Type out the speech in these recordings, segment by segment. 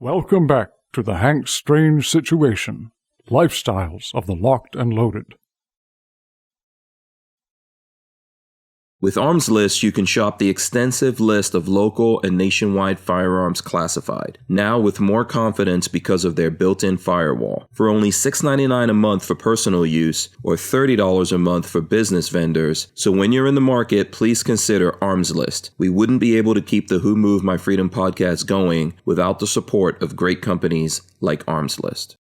Welcome back to the Hank Strange Situation, Lifestyles of the Locked and Loaded. With Armslist, you can shop the extensive list of local and nationwide firearms classified, now with more confidence because of their built-in firewall. For only $6.99 a month for personal use, or $30 a month for business vendors, so when you're in the market, please consider Armslist. We wouldn't be able to keep the Who Moved My Freedom podcast going without the support of great companies like Armslist.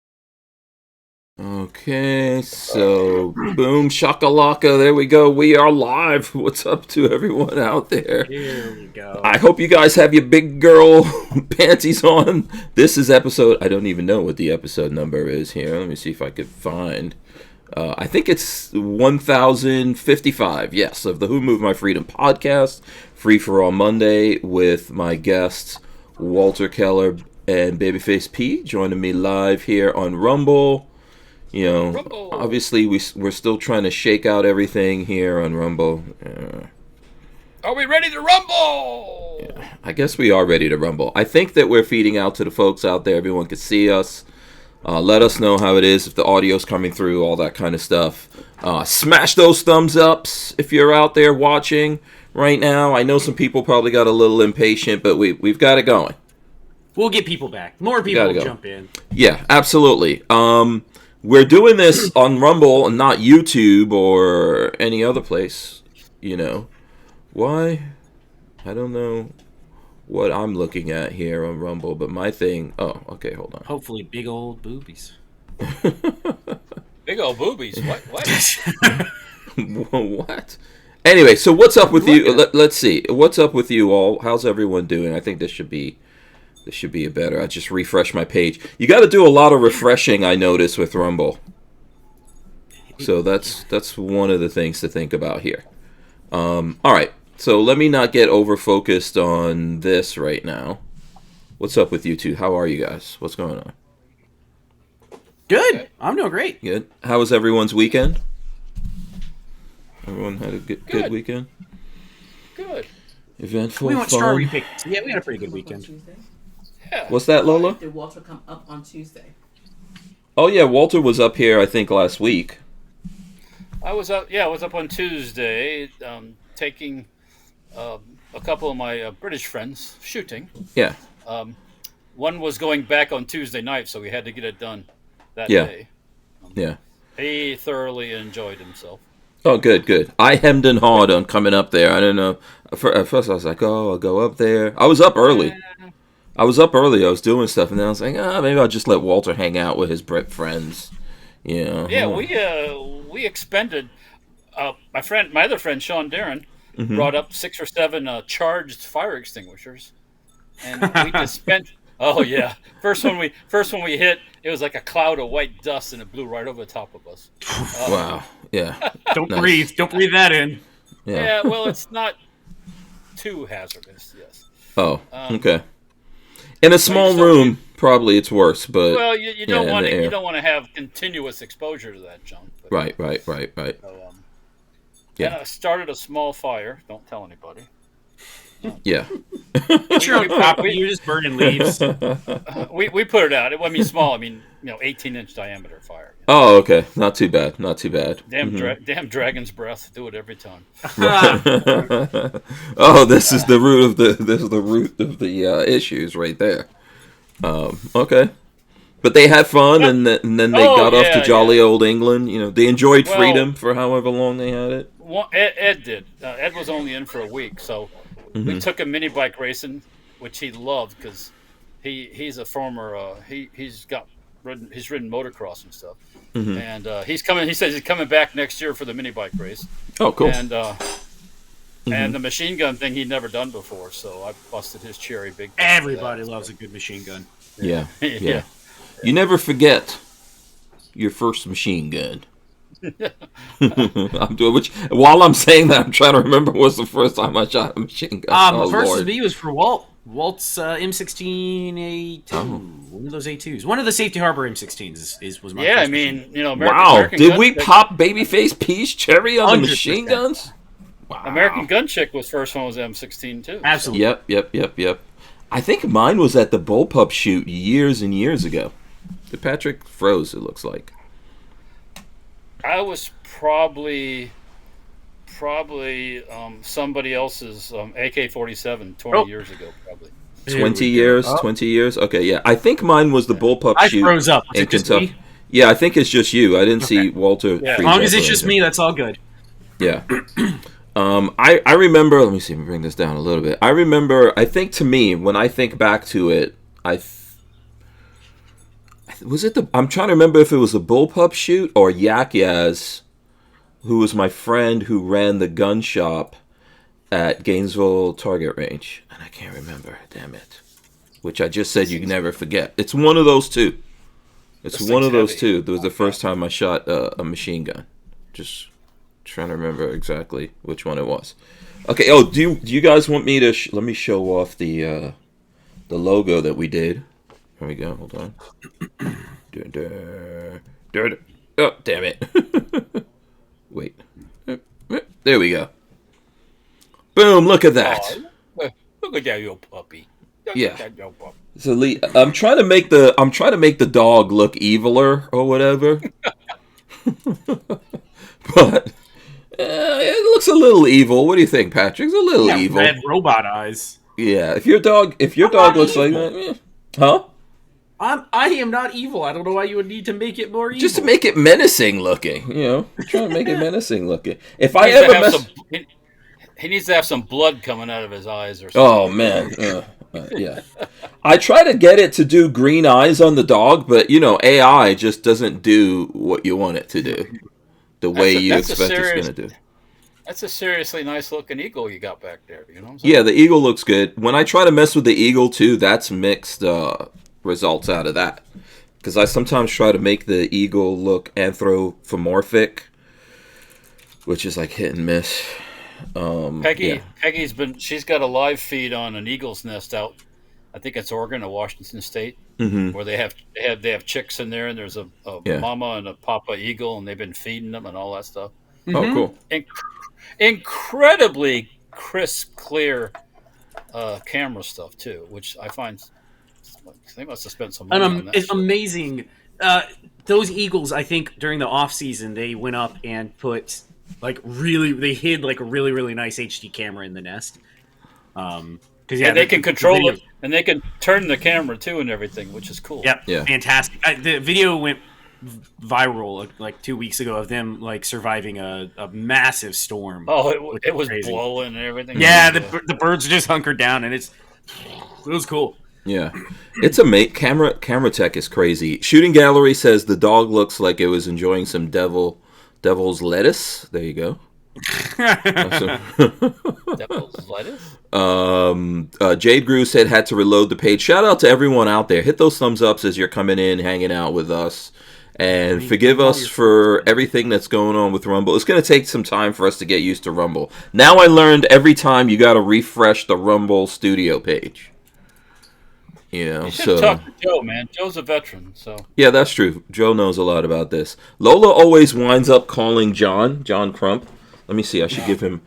Okay, so boom, shakalaka, there we go. We are live. What's up to everyone out there? Here we go. I hope you guys have your big girl panties on. This is episode, I don't even know what the episode number is here. Let me see if I could find. I think it's 1055, yes, of the Who Moved My Freedom podcast, Free for All Monday, with my guests, Walter Keller and Babyface P, joining me live here on Rumble. You know, Rumble. Obviously we're still trying to shake out everything here on Rumble. Are we ready to rumble? Yeah, I guess we are ready to rumble. I think that we're feeding out to the folks out there. Everyone can see us. Let us know how it is, if the audio's coming through, all that kind of stuff. Smash those thumbs ups if you're out there watching right now. I know some people probably got a little impatient, but we've got it going. We'll get people back. More people will jump in. Yeah, absolutely. We're doing this on Rumble and not YouTube or any other place, you know. Why? I don't know what I'm looking at here on Rumble, but my thing... Oh, okay, hold on. Hopefully big old boobies. Big old boobies? What? What? Anyway, so what's up with you? Let's see. What's up with you all? How's everyone doing? I think this should be a better. I just refresh my page. You got to do a lot of refreshing, I notice, with Rumble. So that's one of the things to think about here. All right. So let me not get over focused on this right now. What's up with you two? How are you guys? What's going on? Good. I'm doing great. Good. How was everyone's weekend? Everyone had a good weekend? Good. Eventful, We went fun? strawberry pick. Yeah, we had a pretty good weekend. Yeah. What's that, Lola? Did Walter come up on Tuesday? Oh, yeah, Walter was up here, I think, last week. I was up on Tuesday, taking a couple of my British friends shooting. Yeah. One was going back on Tuesday night, so we had to get it done that Yeah. day. Yeah. He thoroughly enjoyed himself. Oh, good. I hemmed and hawed on coming up there. I didn't know. At first, I was like, oh, I'll go up there. I was up early. I was doing stuff, and then I was like, maybe I'll just let Walter hang out with his Brit friends. You know? Yeah, we expended. My other friend Sean Darren brought up 6 or 7 charged fire extinguishers, and we just spent. Oh yeah, first one we hit, it was like a cloud of white dust, and it blew right over the top of us. Wow. Yeah. Don't breathe that in. Yeah, well, it's not too hazardous. Yes. Oh, okay. In a small room, probably it's worse, but Well, you don't want to have continuous exposure to that junk. But, right. So, Yeah. I started a small fire. Don't tell anybody. Yeah. It's your own property. You're just burning leaves. We put it out. I mean, small. I mean, 18-inch diameter fire. Oh, okay. Not too bad. Damn dragon's breath. Do it every time. Oh, this is the root of the issues right there. Okay. But they had fun, and then they got off to jolly old England. You know, they enjoyed freedom for however long they had it. Well, Ed did. Ed was only in for a week, so we took him mini bike racing, which he loved because he's a former he's ridden motocross and stuff, and he's coming. He says he's coming back next year for the mini bike race. Oh, cool. And and the machine gun thing he'd never done before, so I busted his cherry big. Everybody loves a good machine gun. Yeah. You never forget your first machine gun. I'm doing while I'm saying that, I'm trying to remember what was the first time I shot a machine gun. The first of me was for Walt's M16A2. Oh. One of those A2s. One of the Safety Harbor M16s was my Yeah, first I mean, machine. American Did Gun we Chick- pop Babyface P's cherry on the 100%. machine guns? Wow. American Gun Chick was first one was M16 too. Absolutely. Yep. I think mine was at the bullpup shoot years and years ago. Patrick froze, it looks like. I was probably somebody else's AK-47 20 years ago, probably. 20 years? 20 years? Okay, yeah. I think mine was the bullpup I shoot froze up. Was in it just Kentucky. me? Yeah, I think it's just you. I didn't see Walter freeze Yeah. As long up as it's or just anything. me, that's all good. Yeah. I remember, let me see, let me bring this down a little bit. I remember, I think to me, when I think back to it, I'm trying to remember if it was a bullpup shoot or Yak Yaz, who was my friend who ran the gun shop at Gainesville Target Range. And I can't remember, damn it. Which I just said you can never forget. It's one of those two. It's one of those two. It was the first time I shot a machine gun. Just trying to remember exactly which one it was. Okay. Oh, do you guys want me to? Let me show off the logo that we did. Here we go. Hold on. Oh, damn it. Wait. There we go. Boom! Look at that. Oh, look at that little puppy. Yeah. So Lee, I'm trying to make the dog look eviler or whatever. But it looks a little evil. What do you think, Patrick? It's a little evil. Red robot eyes. Yeah, if your dog looks like that, huh? I am not evil. I don't know why you would need to make it more evil. Just to make it menacing looking, trying to make it menacing looking. If I ever he needs to have some blood coming out of his eyes or something. Oh man, yeah. I try to get it to do green eyes on the dog, but AI just doesn't do what you want it to do, the way you expect it's going to do. That's a seriously nice looking eagle you got back there. You know what I'm saying? Yeah, the eagle looks good. When I try to mess with the eagle too, that's mixed results out of that, because I sometimes try to make the eagle look anthropomorphic, which is like hit and miss. She's got a live feed on an eagle's nest out, I think it's Oregon or Washington State, where they have chicks in there, and there's a mama and a papa eagle, and they've been feeding them and all that stuff. Oh, cool! Incredibly crisp, clear camera stuff too, which I find they must have spent some money on that. It's amazing. Those eagles, I think, during the off season, they went up and put. They hid a really, really nice HD camera in the nest. Because they can control it, and they can turn the camera too and everything, which is cool. Yeah, fantastic. The video went viral 2 weeks ago of them surviving a massive storm. Oh, it was blowing and everything. Yeah, the birds just hunkered down, and it was cool. Yeah, it's camera tech is crazy. Shooting Gallery says the dog looks like it was enjoying some devil's lettuce. There you go. Devil's lettuce? Jade Grew said had to reload the page. Shout out to everyone out there. Hit those thumbs ups as you're coming in, hanging out with us. And forgive us for everything that's going on with Rumble. It's going to take some time for us to get used to Rumble. Now I learned every time you got to refresh the Rumble studio page. You should talk to Joe, man. Joe's a veteran, so. Yeah, that's true. Joe knows a lot about this. Lola always winds up calling John Crump. Let me see. I should give him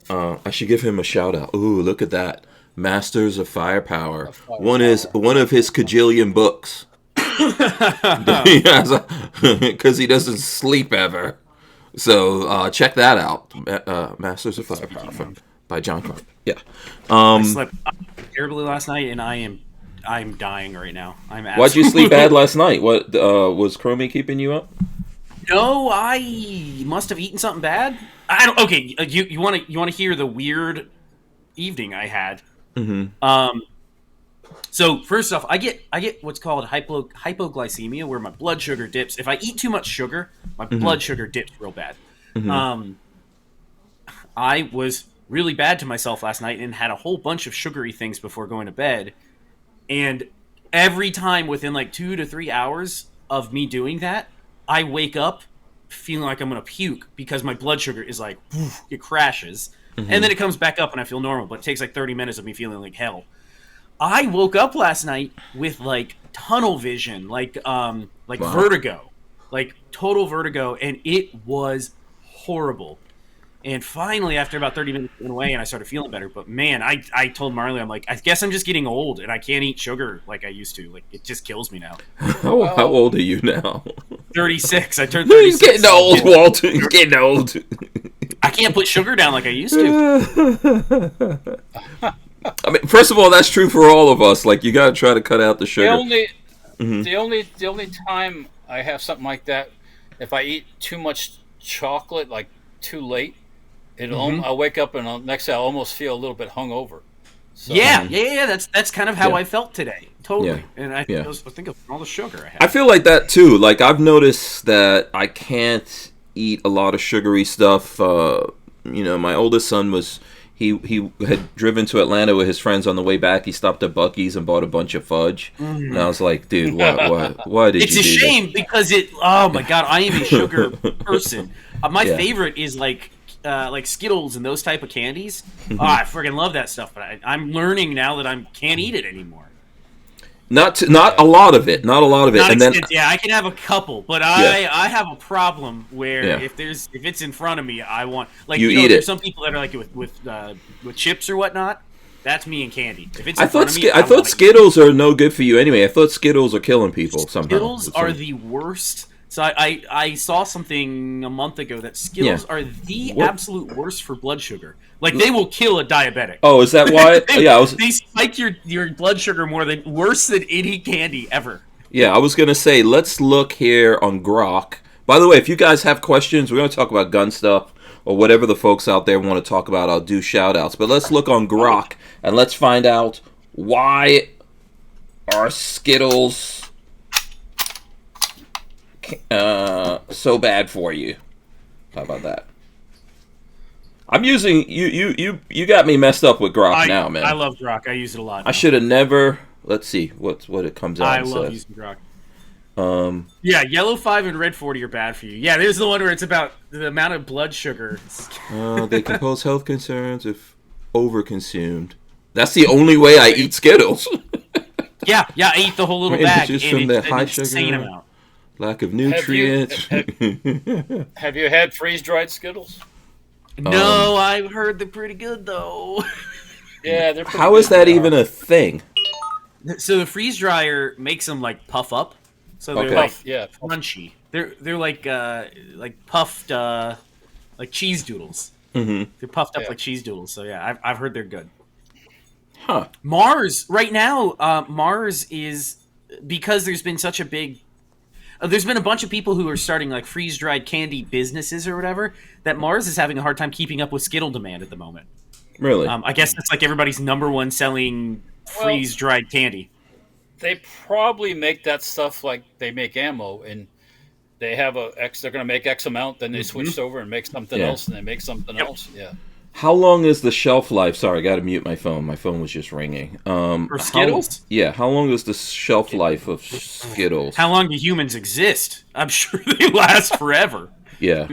a shout out. Ooh, look at that. Masters of Firepower. One of his cajillion books. Because he doesn't sleep ever. So check that out. Masters of Firepower by John Crump. Yeah. I slept terribly last night, and I'm dying right now. Why'd you sleep bad last night? What was Chromie keeping you up? No, I must have eaten something bad. I don't. Okay, you want to hear the weird evening I had? Mm-hmm. So first off, I get what's called hypoglycemia, where my blood sugar dips. If I eat too much sugar, my blood sugar dips real bad. Mm-hmm. I was really bad to myself last night and had a whole bunch of sugary things before going to bed. And every time within 2 to 3 hours of me doing that, I wake up feeling like I'm going to puke because my blood sugar is it crashes. Mm-hmm. And then it comes back up and I feel normal, but it takes 30 minutes of me feeling like hell. I woke up last night with tunnel vision, Wow. vertigo, total vertigo. And it was horrible. And finally, after about 30 minutes went away, and I started feeling better. But man, I told Marley, I'm like, I guess I'm just getting old, and I can't eat sugar like I used to. Like, it just kills me now. How old are you now? 36. I turned 36. He's getting old, Walter. He's getting old. I can't put sugar down like I used to. I mean, first of all, that's true for all of us. Like, you got to try to cut out the sugar. The only time I have something like that, if I eat too much chocolate, like too late, I'll wake up and next day I'll almost feel a little bit hungover. So, yeah. That's kind of how I felt today. Totally. Yeah. And I think of all the sugar I had. I feel like that too. Like, I've noticed that I can't eat a lot of sugary stuff. My oldest son was. He had driven to Atlanta with his friends. On the way back, he stopped at Buc-ee's and bought a bunch of fudge. And I was like, dude, why did you do this? It's a shame because oh my God, I am a sugar person. My favorite is like Skittles and those type of candies. I freaking love that stuff, but I'm learning now that I can't eat it anymore. Not a lot of it. Not a lot of it. And then I can have a couple, but I have a problem where if it's in front of me, I want you eat it. There's some people that are like with chips or whatnot. That's me and candy. If it's in front of me, I thought Skittles are no good for you anyway. I thought Skittles are killing people somehow. Skittles are the worst. So I saw something a month ago that Skittles are the absolute worst for blood sugar. Like, they will kill a diabetic. Oh, is that why? They spike your blood sugar worse than any candy ever. Yeah, I was going to say, let's look here on Grok. By the way, if you guys have questions, we're going to talk about gun stuff or whatever the folks out there want to talk about. I'll do shout-outs. But let's look on Grok and let's find out why are Skittles so bad for you. How about that? I'm using you got me messed up with Grok now, man. I love Grok. I use it a lot now. I should have never. Let's see what it comes out. I love using Grok. Yellow 5 and red 40 are bad for you. Yeah, there's the one where it's about the amount of blood sugar. They can pose health concerns if overconsumed. That's the only way I eat Skittles. yeah, I eat the whole little bag. And from the high an insane sugar, amount. Lack of nutrients. Have you had freeze-dried Skittles? No, I've heard they're pretty good though. Yeah, they're pretty How good. is that even a thing? So the freeze dryer makes them like puff up, so they're like crunchy. They're like puffed like cheese doodles. Mm-hmm. They're puffed up like cheese doodles. So yeah, I've heard they're good. Huh. Mars right now. Mars is because there's been such a big. There's been a bunch of people who are starting like freeze-dried candy businesses or whatever, that Mars is having a hard time keeping up with Skittle demand at the moment. Really? I guess that's like everybody's number one selling freeze-dried candy. They probably make that stuff like they make ammo, and they have they're going to make X amount, then they switch over and make something else, and they make something else. Yeah. How long is the shelf life? Sorry, I got to mute my phone. My phone was just ringing. For Skittles? How long is the shelf life of Skittles? How long do humans exist? I'm sure they last forever. Yeah.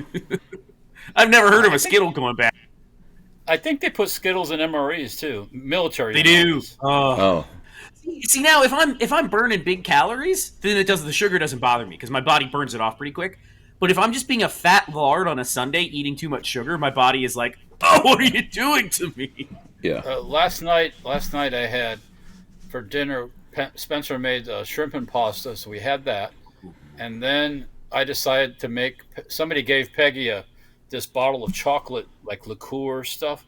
I've never heard of a Skittle going back. I think they put Skittles in MREs too, military. They do. Oh. See now, if I'm burning big calories, then the sugar doesn't bother me because my body burns it off pretty quick. But if I'm just being a fat lard on a Sunday eating too much sugar, my body is like, oh, what are you doing to me? Yeah. Last night I had for dinner. Spencer made shrimp and pasta, so we had that, and then I decided to make. Somebody gave Peggy this bottle of chocolate like liqueur stuff,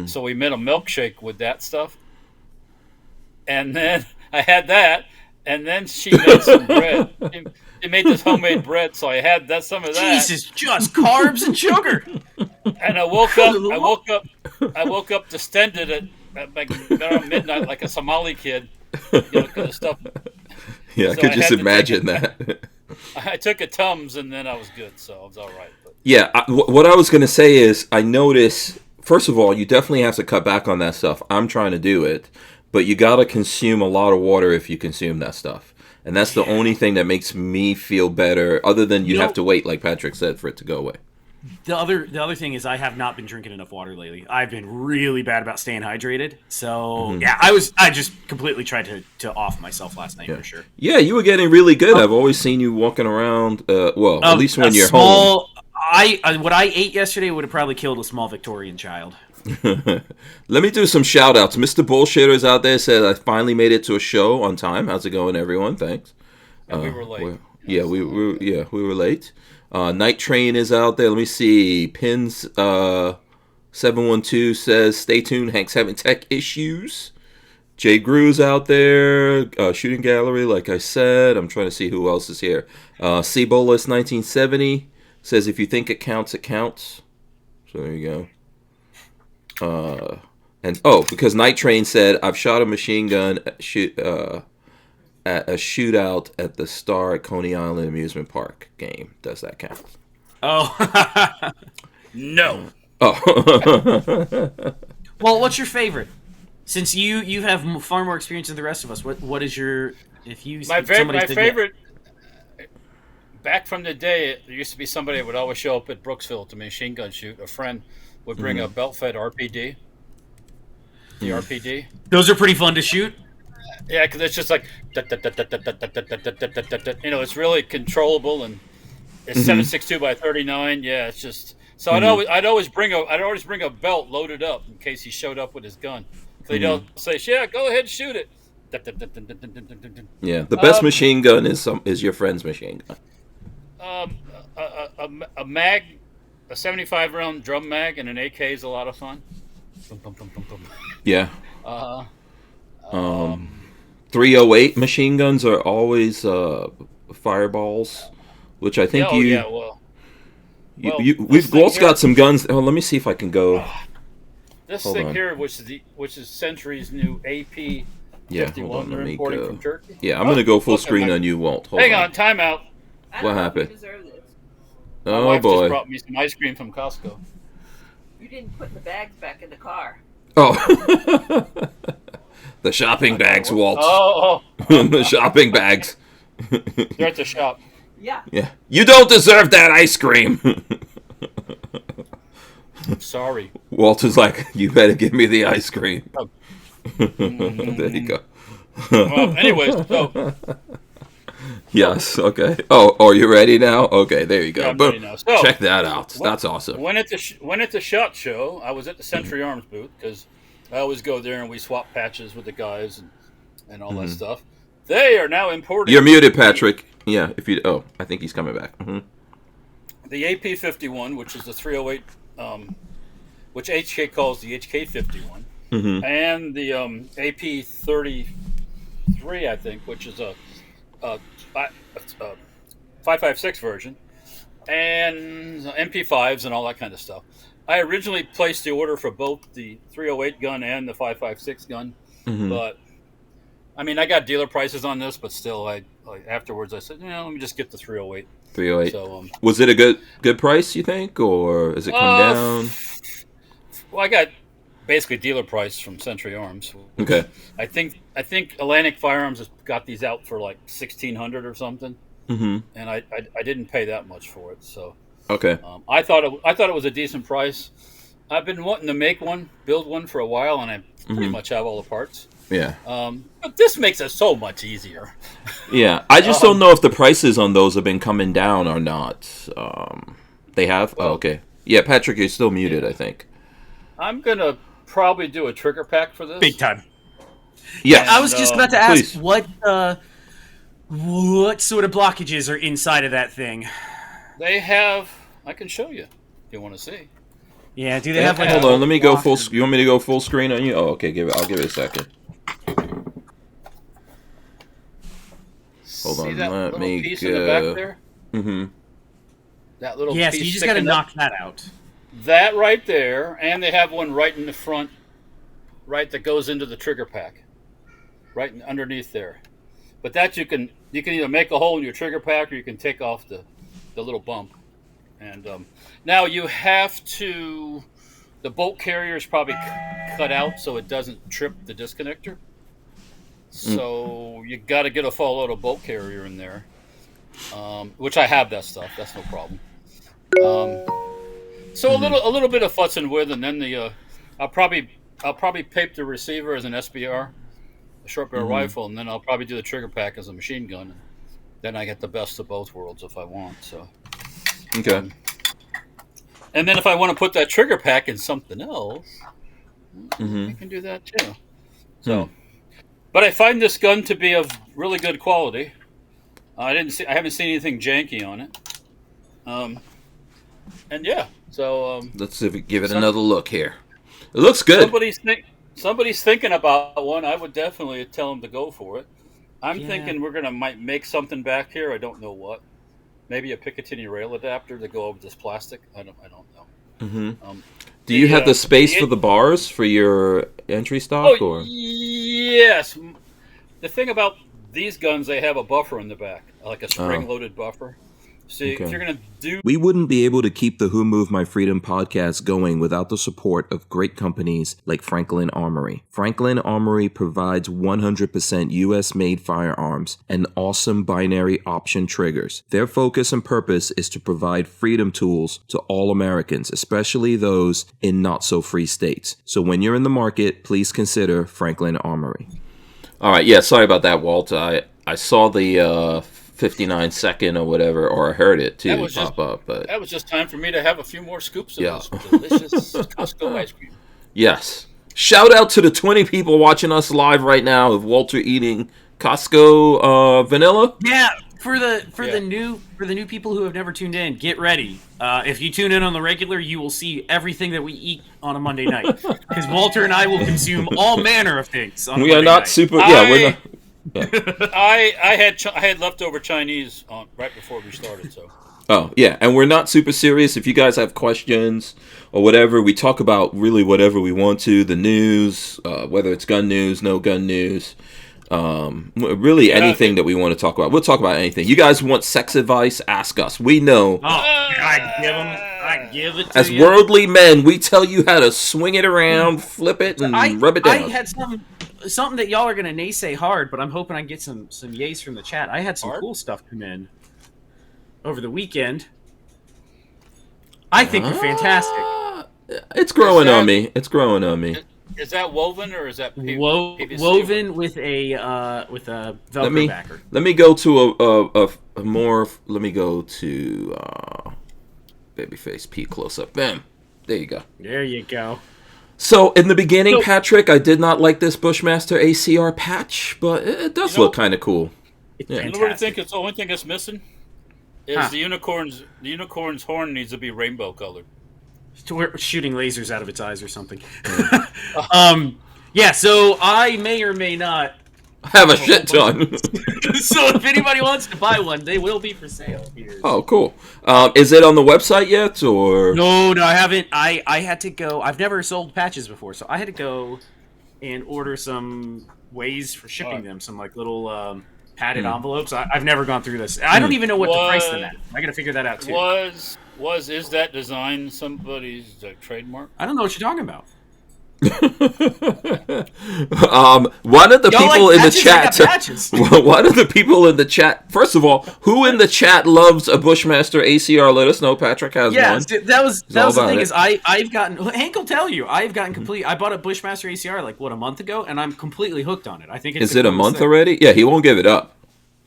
so we made a milkshake with that stuff, and then I had that, and then she made some bread. She made this homemade bread, so I had some of that. Jesus, just carbs and sugar. And I woke up distended at like around midnight like a Somali kid. Kind of stuff. Yeah, so I could just imagine that. I took a Tums and then I was good, so I was all right. But. Yeah, what I was going to say is I notice, first of all, you definitely have to cut back on that stuff. I'm trying to do it, but you got to consume a lot of water if you consume that stuff. And that's the only thing that makes me feel better, other than you have to wait, like Patrick said, for it to go away. The other thing is I have not been drinking enough water lately. I've been really bad about staying hydrated. So I just completely tried to off myself last night for sure. Yeah, you were getting really good. I've always seen you walking around. At least when you're home. what I ate yesterday would have probably killed a small Victorian child. Let me do some shout outs. Mr. Bullshitters out there said I finally made it to a show on time. How's it going, everyone? Thanks. And we were late. We were late. Night Train is out there. Let me see. Pins 712 says stay tuned. Hank's having tech issues. Jay Grew's out there. Shooting Gallery, like I said. I'm trying to see who else is here. Cebolus 1970 says if you think it counts, it counts. So there you go. Because Night Train said I've shot a machine gun at a shootout at the Star at Coney Island Amusement Park game. Does that count? Oh. No. Oh. Well, what's your favorite? Since you have far more experience than the rest of us, what is your my favorite? Back from the day, there used to be somebody that would always show up at Brooksville to machine gun shoot. A friend would bring a belt-fed RPD. The RPD. Those are pretty fun to shoot. Yeah, because it's just like it's really controllable and it's 7.62 by 39. Yeah, it's just so I'd always bring a belt loaded up in case he showed up with his gun. So you don't say, "Yeah, go ahead and shoot it." Yeah, the best machine gun is your friend's machine gun. A mag, a 75 round drum mag, and an AK is a lot of fun. Yeah. 308 machine guns are always fireballs, which I think we've both got some guns. Oh, let me see if I can go. This thing here, which is Century's new AP. Yeah, hold on, let me go. From Turkey. Yeah, I'm gonna go full screen on you, Walt. Hang on, timeout. What happened? My Oh wife boy! just brought me some ice cream from Costco. You didn't put the bags back in the car. Oh, the shopping bags, Walt. Oh. The shopping bags. They're at the shop. Yeah. Yeah, you don't deserve that ice cream. Sorry. Walter's like, you better give me the ice cream. There you go. Well, anyways, so yes, okay. Oh, are you ready now? Okay, there you go. yeah, I'm ready now. So, check that out. That's awesome. When at the SHOT Show, I was at the Century Arms booth because I always go there and we swap patches with the guys and all that stuff. They are now importing. You're muted, Patrick. Yeah, I think he's coming back. The AP-51, which is the 308, which HK calls the HK-51, and the AP-33, I think, which is a 5.56 version, and MP5s and all that kind of stuff. I originally placed the order for both the 308 gun and the 5.56 gun, but I mean, I got dealer prices on this, but still, afterwards I said, let me just get the 308. 308. So, was it a good price, you think, or has it come down? Well, I got basically dealer price from Century Arms. Okay. I think Atlantic Firearms has got these out for like $1,600 or something, and I didn't pay that much for it. So okay. I thought it was a decent price. I've been wanting to build one for a while, and I pretty much have all the parts. Yeah. But this makes it so much easier. Yeah, I just don't know if the prices on those have been coming down or not. They have? Well, okay. Yeah, Patrick, you're still muted, I think. I'm going to probably do a trigger pack for this. Big time. Yes. I was just about to ask please. what sort of blockages are inside of that thing. They have. I can show you if you want to see. Yeah, do they have like? Hold on, let me go full. You want me to go full screen on you? Oh, okay. I'll give it a second. Hold See on, that let little me piece go. in the back there? Mm-hmm. That little Yeah, piece so you just got to sticking up? knock that out. That right there, and they have one right in the front, right that goes into the trigger pack, right underneath there. But that you can either make a hole in your trigger pack or you can take off the little bump. And now you have to. The bolt carrier is probably cut out so it doesn't trip the disconnector. So you got to get a full load of bolt carrier in there, which I have that stuff. That's no problem. So a little bit of futzing with, and then I'll probably pape the receiver as an SBR, a short barrel rifle, and then I'll probably do the trigger pack as a machine gun. And then I get the best of both worlds if I want. So Okay. And then if I want to put that trigger pack in something else, Mm-hmm. I can do that too. So, but I find this gun to be of really good quality. I haven't seen anything janky on it. And yeah, so Let's see if we give it another look here. It looks good. Somebody's thinking about one. I would definitely tell them to go for it. I'm thinking might make something back here. I don't know what. Maybe a Picatinny rail adapter to go over this plastic. I don't know. Mm-hmm. Do you have the space for the bars for your entry stock? Or yes. The thing about these guns, they have a buffer in the back, like a spring-loaded buffer. So if you're going to do... We wouldn't be able to keep the Who Moved My Freedom podcast going without the support of great companies like Franklin Armory. Franklin Armory provides 100% US-made firearms and awesome binary option triggers. Their focus and purpose is to provide freedom tools to all Americans, especially those in not-so-free states. So when you're in the market, please consider Franklin Armory. All right, yeah, sorry about that, Walt. I saw the 59-second or whatever, or I heard it too pop up. But that was just time for me to have a few more scoops of this delicious Costco ice cream. Yes. Shout out to the 20 people watching us live right now of Walter eating Costco vanilla. Yeah, for the new people who have never tuned in, get ready. If you tune in on the regular, you will see everything that we eat on a Monday night. Because Walter and I will consume all manner of things on a We Monday are not night. super. Yeah, we're not. Yeah. I had leftover Chinese right before we started, so. Oh, yeah, and we're not super serious. If you guys have questions or whatever, we talk about really whatever we want to, the news, whether it's gun news, no gun news, really anything that we want to talk about. We'll talk about anything. You guys want sex advice? Ask us. We know. Oh, I give it to As you. worldly men, we tell you how to swing it around, flip it, and rub it down. I had something that y'all are going to naysay hard, but I'm hoping I get some yays from the chat. I had some cool stuff come in over the weekend. I think are fantastic. It's growing on me. It's growing on me. Is that woven or is that PVC? Woven with a Velcro backer. Let me go to a more. Let me go to babyface P close up. Bam. There you go. There you go. So in the beginning, Patrick, I did not like this Bushmaster ACR patch, but it does look kind of cool. It's You know what I think? It's the only thing that's missing is the unicorn's horn needs to be rainbow colored. We're shooting lasers out of its eyes or something. Yeah, so I may or may not have a shit ton. So if anybody wants to buy one, they will be for sale here. Oh, cool. Is it on the website yet, or? No, I haven't. I had to go. I've never sold patches before, so I had to go and order some ways for shipping them. Some like little padded envelopes. I've never gone through this. I don't even know what to price them at. I got to figure that out too. Is that design somebody's trademark? I don't know what you're talking about. One of the people in the chat. Patches. One of the people in the chat. First of all, who in the chat loves a Bushmaster ACR? Let us know. Patrick has one. Yeah, that was the thing. it. Is I've gotten Hank will tell you I've gotten complete. I bought a Bushmaster ACR like a month ago, and I'm completely hooked on it. I think it's is it a month already? Yeah, he won't give it up.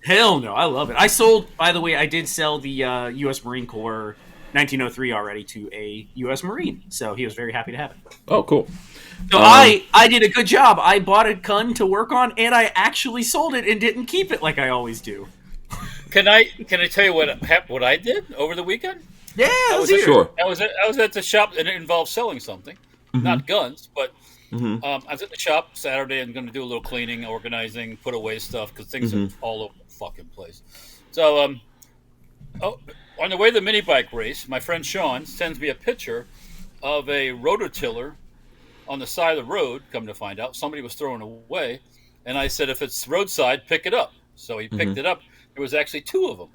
Hell no, I love it. I sold. By the way, I did sell the U.S. Marine Corps 1903 already to a U.S. Marine, so he was very happy to have it. Oh, cool. So I did a good job. I bought a gun to work on, and I actually sold it and didn't keep it like I always do. Can I tell you what I did over the weekend? Yeah, sure. I was at the shop, and it involved selling something, not guns, but I was at the shop Saturday and going to do a little cleaning, organizing, put away stuff because things are all over the fucking place. So on the way to the mini bike race, my friend Sean sends me a picture of a rototiller on the side of the road. Come to find out, somebody was throwing it away, and I said, if it's roadside, pick it up. So he picked it up. There was actually two of them.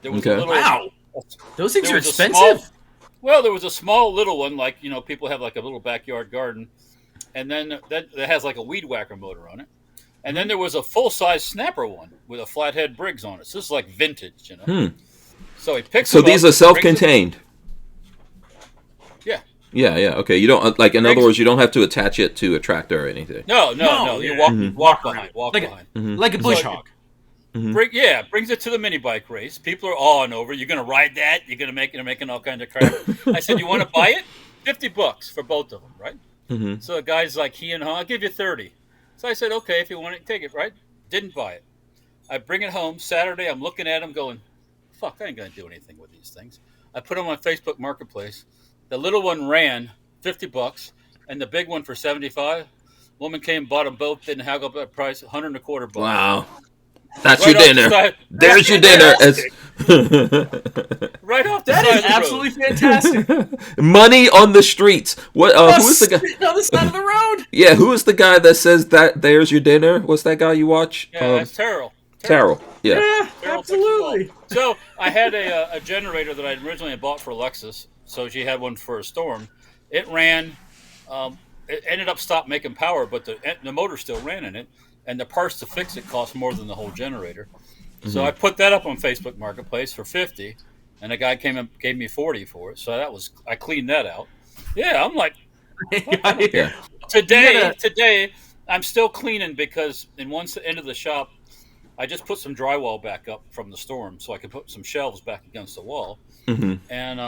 There was a little. Wow, those things are expensive. There was a small little one, like people have like a little backyard garden, and then that has like a weed whacker motor on it, and then there was a full size snapper one with a flathead Briggs on it. So this is like vintage, So he picks. So these are self-contained. Yeah. Yeah. Okay. You don't in other words, you don't have to attach it to a tractor or anything. No. You walk behind. Like a bush hog. Brings it to the mini bike race. People are awing over. You're going to ride that? You're going to making all kinds of crap. I said, you want to buy it? $50 for both of them, right? Mm-hmm. So the guy's like, I'll give you 30. So I said, okay, if you want it, take it, right? Didn't buy it. I bring it home Saturday. I'm looking at them going, fuck, I ain't going to do anything with these things. I put them on Facebook Marketplace. The little one ran $50 and the big one for $75. Woman came, bought them both, didn't haggle up that price, $125. Wow. That's Right your dinner. There's your dinner. Right off the That side is of the absolutely road. fantastic. Money on the streets. What? Who is the guy? Sitting on the side of the road. Yeah, who is the guy that says that? There's your dinner. What's that guy you watch? Yeah, that's Terrell. Terrell. Yeah. Yeah, Terrell absolutely. So I had a generator that I originally bought for Lexus. So she had one for a Storm. It ran. It ended up stopped making power, but the motor still ran in it. And the parts to fix it cost more than the whole generator. Mm-hmm. So I put that up on Facebook Marketplace for $50, and a guy came and gave me $40 for it. So I cleaned that out. Yeah, I'm like, Yeah. Today I'm still cleaning because in one end of the shop, I just put some drywall back up from the storm so I could put some shelves back against the wall. Mm-hmm. And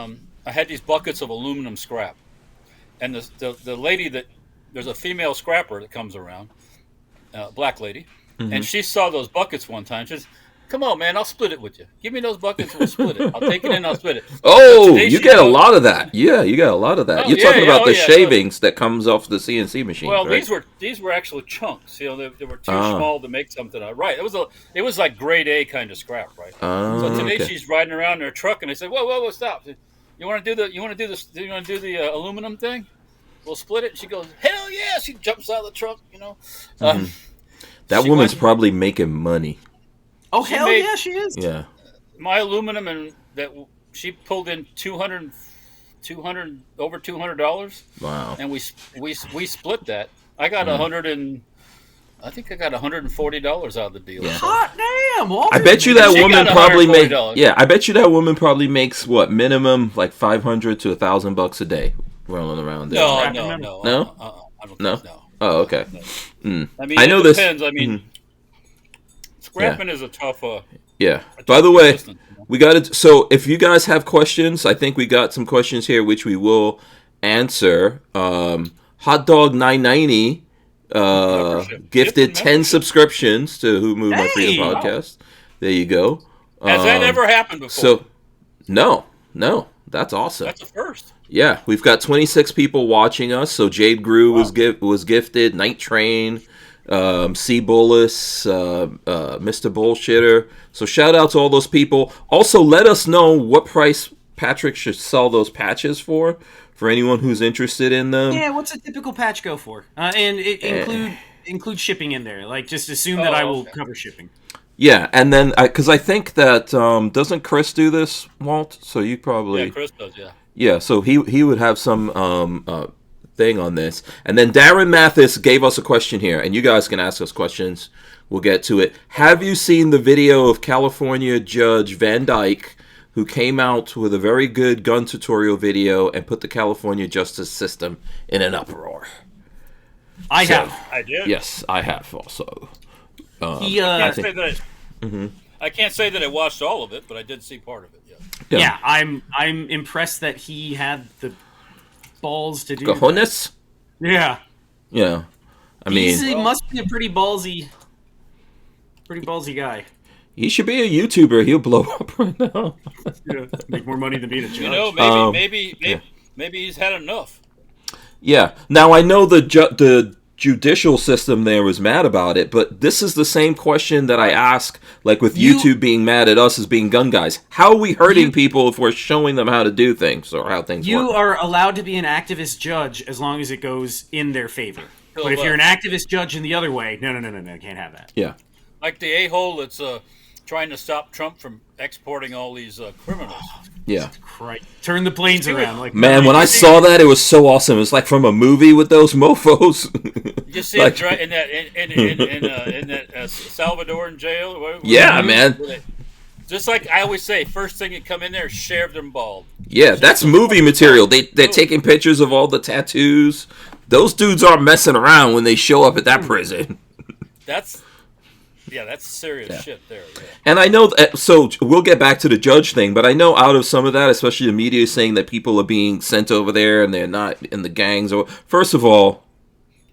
I had these buckets of aluminum scrap. And the lady there's a female scrapper that comes around. Black lady, and she saw those buckets one time. She says, "Come on, man, I'll split it with you. Give me those buckets, we'll split it. I'll take it in, I'll split it." Oh, you get a lot of that. Yeah, you got a lot of that. You're talking about the shavings that comes off the CNC machine. Well, right? these were actual chunks. They were too small to make something out. Right. It was like grade A kind of scrap, right? So today she's riding around in her truck, and I said, "Whoa, stop! You want to do the aluminum thing? We'll split it." And she goes, "Hell yeah!" She jumps out of the truck, That woman's probably making money. Oh, yeah, she is. Yeah. My aluminum and that she pulled in over $200. Wow. And we split that. I got I think I got $140 out of the deal. Yeah. Hot damn! Walter. I bet you that She woman got probably $140. Yeah, I bet you that woman probably makes what minimum like $500 to $1,000 a day rolling around there. No. I I don't No? think no. Oh, okay. No. I mean, I know it this. depends. I mean, scrapping is a tough. Yeah. a By tough the way, resistance, we got it. So if you guys have questions, I think we got some questions here which we will answer. Hot Dog 990 gifted 10 subscriptions to Who Moved My Freedom podcast. There you go. Has that ever happened before? So no, that's awesome. That's a first. Yeah, we've got 26 people watching us. So Jade Grew was gifted, Night Train, C Bullis, Mr. Bullshitter. So shout out to all those people. Also, let us know what price Patrick should sell those patches for anyone who's interested in them. Yeah, what's a typical patch go for? And include shipping in there. Like, just assume that I will cover shipping. Yeah, and then because I think that doesn't Chris do this, Walt? So you probably Chris does, yeah. Yeah, so he would have some thing on this. And then Darren Mathis gave us a question here, and you guys can ask us questions. We'll get to it. Have you seen the video of California Judge Van Dyke, who came out with a very good gun tutorial video and put the California justice system in an uproar? I have. I did. Yes, I have also. I can't say that I watched all of it, but I did see part of it. Yeah, I'm impressed that he had the balls to do Cojones? that. Yeah. I mean, he must be a pretty ballsy guy. He should be a YouTuber. He'll blow up right now. Yeah, make more money than being a judge. Maybe he's had enough. Yeah. Now I know the judicial system there was mad about it, but this is the same question that I ask, like with YouTube being mad at us as being gun guys. How are we hurting people if we're showing them how to do things or how things work? You are allowed to be an activist judge as long as it goes in their favor. But if you're an activist judge in the other way, no, can't have that. Yeah. Like the a-hole that's trying to stop Trump from exporting all these criminals. Yeah. Christ. Turn the planes around. Like, man, when I saw that, it was so awesome. It was like from a movie with those mofos. You see it in that Salvadoran jail? Yeah, man. Just like I always say, first thing you come in there, shave them bald. Yeah, that's movie material. They're taking pictures of all the tattoos. Those dudes aren't messing around when they show up at that prison. Yeah, that's serious shit there. Yeah. And I know that, so we'll get back to the judge thing, but I know out of some of that, especially the media saying that people are being sent over there and they're not in the gangs. Or first of all,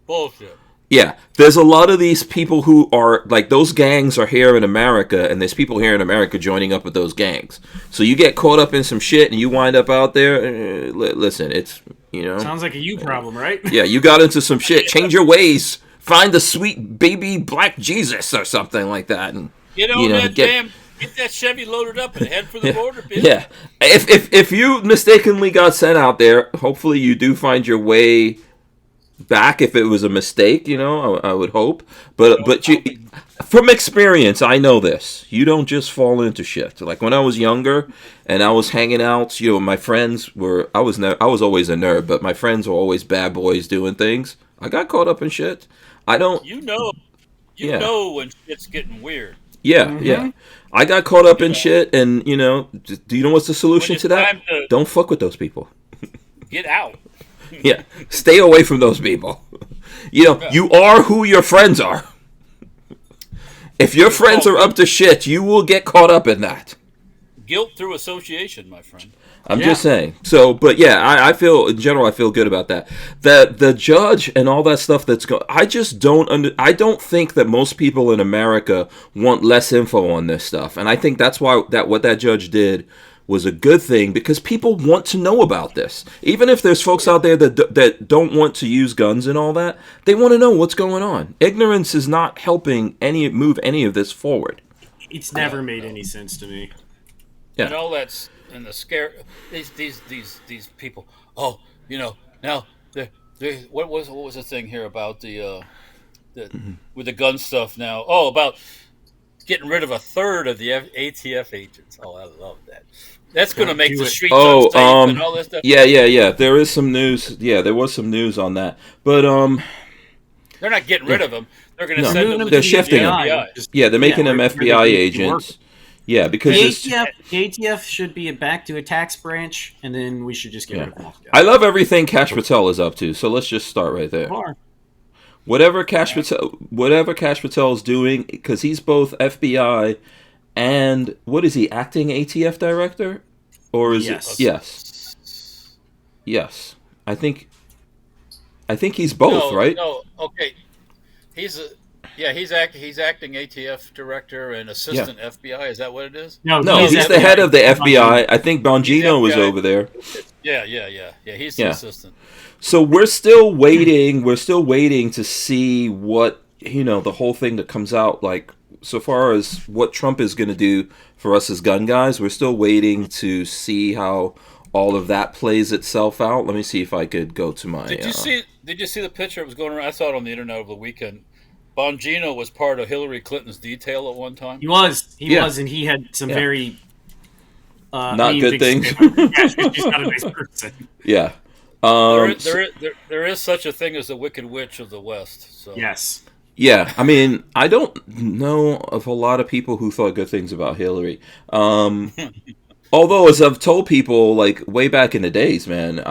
Bullshit. yeah, there's a lot of these people who are, like, those gangs are here in America, and there's people here in America joining up with those gangs. So you get caught up in some shit and you wind up out there, listen, it's, you know. Sounds like a you problem, right? Yeah, you got into some shit. Change your ways. Find the sweet baby black Jesus or something like that. And, Get that Chevy loaded up and head for the border, bitch. Yeah. If you mistakenly got sent out there, hopefully you do find your way back if it was a mistake, you know, I would hope. But you, from experience, I know this. You don't just fall into shit. Like when I was younger and I was hanging out, you know, my friends were, I was always a nerd, but my friends were always bad boys doing things. I got caught up in shit. I don't. You know when shit's getting weird. Yeah, yeah. I got caught up in shit, and, you know, do you know what's the solution to that? Don't fuck with those people. Get out. Yeah, stay away from those people. You know, you are who your friends are. If your friends are up to shit, you will get caught up in that. Guilt through association, my friend. I'm just saying. So, but yeah, I feel, in general, I feel good about that. The judge and all that stuff that's going, I just don't I don't think that most people in America want less info on this stuff. And I think that's why what that judge did was a good thing, because people want to know about this. Even if there's folks out there that don't want to use guns and all that, they want to know what's going on. Ignorance is not helping move any of this forward. It's never made any sense to me. Yeah. And all that's and the scare these people. Oh, you know, now what was the thing here about the with the gun stuff now? Oh, about getting rid of a third of the ATF agents. Oh, I love that. That's going to make the streets unsafe and all that stuff. Yeah. There is some news. Yeah, there was some news on that. But they're not getting rid of them. They're going to send them. They're shifting them. FBI. Yeah, they're making them FBI agents. Yeah, because the ATF should be back to a tax branch, and then we should just get rid of them. I love everything Kash Patel is up to. So let's just start right there. Whatever Kash Patel is doing, because he's both FBI and what is he, acting ATF director, or is it? Yes. I think he's both, right? No, okay. He's acting ATF director and assistant FBI. Is that what it is? No, he's the head of the FBI. I think Bongino was over there. Yeah. He's the assistant. So we're still waiting. We're still waiting to see what, you know, the whole thing that comes out, like, so far as what Trump is going to do for us as gun guys. We're still waiting to see how all of that plays itself out. Let me see if I could go to my. Did you see the picture? It was going around. I saw it on the internet over the weekend. Bongino was part of Hillary Clinton's detail at one time. He was, and he had some very not good things. She's not a nice person. Yeah. There is such a thing as the Wicked Witch of the West. So. Yes. Yeah, I mean, I don't know of a lot of people who thought good things about Hillary. Although, as I've told people, like, way back in the days, man,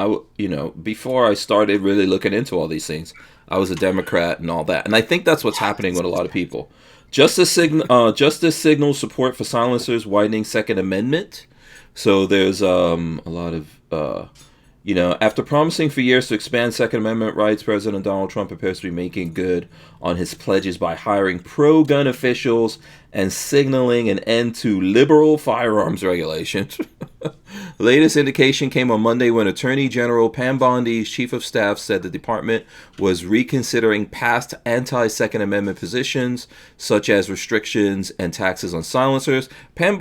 before I started really looking into all these things, I was a Democrat and all that. And I think that's what's happening with a lot of people. Justice signals support for silencers, widening Second Amendment. So there's a lot of... after promising for years to expand Second Amendment rights, President Donald Trump appears to be making good on his pledges by hiring pro-gun officials and signaling an end to liberal firearms regulations. Latest indication came on Monday when Attorney General Pam Bondi's chief of staff said the department was reconsidering past anti-Second Amendment positions, such as restrictions and taxes on silencers. Pam,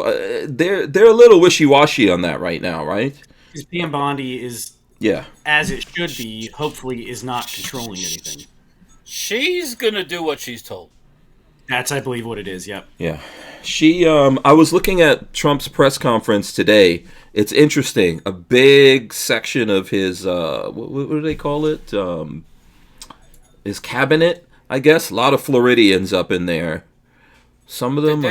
they're a little wishy-washy on that right now, right? Because Pam Bondi is... Yeah. As it should be, hopefully, is not controlling anything. She's going to do what she's told. That's, I believe, what it is, yep. Yeah. She, I was looking at Trump's press conference today. It's interesting. A big section of his, what do they call it? His cabinet, I guess. A lot of Floridians up in there. Some of them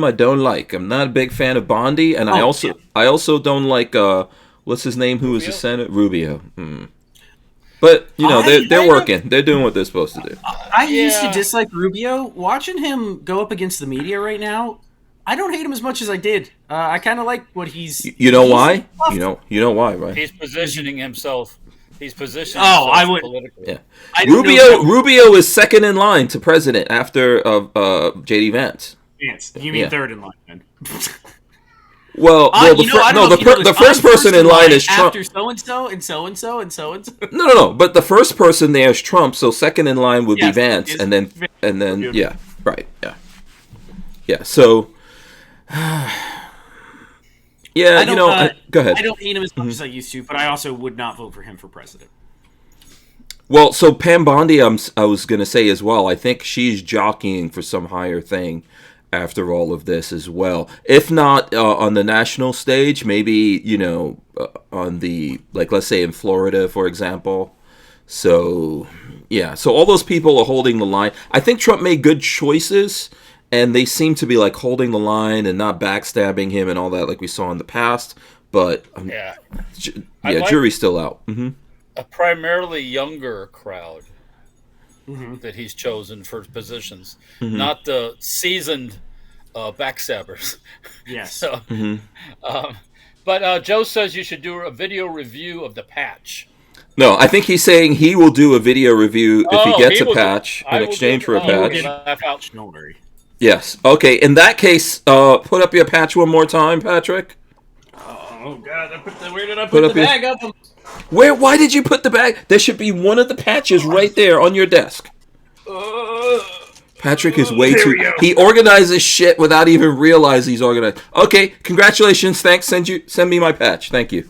I don't like. I'm not a big fan of Bondi, and I also don't like, what's his name? Who is the Senate? Rubio. But they're I don't- working. They're doing what they're supposed to do. I used to dislike Rubio. Watching him go up against the media right now, I don't hate him as much as I did. I kind of like what he's. You know why? You know why, right? He's positioning himself. He's positioning Oh, himself I would- politically. Yeah. I didn't know Rubio is second in line to president after JD Vance. Vance. You mean Yeah. third in line, then? Well, I don't know if you know the this. first I'm person in line is Trump. After so and so and so and so and so and so. No. But the first person there is Trump. So second in line would be Yes, Vance, it's and then Rubio. yeah, right, yeah. So yeah, I don't, go ahead. I don't hate him as much as I used to, but I also would not vote for him for president. Well, so Pam Bondi, I was going to say as well, I think she's jockeying for some higher thing after all of this as well. If not on the national stage, maybe, on the, like, let's say in Florida, for example. So, yeah. So all those people are holding the line. I think Trump made good choices, and they seem to be, like, holding the line and not backstabbing him and all that like we saw in the past. But, jury's still out. Mm-hmm. A primarily younger crowd that he's chosen for positions, not the seasoned backstabbers. Yes. So, but Joe says you should do a video review of the patch. No, I think he's saying he will do a video review if he gets a patch in exchange for a patch. Don't worry. Yes. Okay. In that case, put up your patch one more time, Patrick. Oh God! Where did I put the bag up? Why did you put the bag? There should be one of the patches right there on your desk. Patrick is way too. He organizes shit without even realizing he's organized. Okay, congratulations. Thanks. Send me my patch. Thank you.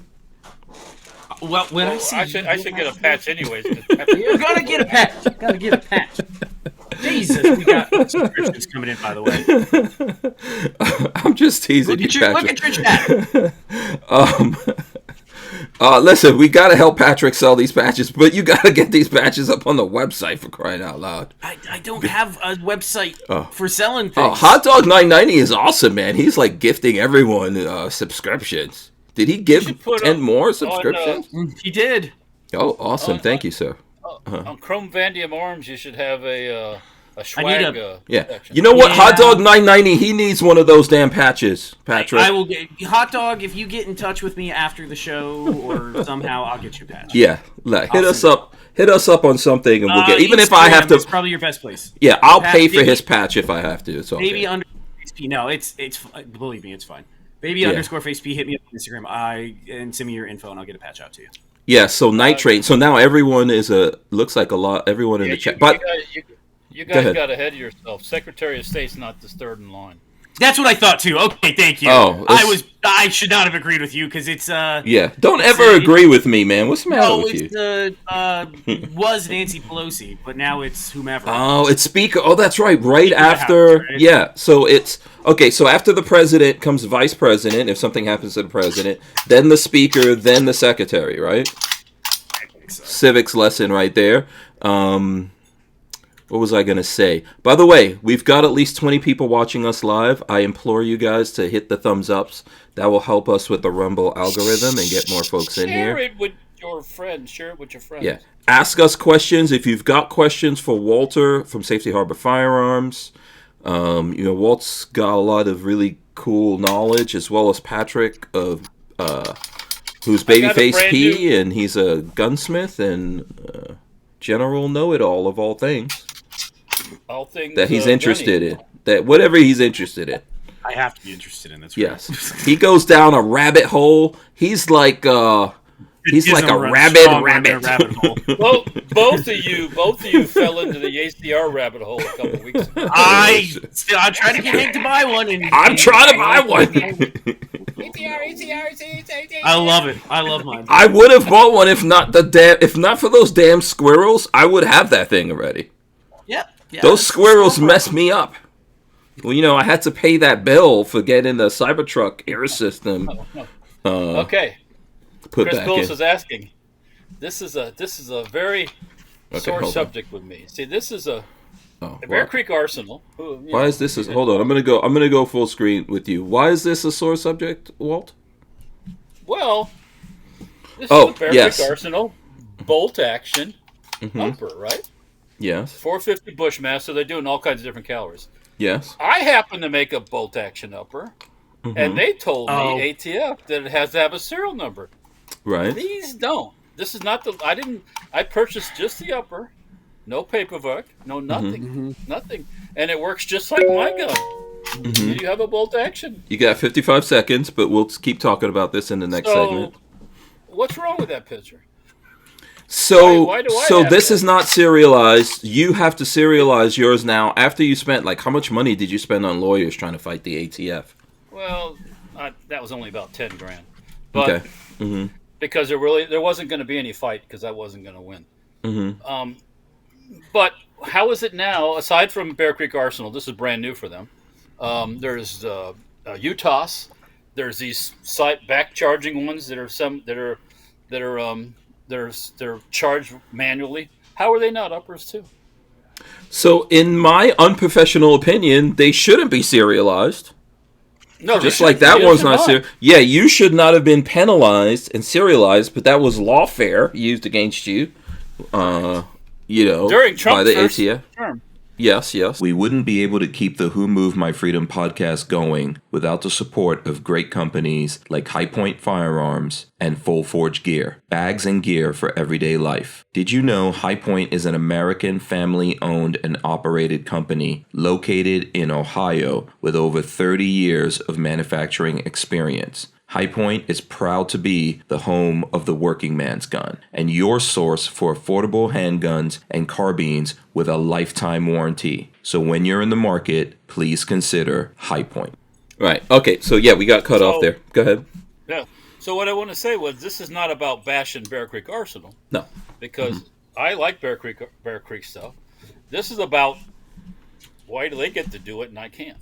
Well, when I see I should get a patch anyways. you gotta get a patch. Gotta get a patch. Jesus, we got subscriptions coming in, by the way. I'm just teasing you, Patrick. Look at your chat. Listen, we gotta help Patrick sell these patches, but you gotta get these patches up on the website for crying out loud. I don't have a website for selling things. Oh, Hot Dog 990 is awesome, man. He's like gifting everyone subscriptions. Did he give 10 more subscriptions? He did. Oh, awesome. Thank you, sir. On Chrome Vandium Arms, you should have a swag. Section. You know what? Hot Dog 990, he needs one of those damn patches, Patrick. I will get Hot Dog. If you get in touch with me after the show or somehow, I'll get you a patch. Yeah, hit us up. Hit us up on something, and we'll get. Even Instagram if I have to, is probably your best place. Yeah, I'll pay for his patch if I have to. It's okay. Maybe under FaceP. No, it's believe me, it's fine. Baby underscore FaceP. Hit me up on Instagram. And send me your info, and I'll get a patch out to you. Yeah. So nitrate. So now everyone is looks like a lot. Everyone in the chat, but. You guys got ahead of yourself. Secretary of State's not this third in line. That's what I thought too. Okay, thank you. Oh, I should not have agreed with you because it's Yeah, don't ever agree with me, man. What's the matter with you? Was Nancy Pelosi, but now it's whomever. Oh, it's Speaker. Oh, that's right. Right after, House, right? Yeah. So it's okay. So after the president comes vice president. If something happens to the president, then the Speaker, then the Secretary. Right. I think so. Civics lesson right there. What was I going to say? By the way, we've got at least 20 people watching us live. I implore you guys to hit the thumbs ups. That will help us with the Rumble algorithm and get more folks in here. Share it with your friends. Share it with your friends. Yeah. Ask us questions. If you've got questions for Walter from Safety Harbor Firearms, Walt's got a lot of really cool knowledge, as well as Patrick of who's Babyface P, and he's a gunsmith and general know-it-all of all things. All things that he's interested in. That whatever he's interested in. I have to be interested in this. Yes. He goes down a rabbit hole. He's like a rabid rabbit. Hole. Both of you fell into the ACR rabbit hole a couple weeks ago. I'm trying to get Hank to buy one. I'm trying to buy one. I love it. I love mine. I would have bought one if not for those damn squirrels. I would have that thing already. Yep. Yeah, those squirrels messed me up. Well, I had to pay that bill for getting the Cybertruck air system. Okay. Put Chris back Billis in. is asking. This is a very sore subject with me. See, this is a Bear Creek Arsenal. Why is this? Hold on, I'm gonna go full screen with you. Why is this a sore subject, Walt? Well, this is the Bear Creek Arsenal. bolt action Mm-hmm. upper, right? Yes. 450 Bushmaster. They're doing all kinds of different calibers. Yes. I happen to make a bolt action upper, and they told me Oh. ATF that it has to have a serial number. Right. These don't. This is not the. I purchased just the upper, no paperwork, no nothing, nothing, and it works just like my gun. You have a bolt action. You got 55 seconds, but we'll keep talking about this in the next segment. What's wrong with that picture? So, Why do I so have this that? is not serialized. You have to serialize yours now. After you spent, like, how much money did you spend on lawyers trying to fight the ATF? Well, that was only about $10,000, but Okay. because there wasn't going to be any fight because I wasn't going to win. But how is it now? Aside from Bear Creek Arsenal, this is brand new for them. There's Utahs. There's these back charging ones that are they're charged manually. How are they not uppers too? So, in my unprofessional opinion, they shouldn't be serialized. No, Just like that one's not serial. Yeah, you should not have been penalized and serialized, but that was lawfare used against you. During Trump's by the first ATF. term. Yes. We wouldn't be able to keep the Who Moved My Freedom podcast going without the support of great companies like High Point Firearms and Full Forge Gear, bags and gear for everyday life. Did you know High Point is an American family-owned and operated company located in Ohio with over 30 years of manufacturing experience? High Point is proud to be the home of the working man's gun and your source for affordable handguns and carbines with a lifetime warranty. So when you're in the market, please consider High Point. Right. Okay. So yeah, we got cut off there. Go ahead. Yeah. So what I want to say was this is not about bashing Bear Creek Arsenal. No. Because I like Bear Creek stuff. This is about why do they get to do it and I can't.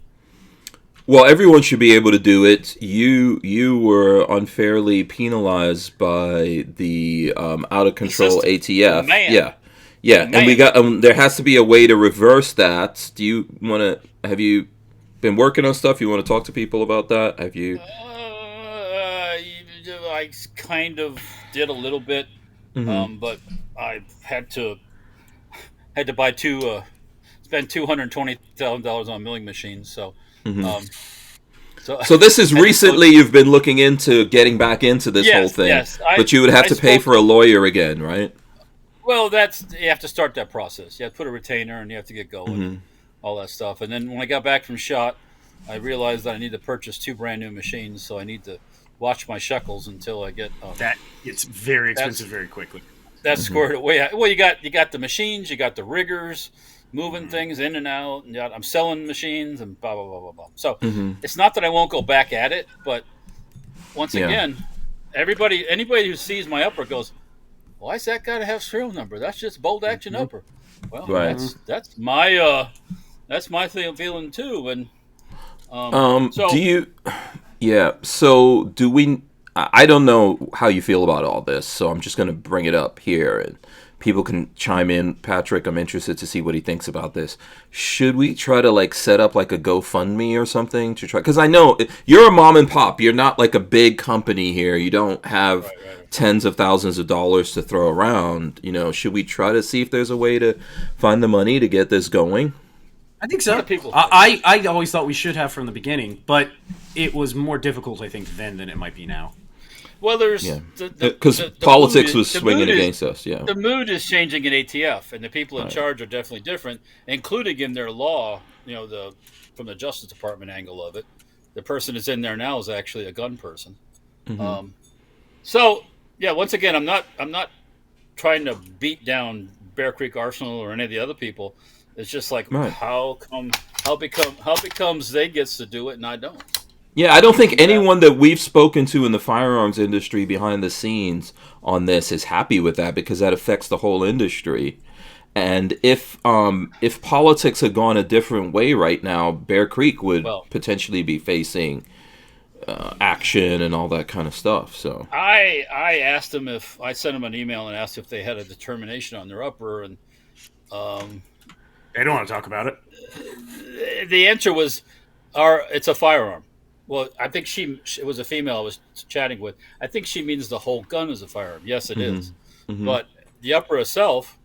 Well, everyone should be able to do it. You were unfairly penalized by the out of control ATF. Yeah, and we got there has to be a way to reverse that. Do you want to? Have you been working on stuff? You want to talk to people about that? Have you? I kind of did a little bit, but I had to buy spend $220,000 on milling machines. So. So this is recently you've been looking into getting back into this whole thing, yes. But you would have to pay for a lawyer again, right? Well, you have to start that process. You have to put a retainer and you have to get going, and all that stuff. And then when I got back from SHOT, I realized that I need to purchase 2 brand new machines, so I need to watch my shekels until I get that. It's very expensive very quickly. That's squared away. Well, you got the machines, you got the riggers. Moving things in and out, and I'm selling machines and blah blah blah blah blah. So it's not that I won't go back at it, but once again, anybody who sees my upper goes, "Why's that got to have serial number? That's just bolt action upper." Well, that's my feeling too. And so do you? Yeah. So do we? I don't know how you feel about all this, so I'm just going to bring it up here and. People can chime in. Patrick, I'm interested to see what he thinks about this. Should we try to set up a GoFundMe or something to try? Because I know you're a mom and pop. You're not like a big company here. You don't have tens of thousands of dollars to throw around. Should we try to see if there's a way to find the money to get this going? I think so. I always thought we should have from the beginning, but it was more difficult, I think, then than it might be now. Well, there's because politics was swinging against us. Yeah, the mood is changing in ATF, and the people in charge are definitely different, including in their law. From the Justice Department angle of it, the person that's in there now is actually a gun person. So yeah, once again, I'm not trying to beat down Bear Creek Arsenal or any of the other people. It's just how becomes they gets to do it and I don't. Yeah, I don't think anyone that we've spoken to in the firearms industry behind the scenes on this is happy with that because that affects the whole industry. And if politics had gone a different way right now, Bear Creek would potentially be facing action and all that kind of stuff. So I asked them I sent them an email and asked if they had a determination on their upper, and they don't want to talk about it. The answer was, it's a firearm. Well, I think it was a female I was chatting with. I think she means the whole gun is a firearm. Yes, it is. But the upper itself,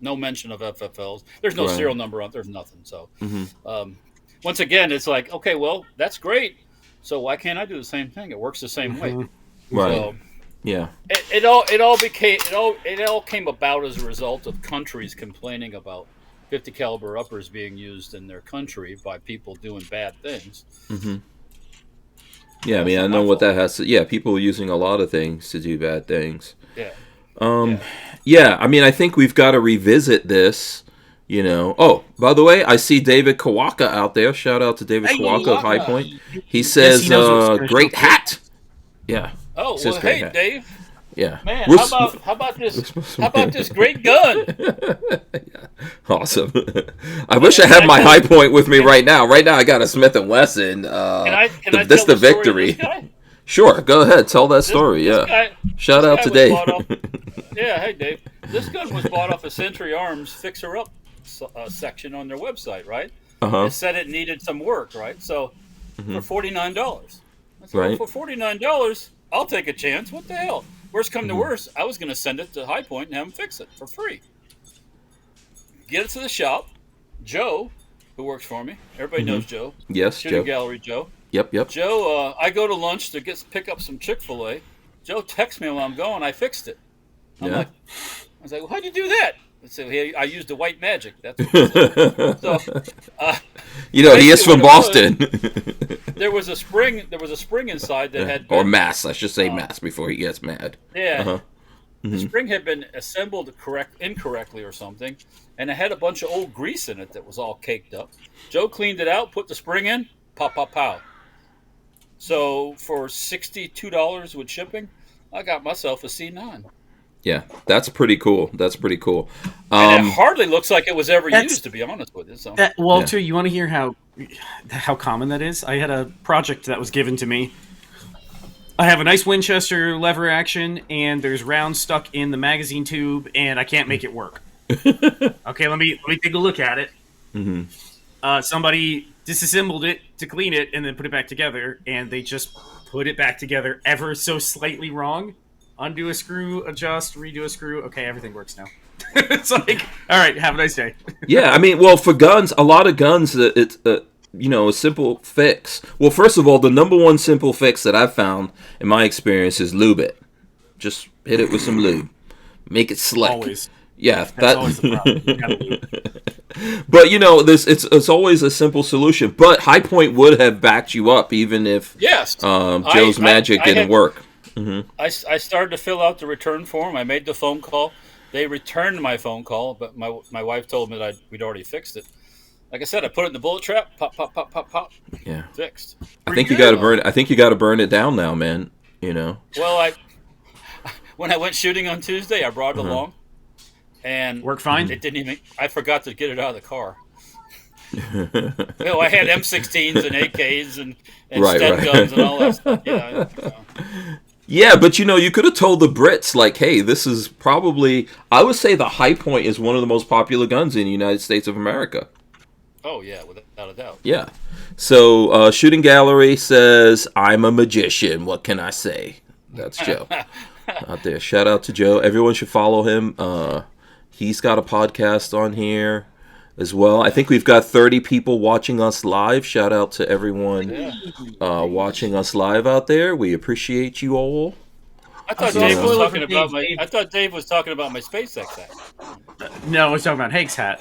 no mention of FFLs. There's no Right. serial number on. There's nothing. So Mm-hmm. once again, it's like, okay, well, that's great. So why can't I do the same thing? It works the same way. Right. So Yeah. it all came about as a result of countries complaining about 50 caliber uppers being used in their country by people doing bad things. Mm-hmm. Yeah, I mean, I know what that has to. Yeah, people using a lot of things to do bad things. Yeah. Yeah, I mean, I think we've got to revisit this. You know. Oh, by the way, I see David Kiwacka out there. Shout out to David Kiwacka of High Point. He says, he knows what's "Great hat." Yeah. Oh, Says well, great hey, hat. Dave. Yeah. Man, We're how about this great gun? Awesome. I wish I had my High Point with me right now. Right now, I got a Smith and Wesson. Can I This tell the the story of victory. this guy? Sure, go ahead. Tell that story. This Yeah. guy- Shout this out guy to was Dave. bought off- yeah, hey Dave. This gun was bought off a Century Arms Fixer Up section on their website, right? Uh-huh. It said it needed some work, right? So for $49, I said, Right. well, for $49, I'll take a chance. What the hell? Worst come to worst, I was going to send it to High Point and have them fix it for free. Get it to the shop. Joe, who works for me, everybody knows Joe. Yes, Shooting Joe. Gallery Joe. Yep. Joe, I go to lunch to pick up some Chick-fil-A. Joe texts me while I'm going. I fixed it. I was like, well, how'd you do that? I said, hey, I used the white magic. That's what it said. So, You know, he is basically from what it Boston. there was a spring inside that had Or been, Mass. I should say Mass before he gets mad. yeah. Uh-huh. The spring had been assembled incorrectly or something, and it had a bunch of old grease in it that was all caked up. Joe cleaned it out, put the spring in, pop, pop, pow. So for $62 with shipping, I got myself a C9. Yeah, that's pretty cool. And it hardly looks like it was ever That's- used, to be honest with you. So. Walter, you want to hear how common that is? I had a project that was given to me. I have a nice Winchester lever action, and there's rounds stuck in the magazine tube, and I can't make it work. Okay, let me take a look at it. Somebody disassembled it to clean it, and then put it back together, and they just put it back together ever so slightly wrong. Undo a screw, adjust, redo a screw. Okay, everything works now. It's like, all right, have a nice day. Yeah, I mean, well, for guns, a lot of guns, it's a simple fix. Well, first of all, the number one simple fix that I've found in my experience is lube it. Just hit it with some lube, make it slick. Always. Yeah, That's always the problem. You gotta lube. But it's always a simple solution. But High Point would have backed you up even if Yes. Joe's magic didn't work. I started to fill out the return form. I made the phone call. They returned my phone call, but my wife told me that we'd already fixed it. Like I said, I put it in the bullet trap. Pop, pop, pop, pop, pop. Yeah, Fixed. I think you got to burn. I think you got to burn it down now, man. You know. Well, when I went shooting on Tuesday, I brought it along, and Worked fine? It didn't even. I forgot to get it out of the car. I had M16s and AKs and Right, Stet right. guns and all that stuff. Yeah. Yeah, but you could have told the Brits, like, hey, this is probably, I would say the High Point is one of the most popular guns in the United States of America. Oh, yeah, without a doubt. Yeah. So, Shooting Gallery says, I'm a magician. What can I say? That's Joe out there. Shout out to Joe. Everyone should follow him. He's got a podcast on here as well. I think we've got 30 people watching us live. Shout out to everyone watching us live out there. We appreciate you all. I thought Dave was talking about my SpaceX hat. No, I was talking about Hank's hat.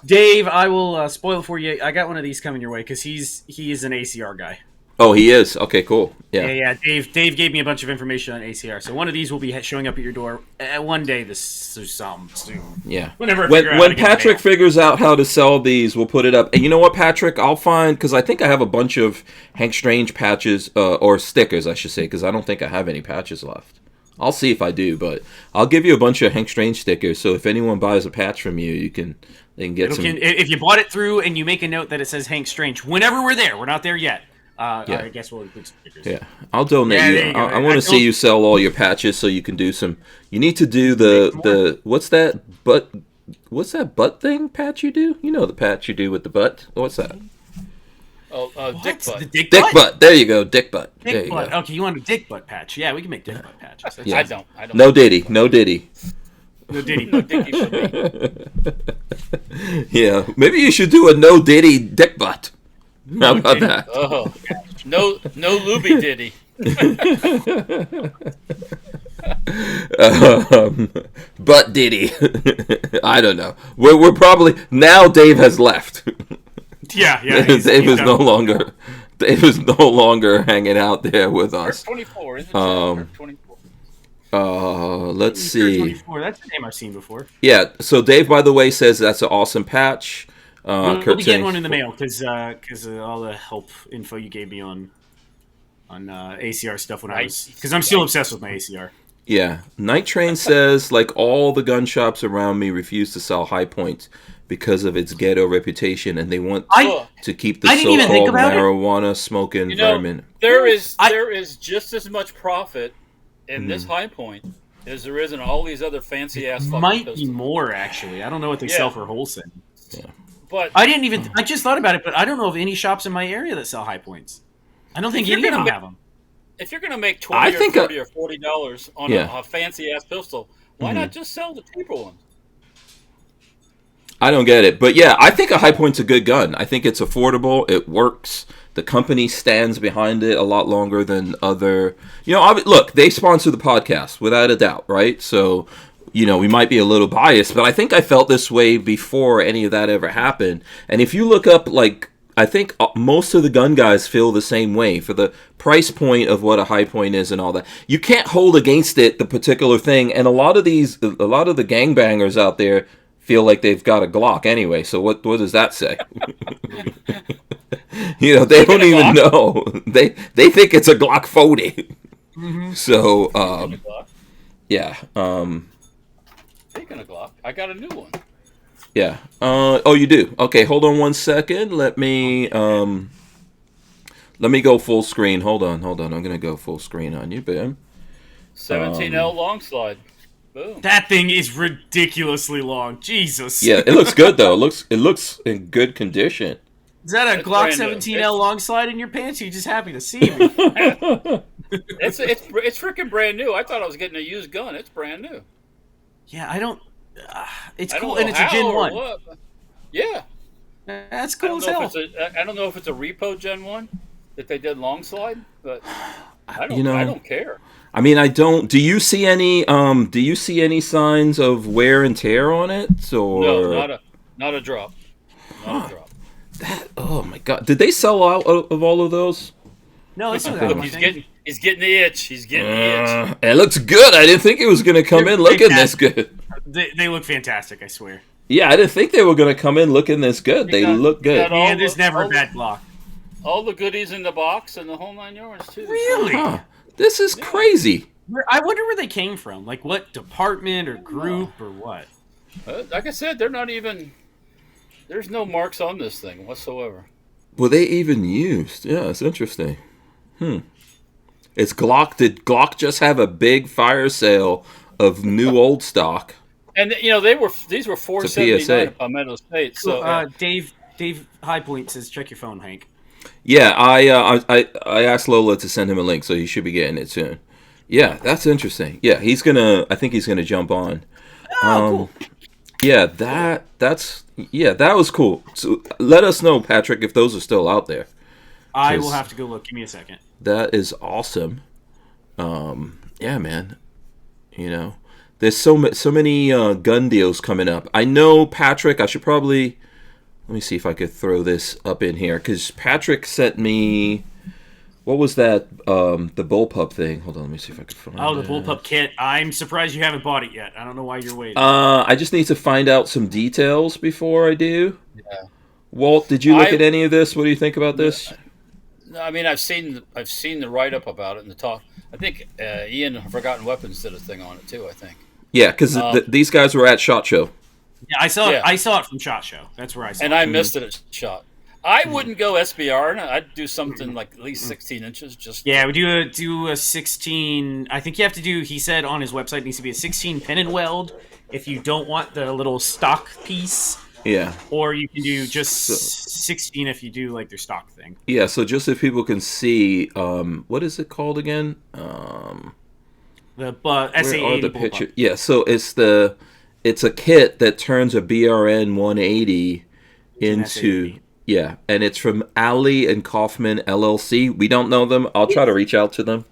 Dave, I will spoil it for you. I got one of these coming your way because he is an ACR guy. Oh, he is? Okay, cool. Yeah. Dave gave me a bunch of information on ACR, so one of these will be showing up at your door one day soon. Yeah. Whenever I When figure out how to get Patrick it figures out how to sell these, we'll put it up. And you know what, Patrick? I'll find, because I think I have a bunch of Hank Strange patches, or stickers, I should say, because I don't think I have any patches left. I'll see if I do, but I'll give you a bunch of Hank Strange stickers, so if anyone buys a patch from you, they can get some. If you bought it through and you make a note that it says Hank Strange, whenever we're there, we're not there yet. I guess we'll include stickers. Yeah, I'll donate you. there you go. I want to see you sell all your patches so you can do some. You need to do the what's that butt thing patch you do? You know the patch you do with the butt. What's that? Dick butt. The dick Dick butt? butt. There you go. Dick butt. There Dick you butt. go. Okay, you want a dick butt patch? Yeah, we can make dick butt patches. That's Yeah. I don't. No Diddy. No Diddy. No Diddy. No Dickie for me. Yeah. Maybe you should do a no Diddy dick butt. How about Diddy. that? Oh, no Luby Diddy. Butt Diddy. I don't know. We're probably now. Dave has left. Yeah. Dave is no longer. Dave is no longer hanging out there with us. 24, isn't it? 24. Let's see. 24. That's a name I've seen before. Yeah. So Dave, by the way, says that's an awesome patch. We'll Kurt be saying- getting one in the mail because of all the help info you gave me on ACR stuff when I was, because I'm still obsessed with my ACR. Yeah. Night Train says, like all the gun shops around me refuse to sell High Point because of its ghetto reputation, and they want to keep the I didn't even think so-called about it. marijuana smoking environment. There is just as much profit in this High Point as there is in all these other fancy ass fucking Might pistols. be more actually. I don't know what they sell for wholesale. Yeah. But I just thought about it, but I don't know of any shops in my area that sell High Points. I don't think If you're any of them gonna have them. if you're gonna make I $20 think or $30 or $40 on Yeah. a fancy ass pistol, why not just sell the cheaper ones? I don't get it. But yeah, I think a High Point's a good gun. I think it's affordable. It works. The company stands behind it a lot longer than other... look, they sponsor the podcast, without a doubt, right? So, we might be a little biased, but I think I felt this way before any of that ever happened. And if you look up, I think most of the gun guys feel the same way for the price point of what a High Point is and all that. You can't hold against it the particular thing. And a lot of the gangbangers out there feel like they've got a Glock anyway. So what does that say? They don't even know. They think it's a Glock 40. Mm-hmm. So yeah. Speaking of Glock, I got a new one. Yeah. You do. Okay, hold on one second. Let me go full screen. Hold on. I'm gonna go full screen on you, Bam. 17L long slide. Boom. That thing is ridiculously long. Jesus. Yeah, it looks good though. It looks in good condition. Is that a It's Glock brand new. 17L long slide in your pants? Or are you just happy to see me? It's freaking brand new. I thought I was getting a used gun. It's brand new. Yeah, I don't. It's I don't cool, know and it's a how Gen or 1. what, but yeah. That's I cool don't as know hell. if I don't know if it's a repo Gen 1 that they did long slide, but I don't. You know, I don't care. I mean, I don't. Do you see any? Do you see any signs of wear and tear on it? Or No, not a drop. Not a drop. oh my god! Did they sell out of all of those? No, it's not Look, that he's getting the itch. He's getting the itch. It looks good. I didn't think it was going to come in looking this good. They look fantastic, I swear. Yeah, I didn't think they were going to come in looking this good. They look good. got all And there's never a all bad block. All the goodies in the box and the whole 9 yards too. Really? Huh. This is crazy. I wonder where they came from. Like what department or group or what? Like I said, they're not even. There's no marks on this thing whatsoever. Were they even used? Yeah, it's interesting. It's Glock. Did Glock just have a big fire sale of new old stock? And these were $479 at Palmetto State. So Dave High Point says, check your phone, Hank. Yeah, I asked Lola to send him a link, so he should be getting it soon. Yeah, that's interesting. Yeah, I think he's gonna jump on. Oh, cool. Yeah, that was cool. So let us know, Patrick, if those are still out there. I will have to go look. Give me a second. That is awesome. Yeah, man. There's so many gun deals coming up. I know, Patrick. I should probably let me see if I could throw this up in here because Patrick sent me. What was that? The bullpup thing. Hold on, let me see if I can find it. Oh, the bullpup kit. I'm surprised you haven't bought it yet. I don't know why you're waiting. I just need to find out some details before I do. yeah. Walt, did you look at any of this? What do you think about this? No, I mean, I've seen the write up about it and the talk. I think Ian of Forgotten Weapons did a thing on it too. I think. Yeah, because these guys were at SHOT Show. Yeah, I saw Yeah. it. I saw it from SHOT Show. That's where I saw And it. I missed it at shot. I wouldn't go SBR. I'd do something like at least 16 inches. Just Yeah, we do a 16. I think you have to do. He said on his website it needs to be a 16 pin and weld. If you don't want the little stock piece, Yeah. Or you can do just So- 16 if you do like their stock thing. Yeah, so just if people can see, what is it called again? The Where SA-80 are the bullpup. pictures? Yeah, so it's a kit that turns a BRN 180 an into SA-80. yeah, and it's from Alley and Kaufman LLC. We don't know them. I'll try to reach out to them.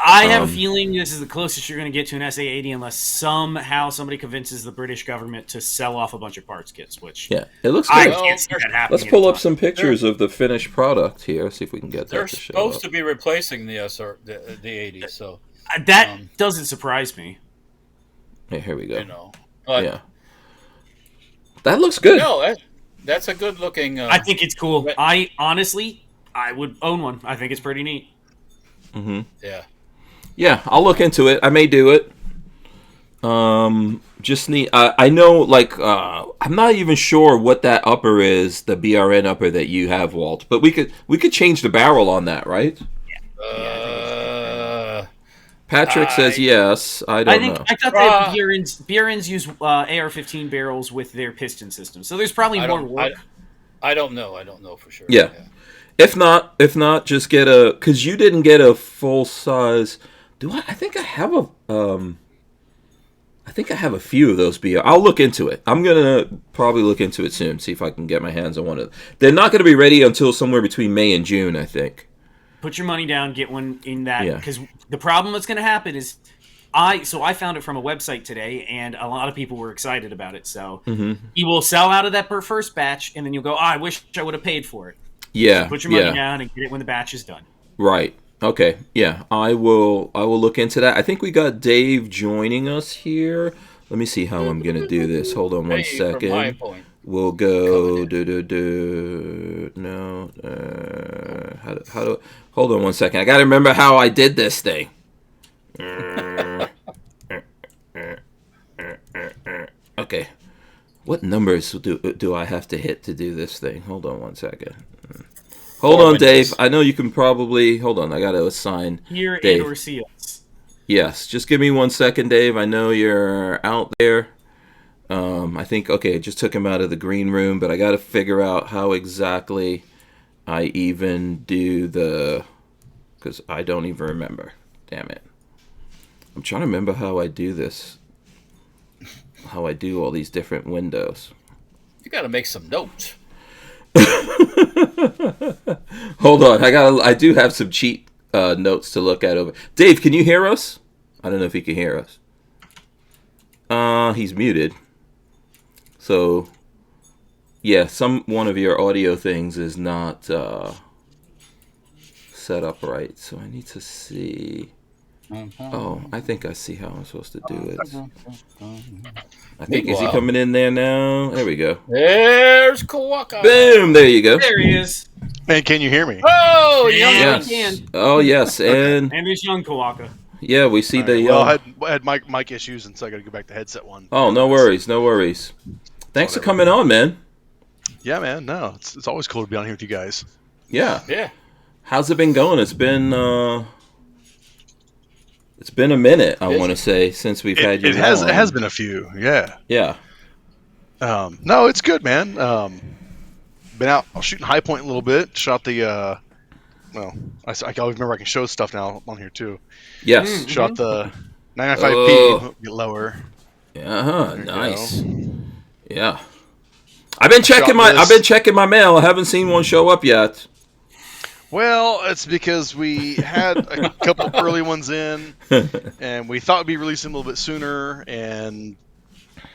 I have a feeling this is the closest you're going to get to an SA-80 unless somehow somebody convinces the British government to sell off a bunch of parts kits, which Yeah, it looks I good. can't see that happening. Let's pull up anytime. some pictures of the finished product here. See if we can get They're that to show supposed up. to be replacing the 80. So That doesn't surprise me. Yeah, here we go. you know, but Yeah, that looks good. no, that's a good looking. I think it's cool. Right. I honestly would own one. I think it's pretty neat. yeah. Yeah, I'll look into it. I may do it. Just need. I know, like, I'm not even sure what that upper is, the BRN upper that you have, Walt. But we could change the barrel on that, right? Patrick says yes. I don't know. I thought that BRNs use AR-15 barrels with their piston system, so there's probably more work. I don't know. I don't know for sure. Yeah. If not, just get because you didn't get a full size. Do I? I think I have a. I think I have a few of those BR. I'll look into it. I'm gonna probably look into it soon. See if I can get my hands on one of them. They're not going to be ready until somewhere between May and June, I think. Put your money down, get one in that, Yeah. because the problem that's going to happen is, I found it from a website today, and a lot of people were excited about it. So you will sell out of that first batch, and then you'll go, I wish I would have paid for it. Yeah. So put your money down and get it when the batch is done. Right. Okay. Yeah. I will look into that. I think we got Dave joining us here. Let me see how I'm going to do this. Hold on one second. From my point. We'll go no. How do? Hold on one second. I got to remember how I did this thing. Okay. What numbers do I have to hit to do this thing? Hold on one second. Hold on, Dave. I know you can probably... Hold on, I got to assign Hear Dave. and or see us. Yes, just give me 1 second, Dave. I know you're out there. I think, okay, it just took him out of the green room, but I got to figure out how exactly I even do the... Because I don't even remember. Damn it. I'm trying to remember how I do this. How I do all these different windows. You got to make some notes. Hold on, I do have some cheat notes to look at over. Dave, can you hear us? I don't know if he can hear us. He's muted. So, yeah, one of your audio things is not set up right. So I need to see. Oh, I think I see how I'm supposed to do it. I think, is he coming in there now? There we go. There's Kiwacka. Boom, there you go. There he is. Man, can you hear me? Oh, Yeah, young we can. Oh, yes, and And there's young Kiwacka. yeah, we see the... Well, I had mic issues, and so I got to go back to headset one. Oh, no worries, no worries. Thanks for coming on, man. Yeah, man. No, it's always cool to be on here with you guys. Yeah. Yeah. How's it been going? It's been a minute, I want to say, since we've had you It has on. it has been a few. Yeah. Yeah. No, it's good, man. Been out shooting High Point a little bit. Shot the well, I always remember I can show stuff now on here too. Yes. Shot the 995P, get lower. Uh-huh. There you Nice. go. Yeah. I've been checking my mail. I haven't seen one show up yet. Well, it's because we had a couple early ones in, and we thought we'd be releasing a little bit sooner, and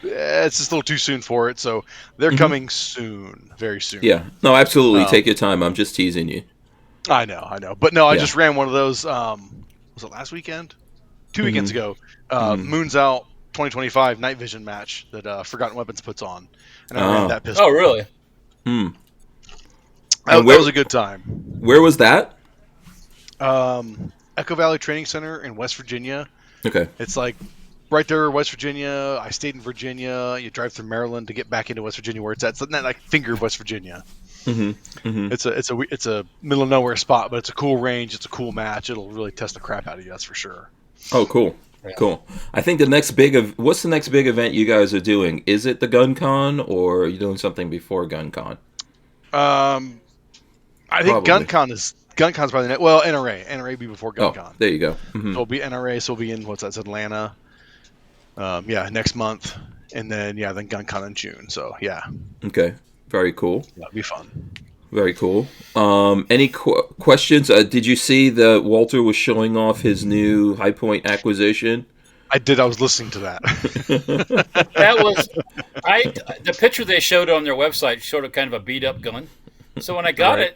it's just a little too soon for it. So they're coming soon, very soon. Yeah. No, absolutely. Take your time. I'm just teasing you. I know. But no, I Yeah. just ran one of those. Was it last weekend? 2 weekends ago. Moon's Out 2025 Night Vision match that Forgotten Weapons puts on, and I ran that pistol. Oh, really? That was a good time. Where was that? Echo Valley Training Center in West Virginia. Okay. It's like right there, West Virginia. I stayed in Virginia. You drive through Maryland to get back into West Virginia, where it's at. It's not like finger of West Virginia. It's a middle of nowhere spot, but it's a cool range. It's a cool match. It'll really test the crap out of you. That's for sure. Oh, cool. Cool. I think the next what's the next big event you guys are doing? Is it the Gun Con, or are you doing something before Gun Con? I think Probably. Gun Con's probably NRA be before Gun Oh, Con. there you go. So it'll be NRA, so it'll be in Atlanta. Next month, and then Gun Con in June. So Okay, very cool. that'll be fun. Very cool. Any questions? Did you see that Walter was showing off his new High Point acquisition? I did. I was listening to that. That was the picture they showed on their website showed a kind of a beat up gun. So when I got Right.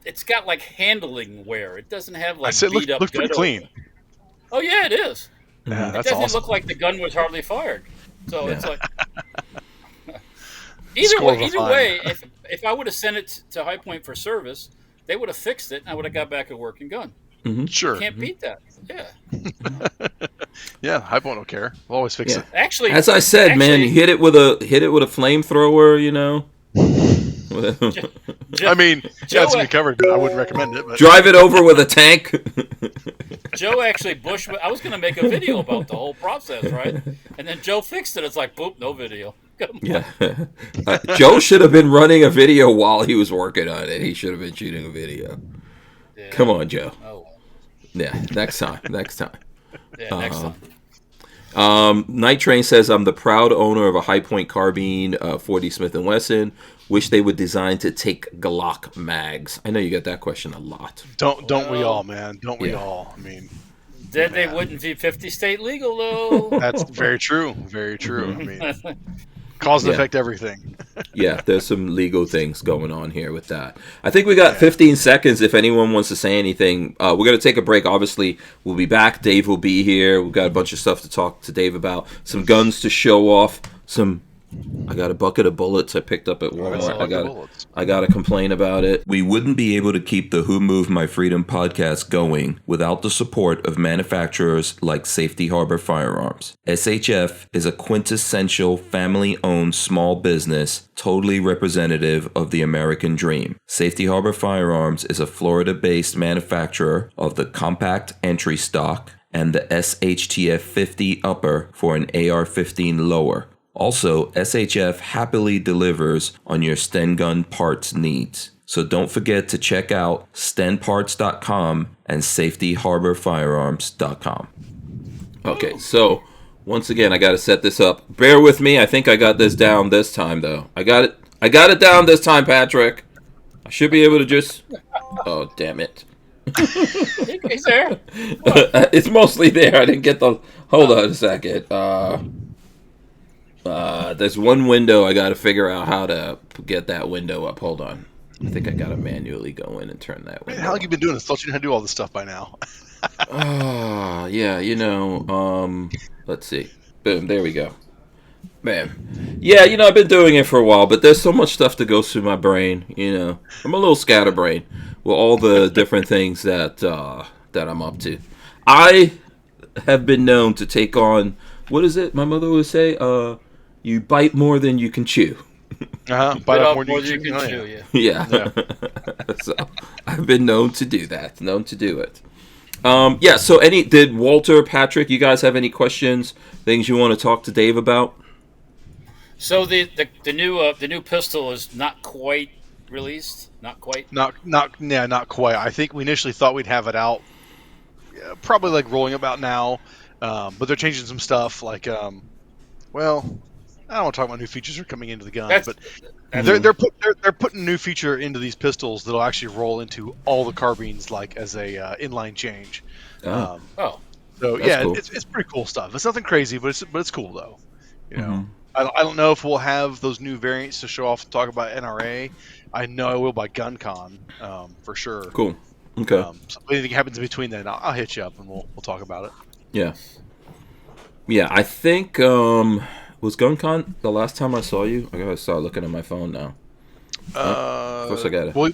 it's got like handling wear. It doesn't have I like said, beat up. looks pretty clean. Oh yeah, it is. Yeah, It that's doesn't awesome. look like the gun was hardly fired. So it's Yeah. like Score of a either fine. way, if I would have sent it to High Point for service, they would have fixed it, and I would have got back a working gun. Sure. Can't beat that. Yeah. Yeah, High Point don't care. We'll always fix Yeah. it. Actually, As I said, man, you hit it with a flamethrower. You know, I mean, Joe, it's been covered, but I wouldn't recommend it. But drive it over with a tank. Joe actually I was going to make a video about the whole process, right? And then Joe fixed it. It's like, boop, no video. Yeah, Joe should have been running a video while he was working on it. He should have been shooting a video. Yeah. Come on, Joe. Oh, well. Yeah, next time. Yeah, next time. Night Train says, I'm the proud owner of a High Point carbine, 40 Smith & Wesson. Wish they would design to take Glock mags. I know you get that question a lot. don't we all, man? Don't we all? I mean, Then they wouldn't be 50 state legal, though. that's very true. Very true. I mean, cause and effect everything. Yeah, there's some legal things going on here with that. I think we got 15 seconds if anyone wants to say anything. We're going to take a break. Obviously, we'll be back. Dave will be here. We've got a bunch of stuff to talk to Dave about. Some guns to show off. I got a bucket of bullets I picked up at Walmart. I got to complain about it. We wouldn't be able to keep the Who Moved My Freedom podcast going without the support of manufacturers like Safety Harbor Firearms. SHF is a quintessential family-owned small business, totally representative of the American dream. Safety Harbor Firearms is a Florida-based manufacturer of the compact entry stock and the SHTF 50 upper for an AR-15 lower. Also, SHF happily delivers on your Sten gun parts needs. So don't forget to check out stenparts.com and safetyharborfirearms.com. Okay, so once again, I got to set this up. Bear with me. I think I got this down this time, though. I got it down this time, Patrick. I should be able to just... Oh, damn it. He's there. It's mostly there. I didn't get the... Hold on a second. There's one window I got to figure out how to get that window up. Hold on. I think I got to manually go in and turn that window. How long you been doing this? Thought you knew how to do all this stuff by now. Yeah, let's see. Boom, there we go. Man. Yeah, I've been doing it for a while, but there's so much stuff that goes through my brain, I'm a little scatterbrained with all the different things that I'm up to. I have been known to take on, what is it my mother would say? You bite more than you can chew. Bite off more than you can chew. Yeah. So I've been known to do that. Known to do it. So did Walter, Patrick, you guys have any questions, things you want to talk to Dave about? So the new pistol is not quite released. Not quite. Not quite. I think we initially thought we'd have it out, probably like rolling about now, but they're changing some stuff. Like, I don't want to talk about new features that are coming into the gun, but they're putting a new feature into these pistols that'll actually roll into all the carbines, like as a inline change. Oh, so that's cool. It's pretty cool stuff. It's nothing crazy, but it's cool though. I don't know if we'll have those new variants to show off and talk about NRA. I know I will by GunCon, for sure. Cool. Okay. So if anything happens in between then, I'll hit you up and we'll talk about it. Yeah. Yeah, I think was GunCon the last time I saw you? I gotta start looking at my phone now. Of course I got it. Well,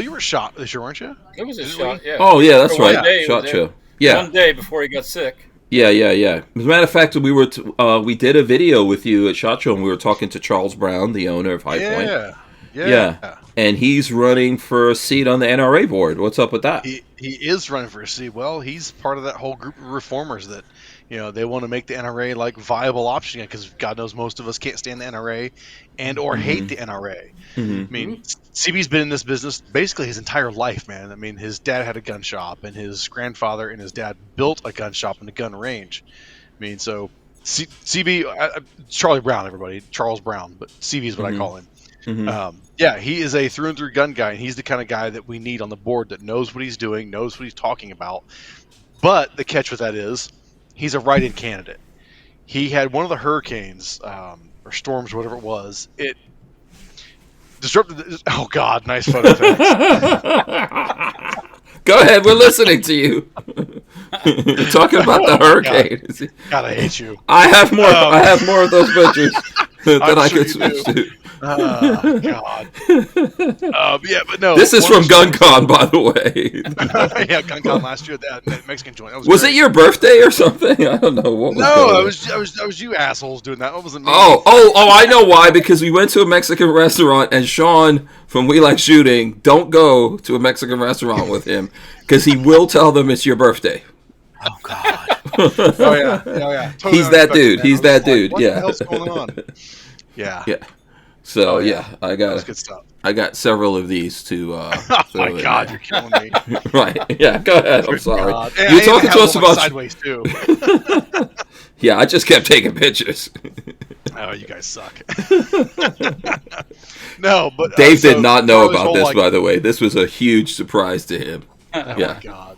you were shot this year, weren't you? it was a shot. Yeah. Oh yeah, that's For one right. day, Shot was show. there. Yeah. One day before he got sick. Yeah. As a matter of fact, we did a video with you at SHOT Show, and we were talking to Charles Brown, the owner of High Point. Yeah. And he's running for a seat on the NRA board. What's up with that? He is running for a seat. Well, he's part of that whole group of reformers that, they want to make the NRA like viable option again, because God knows most of us can't stand the NRA and or hate the NRA. I mean, CB's been in this business basically his entire life, man. I mean, his dad had a gun shop, and his grandfather and his dad built a gun shop and a gun range. I mean, so CB, Charlie Brown, everybody, Charles Brown, but CB is what I call him. He is a through and through gun guy, and he's the kind of guy that we need on the board that knows what he's doing, knows what he's talking about. But the catch with that is, he's a write-in candidate. He had one of the hurricanes, or storms, or whatever it was. It disrupted. Oh God, nice photo. Go ahead, we're listening to you. You're talking about the hurricane. God, I hate you. I have more. I have more of those pictures that I could switch to. Oh God. But no. This is from GunCon, by the way. Yeah, GunCon last year. That Mexican joint. That was it your birthday or something? I don't know what. That was you assholes doing that. That wasn't me. Oh! I know why. Because we went to a Mexican restaurant, and Sean from We Like Shooting, don't go to a Mexican restaurant with him, because he will tell them it's your birthday. Oh God. Oh yeah. Totally He's that dude. He's that dude. What yeah. the hell's going on? Yeah. So that was good stuff. I got several of these to. Oh my God, you're killing me. Right? Yeah. Go ahead. I'm sorry. You're talking to us about sideways too. Yeah, I just kept taking pictures. Oh, you guys suck. No, but Dave did not know about this, by the way. This was a huge surprise to him. Oh my God.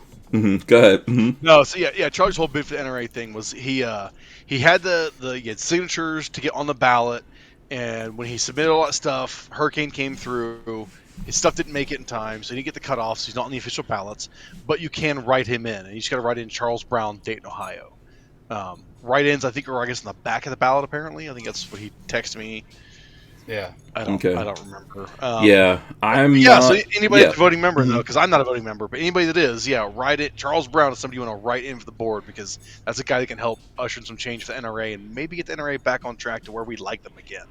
Go ahead. No, so Charlie's whole bid for the NRA thing was he had he had signatures to get on the ballot, and when he submitted all that stuff, hurricane came through. His stuff didn't make it in time, so he didn't get the cutoff, so he's not on the official ballots. But you can write him in, and you just got to write in Charles Brown, Dayton, Ohio. Write-ins, I think, are on the back of the ballot. Apparently, I think that's what he texted me. Yeah. I don't remember. So anybody that's a voting member, though, because I'm not a voting member, but anybody that is, write it. Charles Brown is somebody you want to write in for the board, because that's a guy that can help usher in some change for the NRA and maybe get the NRA back on track to where we like them again.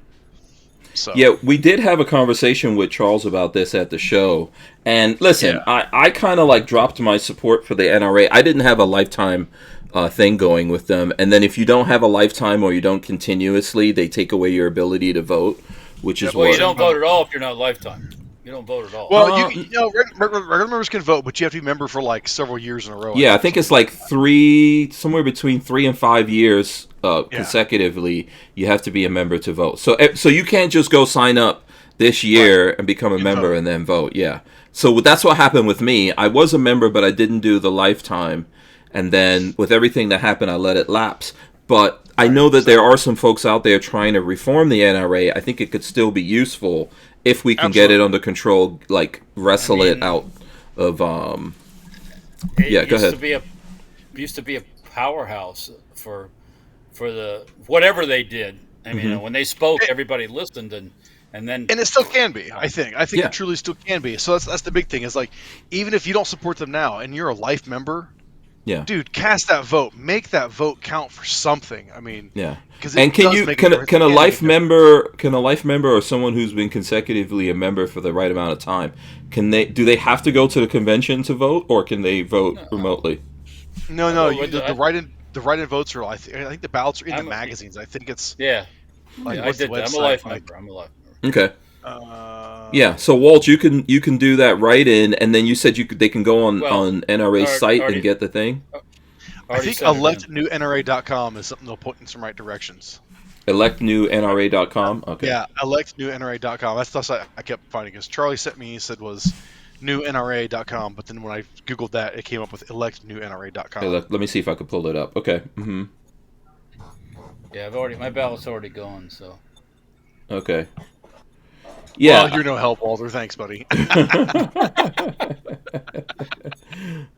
So. Yeah, we did have a conversation with Charles about this at the show. And listen, I kind of dropped my support for the NRA. I didn't have a lifetime thing going with them. And then if you don't have a lifetime or you don't continuously, they take away your ability to vote, which is you don't vote at all if you're not lifetime. You don't vote at all. Well, regular members can vote, but you have to be a member for several years in a row. Yeah, I think it's somewhere between 3 and 5 years consecutively. You have to be a member to vote. So you can't just go sign up this year and become a member and then vote. Yeah. So that's what happened with me. I was a member, but I didn't do the lifetime. And then with everything that happened, I let it lapse. But I know that there are some folks out there trying to reform the NRA. I think it could still be useful if we can get it under control, wrestle it out of. Go ahead. It used to be a powerhouse for the whatever they did. I mean, when they spoke, everybody listened, and it still can be. I think it truly still can be. So that's the big thing. Is even if you don't support them now and you're a life member. Yeah, dude, cast that vote. Make that vote count for something. I mean, And can a life member or someone who's been consecutively a member for the right amount of time, do they have to go to the convention to vote, or can they vote remotely? No. The write-in votes are. I think the ballots are in the magazines. I think it's. Yeah. I did that. I'm a life member. Okay. So Walt, you can do that write-in, and then you said they can go on NRA's site and get the thing. I think electnewnra.com is something they'll put in some right directions. Electnewnra.com. Okay. Yeah, electnewnra.com. That's the stuff I kept finding, because Charlie sent me, he said was newnra.com, but then when I googled that, it came up with electnewnra.com. Let me see if I can pull it up. Okay. Mm-hmm. Yeah, my ballot's already gone, so. Okay. Yeah, well, you're no help, Walter. Thanks, buddy.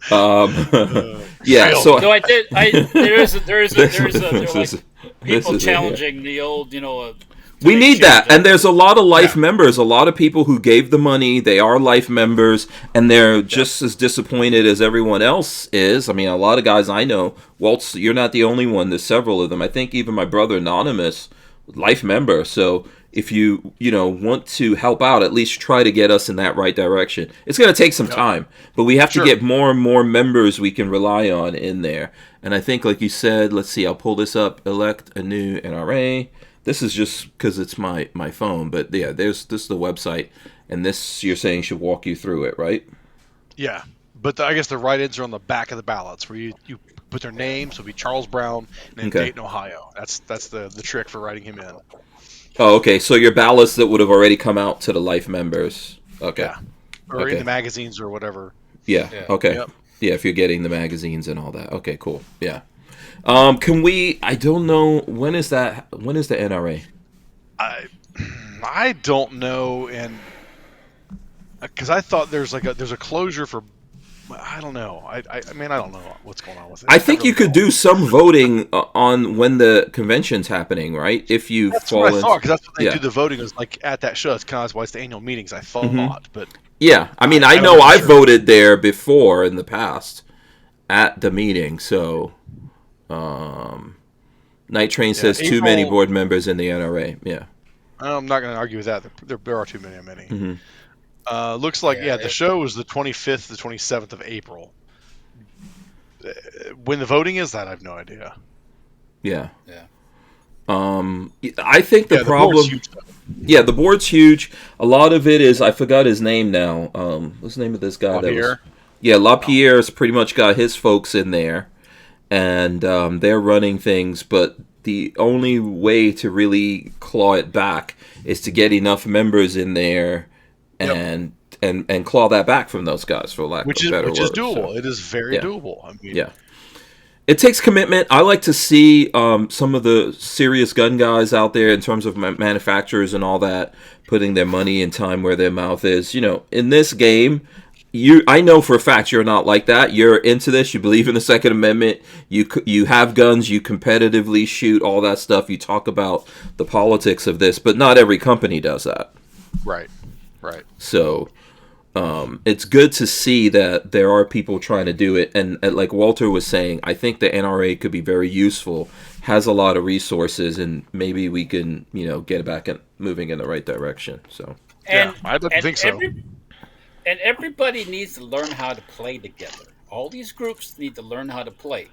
So I did. There is people challenging the old, we need that, and there's a lot of life members, a lot of people who gave the money. They are life members, and they're just as disappointed as everyone else is. I mean, a lot of guys I know. Waltz, you're not the only one. There's several of them. I think even my brother Anonymous, life member. So if you want to help out, at least try to get us in that right direction. It's going to take some time, but we have to get more and more members we can rely on in there. And I think, like you said, let's see, I'll pull this up. Elect a new NRA. This is just because it's my phone, but yeah, this is the website, and this you're saying should walk you through it, right? Yeah, but I guess the write-ins are on the back of the ballots, where you put their name, so it'll be Charles Brown, and then Dayton, Ohio. That's the trick for writing him in. Oh, okay. So your ballots that would have already come out to the life members. Okay. Yeah. Or in the magazines or whatever. Yeah. Okay. Yep. Yeah, if you're getting the magazines and all that. Okay, cool. Yeah. Can we? I don't know. When is that? When is the NRA? I don't know, and because I thought there's a closure for. I don't know. I mean, I don't know what's going on with it. I think you could do some voting on when the convention's happening, right? If you fall what I thought, because that's what they do the voting is like at that show. That's kind of why it's the annual meetings. I thought, but yeah, I mean, I know I've voted there before in the past at the meeting. So, Night Train says too many board members in the NRA. Yeah, I'm not going to argue with that. There are too many. Looks like the show was the 25th, the 27th of April. When the voting is, that I have no idea. Yeah. I think the problem. The board's huge. A lot of it is I forgot his name now. What's the name of this guy? LaPierre? LaPierre's pretty much got his folks in there, and they're running things. But the only way to really claw it back is to get enough members in there. And claw that back from those guys, for lack of a better word. Which is doable. So, it is very doable. I mean, it takes commitment. I like to see some of the serious gun guys out there in terms of manufacturers and all that putting their money and time where their mouth is. In this game, I know for a fact you're not like that. You're into this. You believe in the Second Amendment. You have guns. You competitively shoot, all that stuff. You talk about the politics of this, but not every company does that. Right. So it's good to see that there are people trying to do it. And like Walter was saying, I think the NRA could be very useful, has a lot of resources, and maybe we can, get it back and moving in the right direction. So I'd think so. And everybody needs to learn how to play together. All these groups need to learn how to play.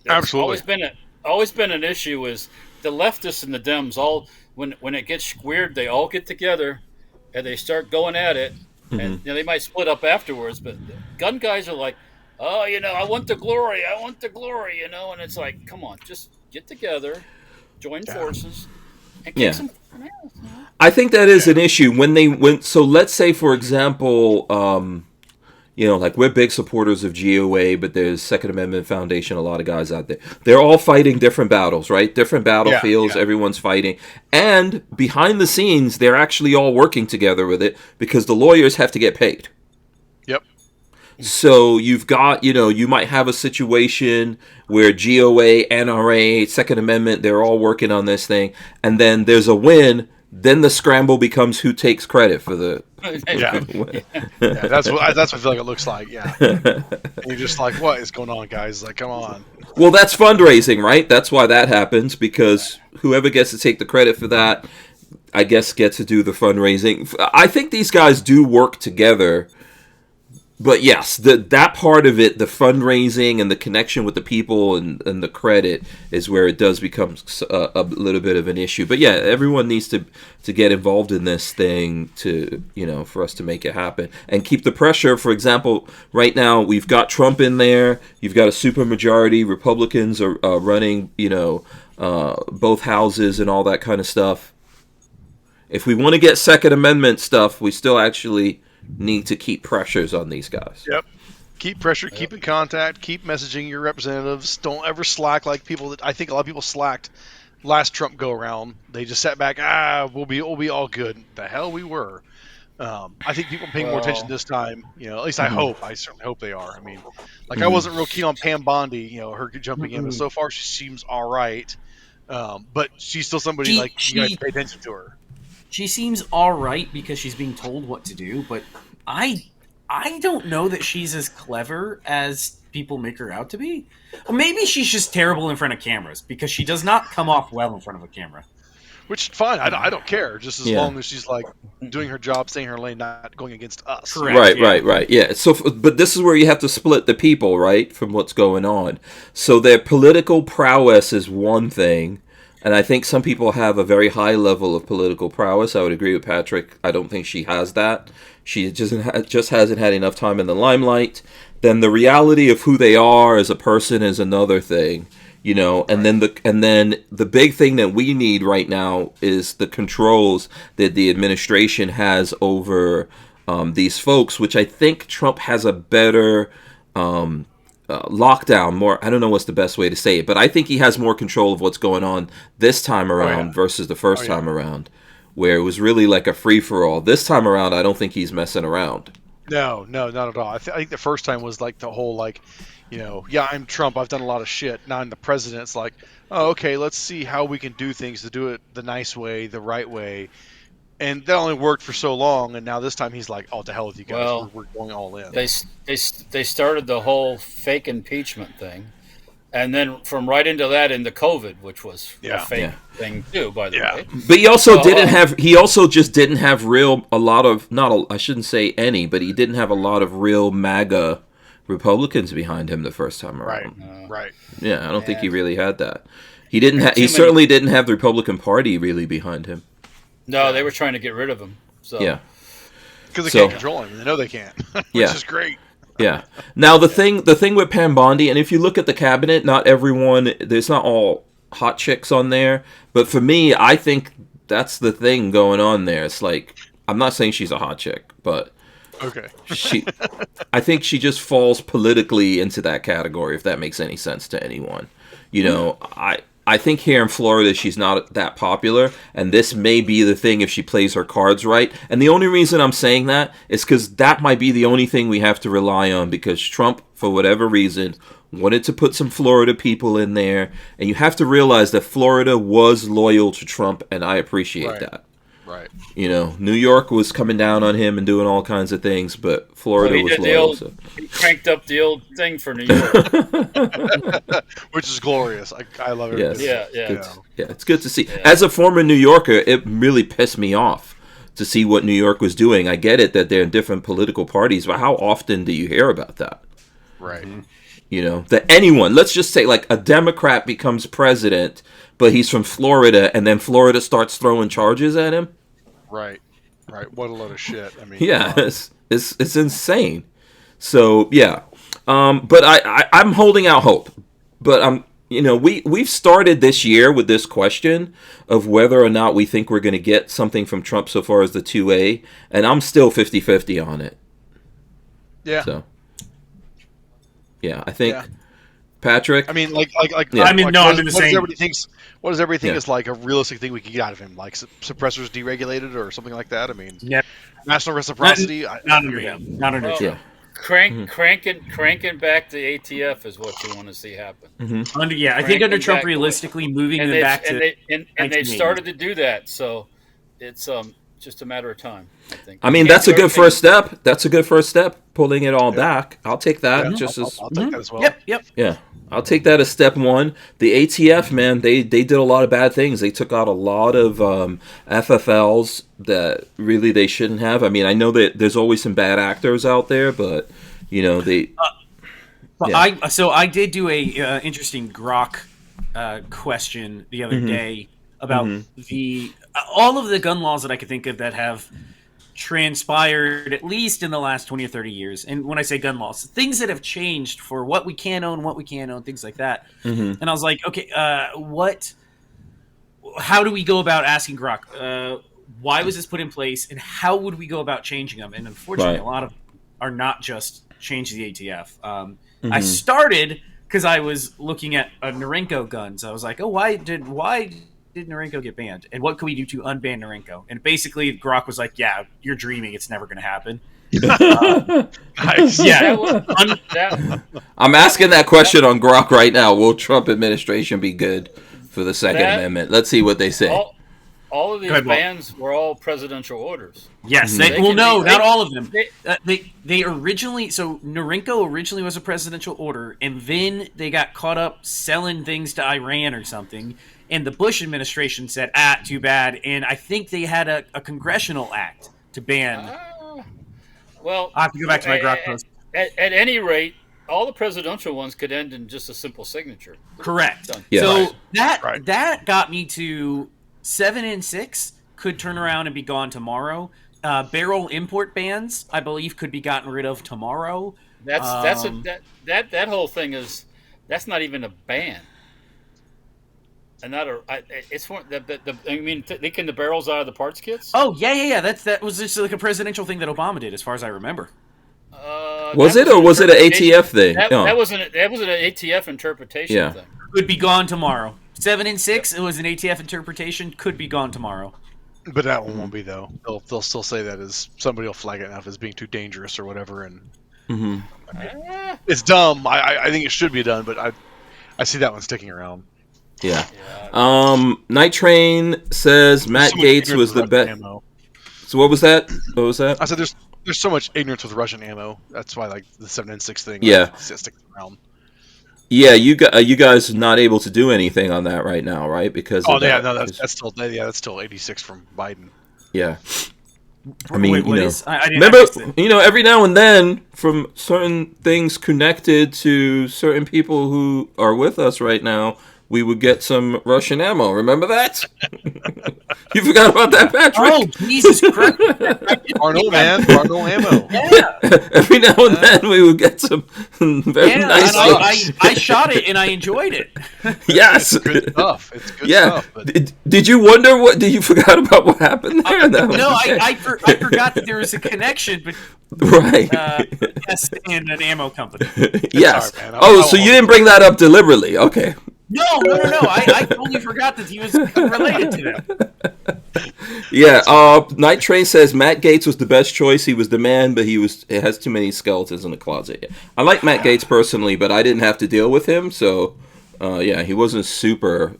Absolutely. Always been an issue is the leftists and the Dems all when it gets weird, they all get together and they start going at it, and they might split up afterwards. But gun guys are like, "Oh, I want the glory, and it's like, come on, just get together, join forces, and kick some ass. I think that is an issue so let's say, for example, like we're big supporters of GOA, but there's Second Amendment Foundation, a lot of guys out there. They're all fighting different battles, right? Different battlefields, everyone's fighting. And behind the scenes, they're actually all working together with it because the lawyers have to get paid. Yep. So you've got, you might have a situation where GOA, NRA, Second Amendment, they're all working on this thing, and then there's a win. Then the scramble becomes who takes credit for the. That's what I feel like it looks like. Yeah, and you're just like, what is going on, guys? Like, come on. Well, that's fundraising, right? That's why that happens, because whoever gets to take the credit for that, I guess, gets to do the fundraising. I think these guys do work together. But yes, that part of it, the fundraising and the connection with the people and the credit, is where it does become a little bit of an issue. But yeah, everyone needs to get involved in this thing to, for us to make it happen. And keep the pressure. For example, right now we've got Trump in there. You've got a supermajority. Republicans are running, both houses and all that kind of stuff. If we want to get Second Amendment stuff, we still actually need to keep pressures on these guys. Yep. Keep pressure, keep in contact, keep messaging your representatives. Don't ever slack like people that I think a lot of people slacked last Trump go around. They just sat back, we'll be all good. The hell we were. I think people are paying more attention this time, at least I certainly hope they are. I mean, I wasn't real keen on Pam Bondi, her jumping in, but so far she seems all right. But she's still somebody you guys pay attention to her. She seems all right because she's being told what to do, but I don't know that she's as clever as people make her out to be. Or maybe she's just terrible in front of cameras because she does not come off well in front of a camera. Which fine, I don't care, just as Yeah. long as she's like doing her job, staying in her lane, not going against us. Correct. Right. Yeah. So, but this is where you have to split the people, right, from what's going on. So their political prowess is one thing, and I think some people have a very high level of political prowess. I would agree with Patrick. I don't think she has that. She just hasn't had enough time in the limelight. Then the reality of who they are as a person is another thing. You know, and then the big thing that we need right now is the controls that the administration has over these folks, which I think Trump has a better lockdown. More, I don't know what's the best way to say it, but I think he has more control of what's going on this time around versus the first time around, where it was really like a free for all. This time around, I don't think he's messing around. No, not at all. I think the first time was like the whole like, you know, yeah, I'm Trump. I've done a lot of shit. Now I'm the president. It's like, oh, okay, let's see how we can do things to do it the nice way, the right way. And that only worked for so long. And now this time he's like, oh, to hell with you guys. Well, we're going all in. They started the whole fake impeachment thing, and then from right into that into COVID, which was a fake thing too, by the way. But he also didn't have. He also just didn't have I shouldn't say any, but he didn't have a lot of real MAGA Republicans behind him the first time around. Right. Yeah, I don't think he really had that. He didn't. He certainly didn't have the Republican Party really behind him. No, they were trying to get rid of him. So. Yeah, because they can't control him. They know they can't. Which is great. Yeah. Now the thing with Pam Bondi, and if you look at the cabinet, not everyone. There's not all hot chicks on there, but for me, I think that's the thing going on there. It's like, I'm not saying she's a hot chick, but. Okay. I think she just falls politically into that category, if that makes any sense to anyone. You know, I think here in Florida she's not that popular, and this may be the thing if she plays her cards right. And the only reason I'm saying that is because that might be the only thing we have to rely on, because Trump, for whatever reason, wanted to put some Florida people in there, and you have to realize that Florida was loyal to Trump, and I appreciate that. Right. You know, New York was coming down on him and doing all kinds of things, but Florida was loyal. He cranked up the old thing for New York. Which is glorious. I love it. Yes. Yeah. It's good to see. Yeah. As a former New Yorker, it really pissed me off to see what New York was doing. I get it that they're in different political parties, but how often do you hear about that? Right. You know, that anyone, let's just say like a Democrat becomes president, but he's from Florida, and then Florida starts throwing charges at him. Right. What a load of shit. I mean, it's insane. So yeah, but I'm holding out hope. But we've started this year with this question of whether or not we think we're going to get something from Trump so far as the 2A, and I'm still 50-50 on it. Yeah. So yeah, I think. Patrick? I mean, like I'm in the same. What does everybody think is like a realistic thing we could get out of him? Like suppressors deregulated or something like that? I mean, national reciprocity? Not under him. Not under Trump. Cranking back the ATF is what you want to see happen. Mm-hmm. I think under Trump, realistically, moving them back to and they've started to do that. So it's just a matter of time, I think. I mean, that's a good first step. That's a good first step, pulling it all back. I'll take that. I'll take that as well. Yep. Yeah, I'll take that as step one. The ATF, man, they did a lot of bad things. They took out a lot of FFLs that really they shouldn't have. I mean, I know that there's always some bad actors out there, but, they... I did do a interesting Grok question the other day about all of the gun laws that I could think of that have transpired at least in the last 20 or 30 years. And when I say gun laws, things that have changed for what we can own, things like that. And I was like, okay, how do we go about asking Grok? Why was this put in place, and how would we go about changing them? And unfortunately, a lot of are not just change the ATF. I started because I was looking at Norinco guns. I was like, oh, why did Norinco get banned? And what could we do to unban Norinco? And basically, Grok was like, yeah, you're dreaming. It's never going to happen. I'm asking that question on Grok right now. Will Trump administration be good for the Second Amendment? Let's see what they say. all of these Go ahead, Walt. bans were all presidential orders. Yes. Not all of them. They originally, so Norinco originally was a presidential order, and then they got caught up selling things to Iran or something, and the Bush administration said, too bad, and I think they had a congressional act to ban. Well, I have to go back to my Grok post. At any rate, all the presidential ones could end in just a simple signature. Correct. Done. Yeah. So Right. that got me to 7 and 6 could turn around and be gone tomorrow. Barrel import bans, I believe, could be gotten rid of tomorrow. That whole thing that's not even a ban. It's one taking the barrels out of the parts kits. Oh yeah. That was just like a presidential thing that Obama did, as far as I remember. Was it, or was it an ATF thing? That was an ATF interpretation thing. Could be gone tomorrow. 7 and 6, it was an ATF interpretation. Could be gone tomorrow. But that one won't be, though. They'll still say that as somebody will flag it enough as being too dangerous or whatever, and it's dumb. I think it should be done, but I see that one sticking around. Yeah. Night Train says Matt So much Gates ignorance was the with best. Russian ammo. So what was that? What was that? I said there's so much ignorance with Russian ammo. That's why like the 7 and 6 thing. Sticks around. Yeah, you guys are not able to do anything on that right now, right? Because that's still 86 from Biden. Yeah. I mean, Wait, what is? I didn't remember, understand. every now and then from certain things connected to certain people who are with us right now, we would get some Russian ammo. Remember that? You forgot about that, Patrick? Oh, Jesus Christ. Arnold ammo. Yeah. Every now and then we would get some very nice and I shot it and I enjoyed it. Yes. It's good stuff. It's good Yeah. stuff. But... Did you wonder did you forgot about what happened there? I forgot that there was a connection between right. us and an ammo company. Yes. Sorry, man. So you didn't bring that up deliberately. Okay. No. I totally forgot that he was related to them. Yeah. Night Train says Matt Gaetz was the best choice. He was the man, but it has too many skeletons in the closet. I like Matt Gaetz personally, but I didn't have to deal with him, so he wasn't super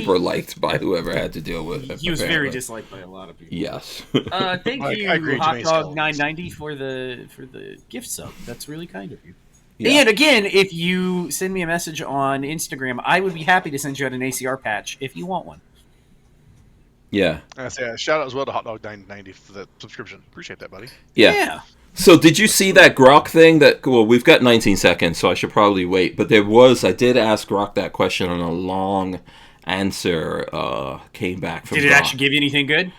liked by whoever had to deal with him. He was very disliked by a lot of people. Yes. Thank you, I agree, Hot Jimmy Dog Skeletons. 990 for the gift sub. That's really kind of you. Yeah. And again, if you send me a message on Instagram, I would be happy to send you out an ACR patch if you want one. Yeah. I say shout out as well to Hot Dog 990 for the subscription. Appreciate that, buddy. Yeah. So did you see that Grok thing? We've got 19 seconds, so I should probably wait. But I did ask Grok that question, and a long answer came back from Did it Grok. actually give you anything good?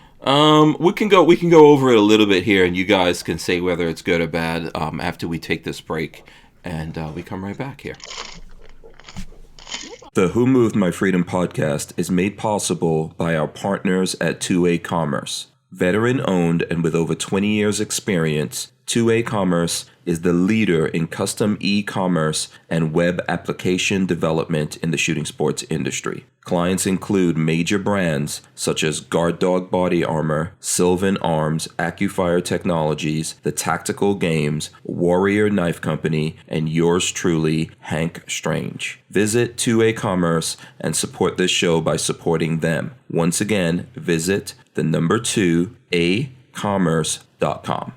We can go over it a little bit here, and you guys can say whether it's good or bad after we take this break, and we come right back here. The Who Moved My Freedom podcast is made possible by our partners at 2A Commerce. Veteran-owned and with over 20 years' experience, 2A Commerce is the leader in custom e-commerce and web application development in the shooting sports industry. Clients include major brands such as Guard Dog Body Armor, Sylvan Arms, AccuFire Technologies, The Tactical Games, Warrior Knife Company, and yours truly, Hank Strange. Visit 2A Commerce and support this show by supporting them. Once again, visit the number 2acommerce.com.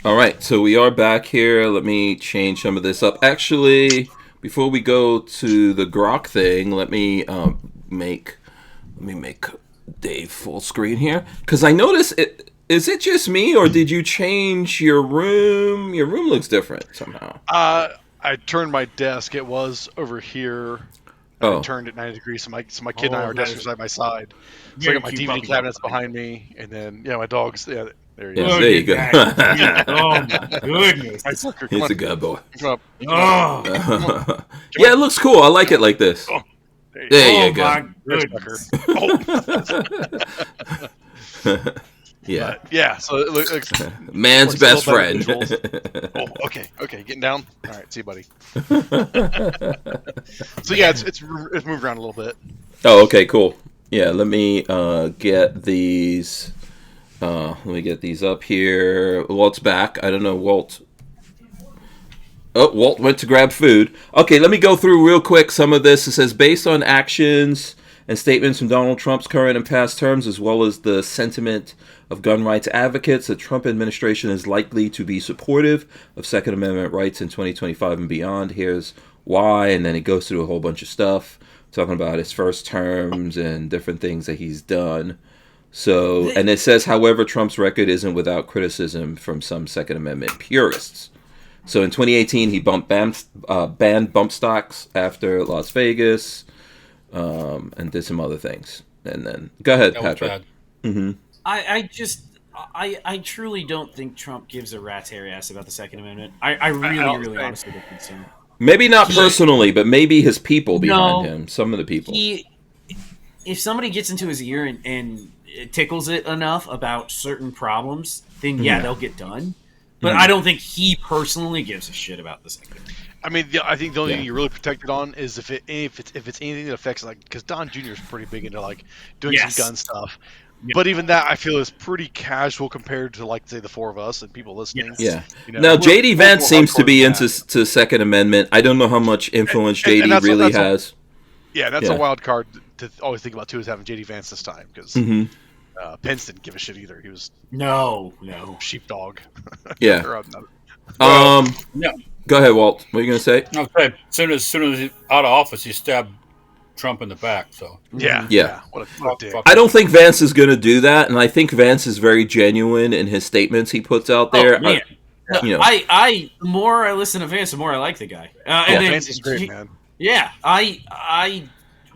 All right, so we are back here. Let me change some of this up. Actually, before we go to the Grok thing, let me make Dave full screen here, because I noticed it. Is it just me, or did you change your room? Your room looks different somehow. I turned my desk. It was over here. I turned it 90 degrees, so my kid and I are desks side by side. So I got my DVD cabinets behind me, and then my dogs. Yeah, there you go. There you go. Oh my goodness! He's a good boy. Come up. Oh, Yeah, it looks cool. I like it like this. Oh, There you go. my goodness! Yeah. But, yeah, so it looks Man's works a best little friend. better visuals. Okay, getting down. All right, see you, buddy. So yeah, it's moved around a little bit. Oh, okay, cool. Yeah, let me get these. Let me get these up here. Walt's back. I don't know, Walt. Oh, Walt went to grab food. Okay, let me go through real quick some of this. It says, based on actions and statements from Donald Trump's current and past terms, as well as the sentiment of gun rights advocates, the Trump administration is likely to be supportive of Second Amendment rights in 2025 and beyond. Here's why, and then he goes through a whole bunch of stuff, talking about his first terms and different things that he's done. So, and it says, however, Trump's record isn't without criticism from some Second Amendment purists. So in 2018, he banned bump stocks after Las Vegas, and did some other things. And then, go ahead, Patrick. Mm-hmm. I truly don't think Trump gives a rat's hairy ass about the Second Amendment. I really honestly don't think so. Maybe not personally, but maybe his people behind him. Some of the people. If somebody gets into his ear and it tickles it enough about certain problems, then they'll get done. But I don't think he personally gives a shit about the Second Amendment. I mean, I think the only thing you're really protected on is if it's anything that affects, like, because Don Jr. is pretty big into, like, doing some gun stuff. Yep. But even that, I feel, is pretty casual compared to, like, say, the four of us and people listening. Yeah. Now, J.D. Vance seems to be into Second Amendment. I don't know how much influence J.D. really has. That's a wild card to always think about, too, is having J.D. Vance this time. Because Pence didn't give a shit either. He was no sheepdog. Yeah. No. Go ahead, Walt. What are you going to say? Okay. As soon as he's out of office, he stabbed Trump in the back. So yeah. What a dick. I don't think Vance is going to do that, and I think Vance is very genuine in his statements he puts out there. The more I listen to Vance, the more I like the guy. Vance is great, man. Yeah, I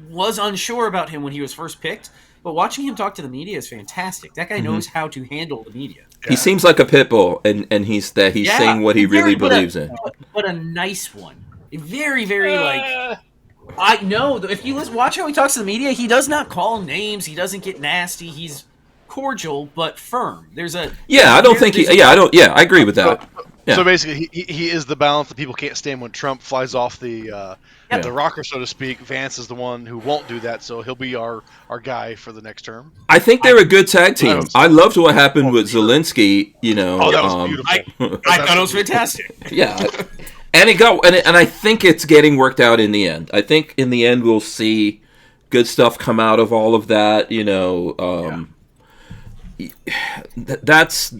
was unsure about him when he was first picked, but watching him talk to the media is fantastic. That guy knows how to handle the media. He seems like a pit bull, and he's saying what he really believes in. But a nice one. Very, very, I know. If you watch how he talks to the media, he does not call names. He doesn't get nasty. He's cordial but firm. I agree with that. So basically, he is the balance that people can't stand when Trump flies off the rocker, so to speak. Vance is the one who won't do that, so he'll be our guy for the next term. I think they're a good tag team. I loved what happened with Zelensky. That was beautiful. I thought it was fantastic. Yeah, and and I think it's getting worked out in the end. I think in the end we'll see good stuff come out of all of that. That's.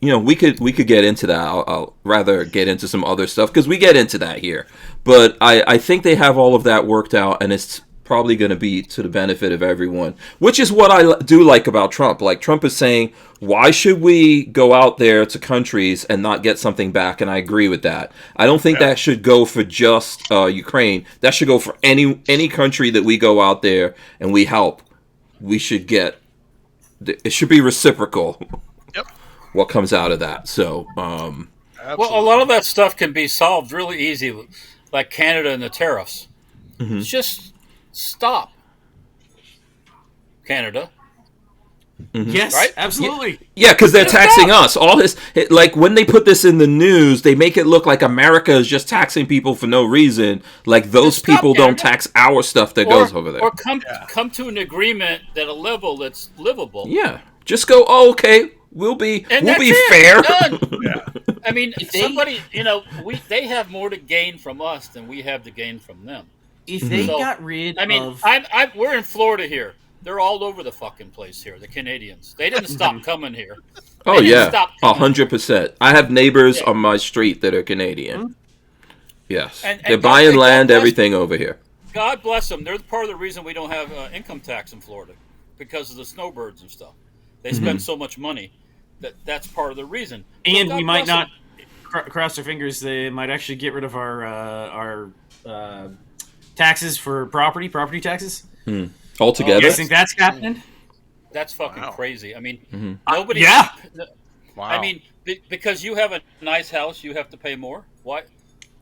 We could get into that. I'll rather get into some other stuff because we get into that here. But I think they have all of that worked out, and it's probably going to be to the benefit of everyone, which is what I do like about Trump. Like, Trump is saying, why should we go out there to countries and not get something back? And I agree with that. I don't think that should go for just Ukraine. That should go for any country that we go out there and we help. We should get. It should be reciprocal. What comes out of that? So, well, a lot of that stuff can be solved really easy, like Canada and the tariffs. Just stop, Canada. Yes, right? Absolutely. Yeah, because they're taxing us. Like when they put this in the news, they make it look like America is just taxing people for no reason. Like those people don't tax our stuff that goes over there. Or come to an agreement at a level that's livable. Yeah, just go. Oh, okay. We'll be fair. I mean, they have more to gain from us than we have to gain from them. If they got rid of... we're in Florida here. They're all over the fucking place here, the Canadians. They didn't stop coming here. 100%. I have neighbors on my street that are Canadian. Yes. And they're buying land, everything over here. God bless them. They're part of the reason we don't have income tax in Florida, because of the snowbirds and stuff. They spend so much money. That's part of the reason. And we might not cross our fingers. They might actually get rid of our taxes for property taxes. Altogether. You think that's happening? That's fucking crazy. I mean, nobody. Yeah. Wow. I mean, because you have a nice house, you have to pay more. Why?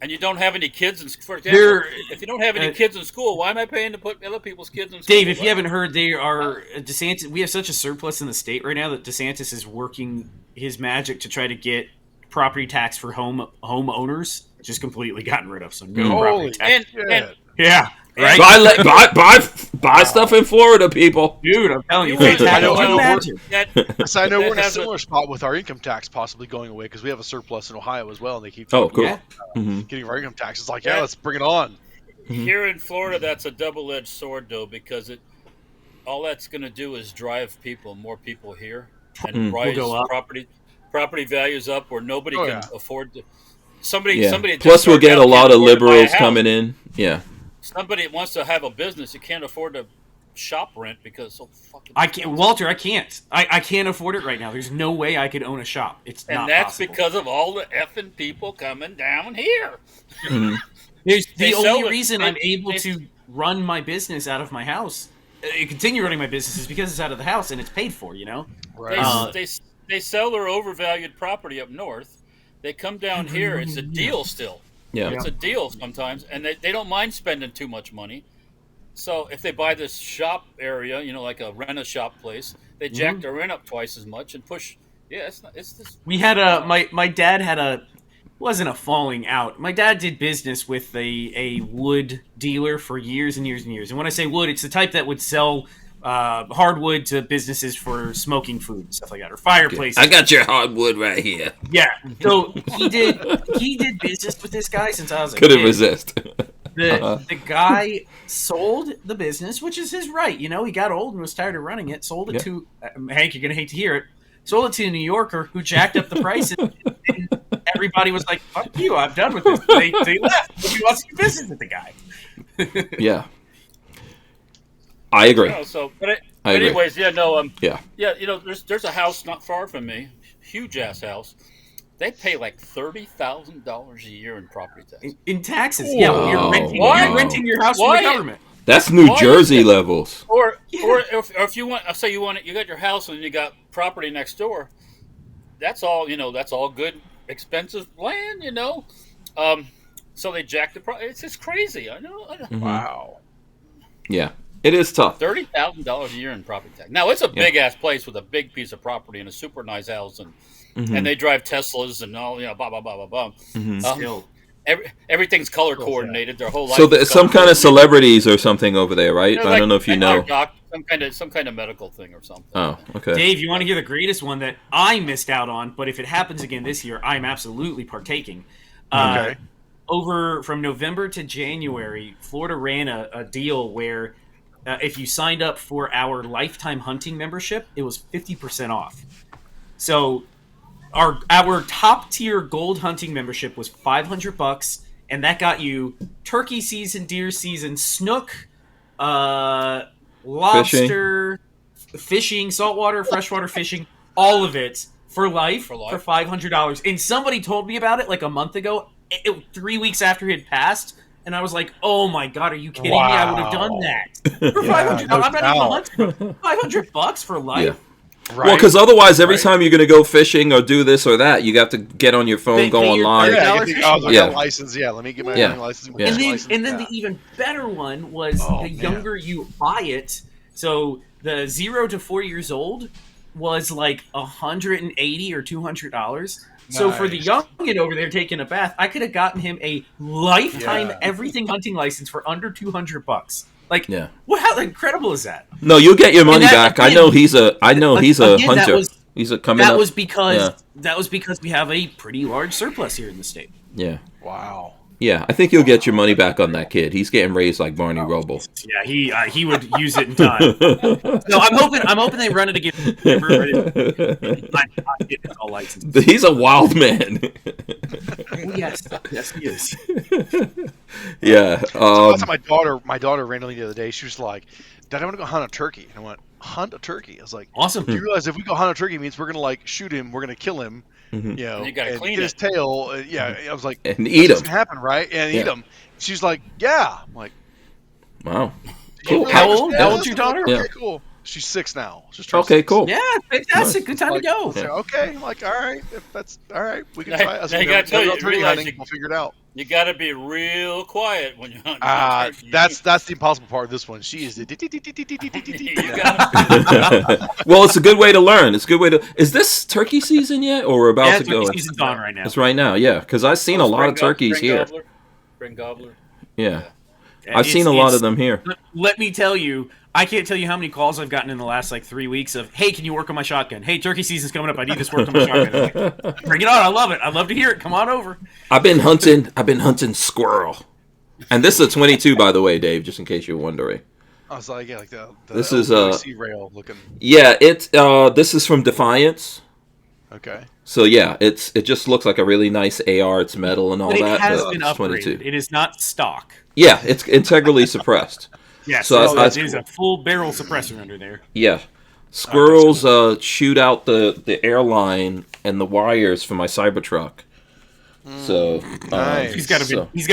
And you don't have any kids, for example. If you don't have any kids in school, why am I paying to put other people's kids in school? Dave, if you haven't heard, they are DeSantis. We have such a surplus in the state right now that DeSantis is working his magic to try to get property tax for homeowners just completely gotten rid of. So no property tax. Right? Buy stuff in Florida, people. Dude, I'm telling you. I know we're in a similar spot with our income tax possibly going away because we have a surplus in Ohio as well, and they keep getting our income tax. It's like, let's bring it on. Here in Florida, that's a double-edged sword, though, because all that's going to do is drive more people here, and Mm. rise Will go up. property values up where nobody Oh, can yeah. afford to. Somebody Yeah. that just Plus, we'll started get out a lot can't of afford to buy a liberals house. coming in. Yeah. Somebody that wants to have a business, you can't afford to shop rent because it's so fucking. I can't, Walter. I can't. I can't afford it right now. There's no way I could own a shop. It's And not that's possible. because of all the effing people coming down here. Mhm. There's They the sell only it- reason they- I'm able they- to run my business out of my house, continue running my business, is because it's out of the house and it's paid for. You know. Right. They sell their overvalued property up north. They come down here. It's a deal still. Yeah. It's a deal sometimes, and they don't mind spending too much money. So if they buy this shop area, like a rent-a-shop place, they jack their rent up twice as much and push. Yeah, it's this. We had my dad had a wasn't a falling out. My dad did business with a wood dealer for years and years and years. And when I say wood, it's the type that would sell hardwood to businesses for smoking food and stuff like that, or fireplaces. I got your hardwood right here. Yeah. So he did business with this guy since I was a Couldn't kid. resist. The guy sold the business, which is his right. He got old and was tired of running it. Sold it to Hank. You're gonna hate to hear it. Sold it to a New Yorker who jacked up the price, and everybody was like, "Fuck you! I'm done with this." They left. Nobody wants to do business with the guy. Yeah. I agree. But I agree. anyways, yeah. Yeah. There's a house not far from me, huge ass house. They pay like $30,000 a year in property tax. In taxes, yeah. When you're renting, Wow. you're renting your house from Why? the government. That's New Why Jersey is it- levels. Or if you want, say you got your house and you got property next door. That's all. That's all good, expensive land. So they jack the price. It's just crazy. I know. Wow. Yeah. It is tough. $30,000 a year in property tax. Now it's a big ass place with a big piece of property and a super nice house, and they drive Teslas and all. Blah blah blah blah blah. Still. Everything's color coordinated. Their whole life. So is some kind of color-coordinated. celebrities or something over there, right? I don't know if you know. Some kind of medical thing or something. Oh, okay. Dave, you want to hear the greatest one that I missed out on, but if it happens again this year, I'm absolutely partaking. Okay. Over from November to January, Florida ran a deal where if you signed up for our lifetime hunting membership, it was 50% off. So our top tier gold hunting membership was $500, and that got you turkey season, deer season, snook, lobster, fishing, saltwater, freshwater fishing, all of it for life for $500. And somebody told me about it like a month ago, 3 weeks after it had passed. And I was like, "Oh my god, are you kidding me? I would have done that for $500. no I'm not doubt. even hunting. $500 for life." Yeah. Right. Well, because otherwise, every time you're going to go fishing or do this or that, you have to get on your phone, They go pay your online. $30 I fishing got a license. Yeah, let me get my Yeah. hunting license. Yeah. And then the even better one was Oh, the man. younger you buy it. So the 0 to 4 years old was like $180 or $200. So for the Nice. youngin over there taking a bath, I could have gotten him a lifetime Yeah. everything hunting license for under $200. Like, Yeah. how incredible is that? No, you'll get your money that, back. I again- know he's a Again, that hunter. was- He's a coming That up. was because Yeah. we have a pretty large surplus here in the state. Yeah. Wow. Yeah, I think you'll get your money back on that kid. He's getting raised like Barney Rubble. Yeah, he would use it in time. No, I'm hoping they run it again. I'm getting all licensed. He's a wild man. Yes, he is. Yeah. That's my daughter randomly the other day. She was like, "Dad, I want to go hunt a turkey." And I went, "Hunt a turkey?" I was like, Awesome. "Do you realize if we go hunt a turkey, it means we're gonna like shoot him, we're gonna kill him, Mhm. you know, And you gotta clean get his it. tail." Yeah, I was like, And eat "This him. can happen, right?" And Yeah. eat him. She's like, "Yeah." I'm like, Wow. "Do you Cool. really How old? understand How old's this?" your daughter? Okay, Yeah. cool. She's 6 now. She's turned Okay, 6. cool. Yeah, fantastic. Good time Like, to go. so, okay, I'm like, all right, if that's all right, we can Now- try. I was now you like, gotta tell "Never you, go turkey realize hunting, you- we'll figure it out." You got to be real quiet when you're hunting. That's the impossible part of this one. She is the. You gotta- Well, it's a good way to learn. It's a good way to. Is this turkey season yet, or we're about Yeah, to go? turkey season's on right now. It's right now, yeah. Because I've seen a lot of turkeys here. Spring gobbler. Yeah, Yeah, I've seen a lot of them here. Let me tell you, I can't tell you how many calls I've gotten in the last 3 weeks of, "Hey, can you work on my shotgun? Hey, turkey season's coming up. I need this work on my shotgun." I'm like, bring it on. I love it. I'd love to hear it. Come on over. I've been hunting squirrel, and this is a 22, by the way, Dave. Just in case you're wondering. I was like, yeah, like the This is OC rail looking. Yeah, this is from Defiance. Okay. So yeah, it just looks like a really nice AR. It's metal and all But it that. has but been it's upgraded. 22. It is not stock. Yeah, it's integrally suppressed. Yes, So there's a full barrel suppressor under there. Yeah, squirrels shoot out the airline and the wires for my Cybertruck. So Nice. He's got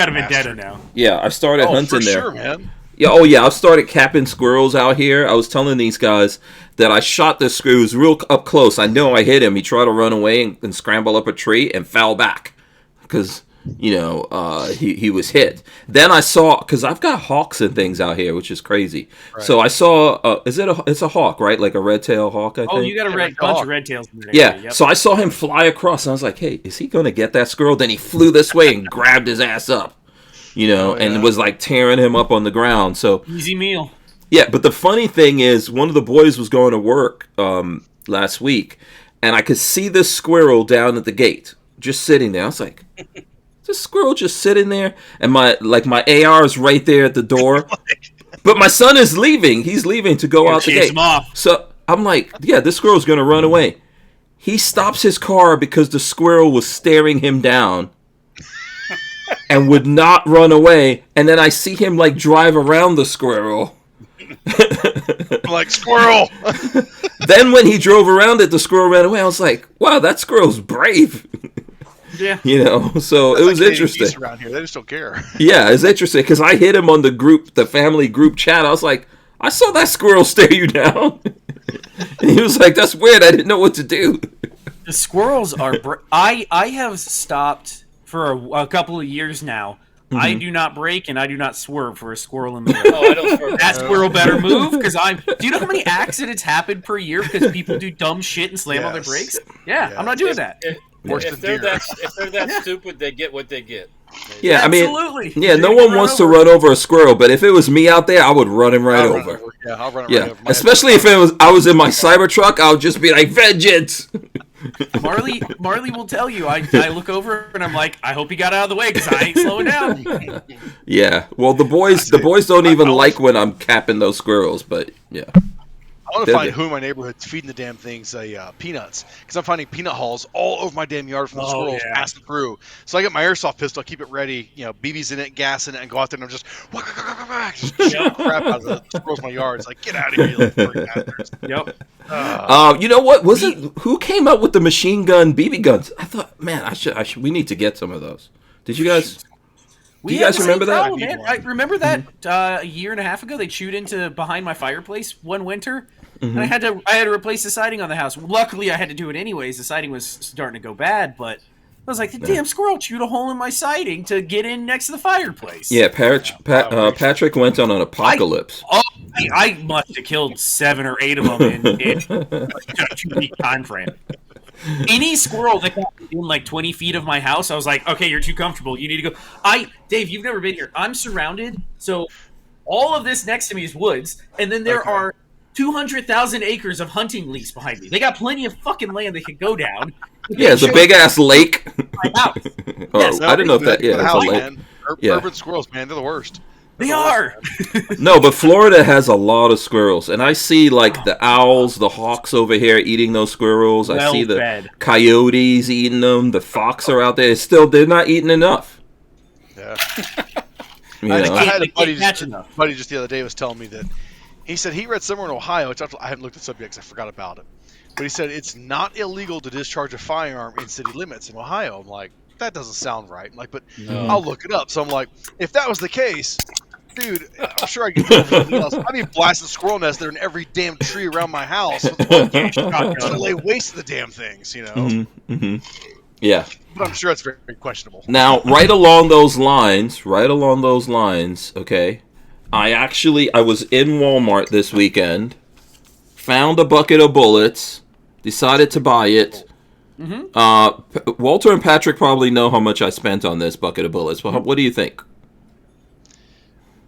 a vendetta now. yeah, I started hunting for there. sure, man. Yeah, oh yeah, I've started capping squirrels out here. I was telling these guys that I shot this squirrel. He was real up close. I know I hit him. He tried to run away and scramble up a tree and fell back because he was hit. Then I saw, because I've got hawks and things out here, which is crazy. Right. So I saw it's a hawk, right? Like a red-tailed hawk, I think. Oh, you got a bunch of red tails in there. Yeah. Yep. So I saw him fly across and I was like, hey, is he gonna get that squirrel? Then he flew this way and grabbed his ass up. And was like tearing him up on the ground. So easy meal. Yeah, but the funny thing is, one of the boys was going to work last week, and I could see this squirrel down at the gate, just sitting there. I was like, this squirrel just sitting there, and my AR is right there at the door. But my son is leaving. He's leaving to go out the gate. Him off. So I'm like, yeah, this squirrel's going to run away. He stops his car because the squirrel was staring him down. And would not run away, and then I see him like drive around the squirrel. Like, squirrel. Then when he drove around it, the squirrel ran away. I was like, wow, that squirrel's brave. Yeah. So it was interesting. Around here, they just don't care. Yeah, it's interesting because I hit him on the family group chat. I was like, I saw that squirrel stare you down. And he was like, that's weird. I didn't know what to do. The squirrels are. I have stopped for a couple of years now. Mm-hmm. I do not brake and I do not swerve for a squirrel in the road. Oh, I don't swerve. That squirrel better move because do you know how many accidents happen per year because people do dumb shit and slam on their brakes? Yeah, I'm not doing that. If they're that stupid, they get what they get. Yeah, absolutely. I mean, yeah, no one wants to run over a squirrel, but if it was me out there, I would run him right over. Yeah, I'll run him right over. Especially if I was in my Cybertruck, I would just be like, vengeance! Marley will tell you. I look over and I'm like, I hope he got out of the way because I ain't slowing down. Yeah, well, the boys don't even like when I'm capping those squirrels, but yeah. I want to find who in my neighborhood's feeding the damn things peanuts, because I'm finding peanut hulls all over my damn yard from the squirrels passing through. So I get my airsoft pistol, I keep it ready, BBs in it, gas in it, and go out there and I'm just shoot crap out of the squirrels in my yard. It's like, get out of here, you little freaking bastards. Yep. You know what? Who came up with the machine gun BB guns? I thought, man, we need to get some of those. Did you guys? Do you guys remember that? Man. I remember that a year and a half ago. They chewed into behind my fireplace one winter, and I had to replace the siding on the house. Luckily, I had to do it anyways. The siding was starting to go bad, but I was like, the damn squirrel chewed a hole in my siding to get in next to the fireplace. Yeah, Patrick went on an apocalypse. I must have killed 7 or 8 of them in a 2-week time frame. Any squirrel that got in like 20 feet of my house, I was like, okay, you're too comfortable. You need to go. Dave, you've never been here. I'm surrounded. So all of this next to me is woods. And then there are 200,000 acres of hunting lease behind me. They got plenty of fucking land they could go down. Yeah, it's a big ass lake. My house. Yes. I didn't know if that. Yeah, it's a lake. Man. Urban squirrels, man, they're the worst. They are. No, but Florida has a lot of squirrels, and I see like the owls, the hawks over here eating those squirrels. I see the coyotes eating them. The fox are out there. They're not eating enough. Yeah. I had a buddy just the other day was telling me that he said he read somewhere in Ohio, which I haven't looked at the subject because I forgot about it, but he said it's not illegal to discharge a firearm in city limits in Ohio. I'm like, that doesn't sound right. I'm like, but I'll look it up. So I'm like, if that was the case, dude, I'm sure I could do everything else. I'd be blasting squirrel nests there in every damn tree around my house. To lay waste to the damn things, Mm-hmm. Mm-hmm. Yeah. But I'm sure it's very, very questionable. Now, right along those lines, okay, I was in Walmart this weekend, found a bucket of bullets, decided to buy it. Mm-hmm. Walter and Patrick probably know how much I spent on this bucket of bullets. Well, what do you think?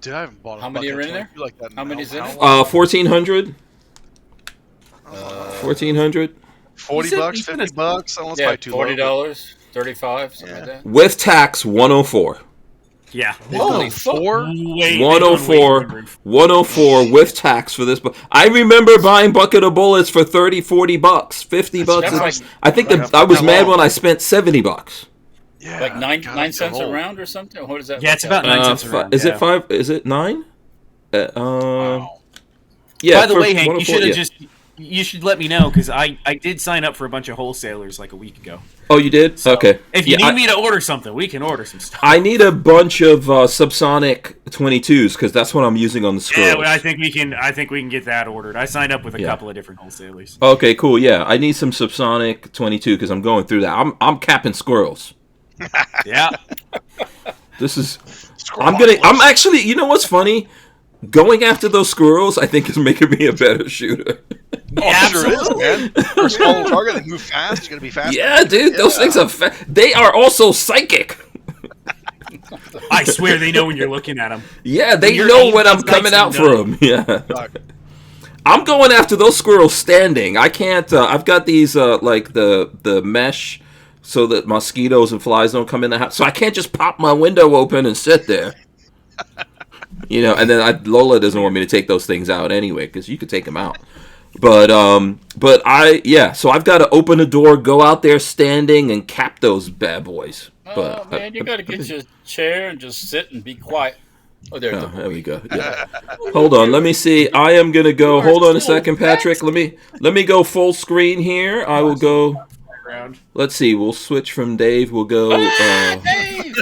Dude, I haven't bought a How many are in there? Like that How many's in it? 1,400. 1,400. $40, $50. I don't $40, $35, something like that. With tax, 104. Yeah. Holy, 4? Way, 104, 104 with tax for this. But I remember buying bucket of bullets for 30, 40 bucks, 50 bucks. That's I think I was mad when I spent 70 bucks. Yeah, like 9 God, cents gold. a round or something. What is that? Yeah, it's about 9 cents a round. Is it yeah. 5? Is it 9? Wow. Yeah. By the way, Hank, 104, you should let me know because I did sign up for a bunch of wholesalers like a week ago. Oh, you did? So Okay. If you need me to order something, we can order some stuff. I need a bunch of subsonic 22s because that's what I'm using on the squirrels. Yeah, well, I think we can get that ordered. I signed up with a couple of different wholesalers. Okay, cool. Yeah, I need some subsonic 22 because I'm going through that. I'm capping squirrels. Yeah. This is. I'm actually. You know what's funny? Going after those squirrels, I think, is making me a better shooter. Oh, sure is, man. For a small target, they move fast. You gotta be fast. Yeah, dude, those things are they are also psychic. I swear they know when you're looking at them. Yeah, they know when I'm coming out for them. Yeah. I'm going after those squirrels standing. I can't. I've got these like the mesh so that mosquitoes and flies don't come in the house. So I can't just pop my window open and sit there. You know, and then Lola doesn't want me to take those things out anyway because you could take them out. But so I've got to open a door, go out there standing, and cap those bad boys. Oh, man, you got to get your chair and just sit and be quiet. Oh, there we go. Yeah. Hold on, let me see. I am gonna go. Hold on a second, Patrick. Let me go full screen here. I will go. Let's see. We'll switch from Dave. We'll go to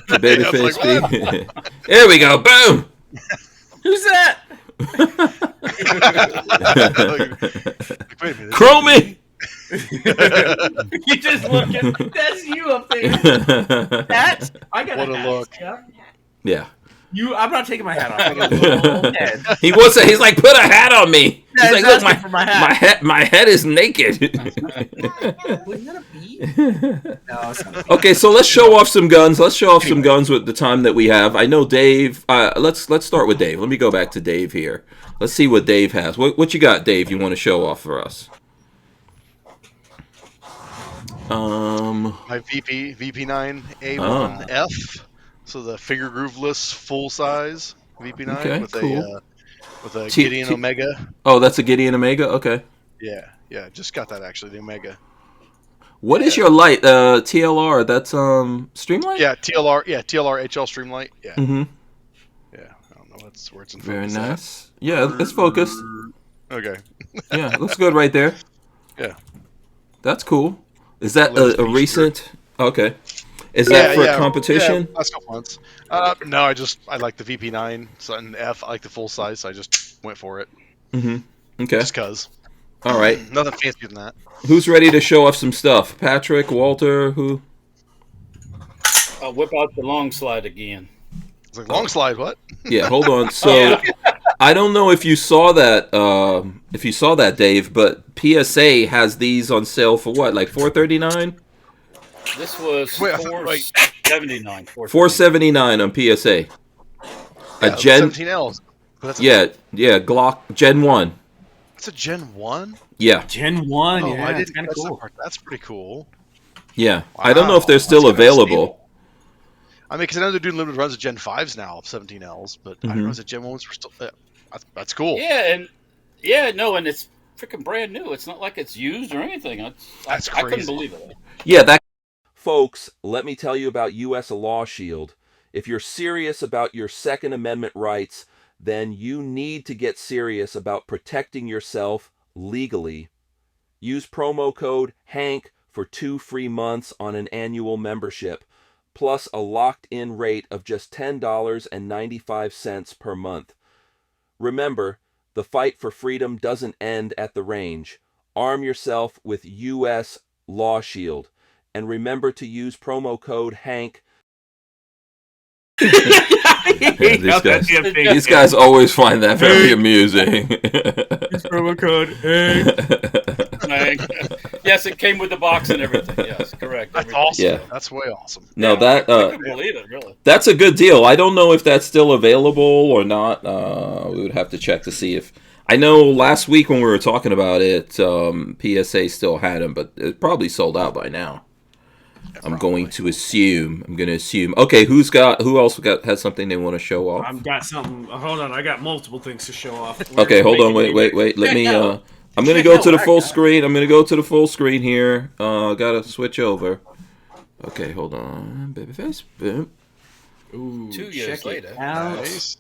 Babyface. There we go. Boom. Who's that? Chromie. You just looking. That's you up there. That's I got what a look. Yeah. I'm not taking my hat off. I got a little head. He's like, put a hat on me. Yeah, he's like, look, my head is naked. Was that a bee? No, it's not. Okay, so let's show off some guns. Let's show off some guns with the time that we have. I know Dave. Let's start with Dave. Let me go back to Dave here. Let's see what Dave has. What you got, Dave? You want to show off for us? My VP9 A1F. So the finger grooveless full size VP9 okay, with cool. a Gideon Omega. Oh, that's a Gideon Omega. Okay. Yeah, just got that actually, the Omega. What is your light? TLR. That's Streamlight. Yeah, TLR HL Streamlight. Yeah. Mm-hmm. Yeah, I don't know where it's in focus. Very nice. Yeah, it's focused. Okay. Yeah, looks good right there. Yeah. That's cool. Is that a recent? Okay. Is that for competition? Yeah, last couple months. No, I like the VP9 and F. I like the full size, so I just went for it. Mm-hmm. Okay. Just cause. All right. Nothing fancier than that. Who's ready to show off some stuff? Patrick, Walter, who? I'll whip out the long slide again. It's like long slide. What? Yeah. Hold on. So, I don't know if you saw that. Dave, but PSA has these on sale for what? Like $439. This was $479. $479 on PSA. A Gen 17Ls. Yeah, Glock Gen 1. It's a Gen 1? Yeah. Gen 1, oh, yeah, that's kind of cool. That's pretty cool. Yeah. Wow. I don't know if they're still available. I mean, because I know they're doing limited runs of Gen 5s now of 17Ls, but I don't know if the Gen 1s were still... that's cool. Yeah, and it's freaking brand new. It's not like it's used or anything. That's I crazy. couldn't believe it. Yeah, Folks, let me tell you about U.S. Law Shield. If you're serious about your Second Amendment rights, then you need to get serious about protecting yourself legally. Use promo code HANK for 2 free months on an annual membership, plus a locked-in rate of just $10.95 per month. Remember, the fight for freedom doesn't end at the range. Arm yourself with U.S. Law Shield. And remember to use promo code HANK. These guys always find that very amusing. Use promo code HANK. Yes, it came with the box and everything. Yes, correct. That's awesome. Yeah. That's way awesome. No, I couldn't believe it, really. That's a good deal. I don't know if that's still available or not. We would have to check to see if... I know last week when we were talking about it, PSA still had them, but it probably sold out by now. I'm going to assume. Okay, who else has something they want to show off? I've got something. Hold on, I got multiple things to show off. Okay, hold on, wait. Let me. I'm gonna go to the full screen. I'm gonna go to the full screen here. Gotta switch over. Okay, hold on, babyface. Boom. Ooh, 2 years later. Nice.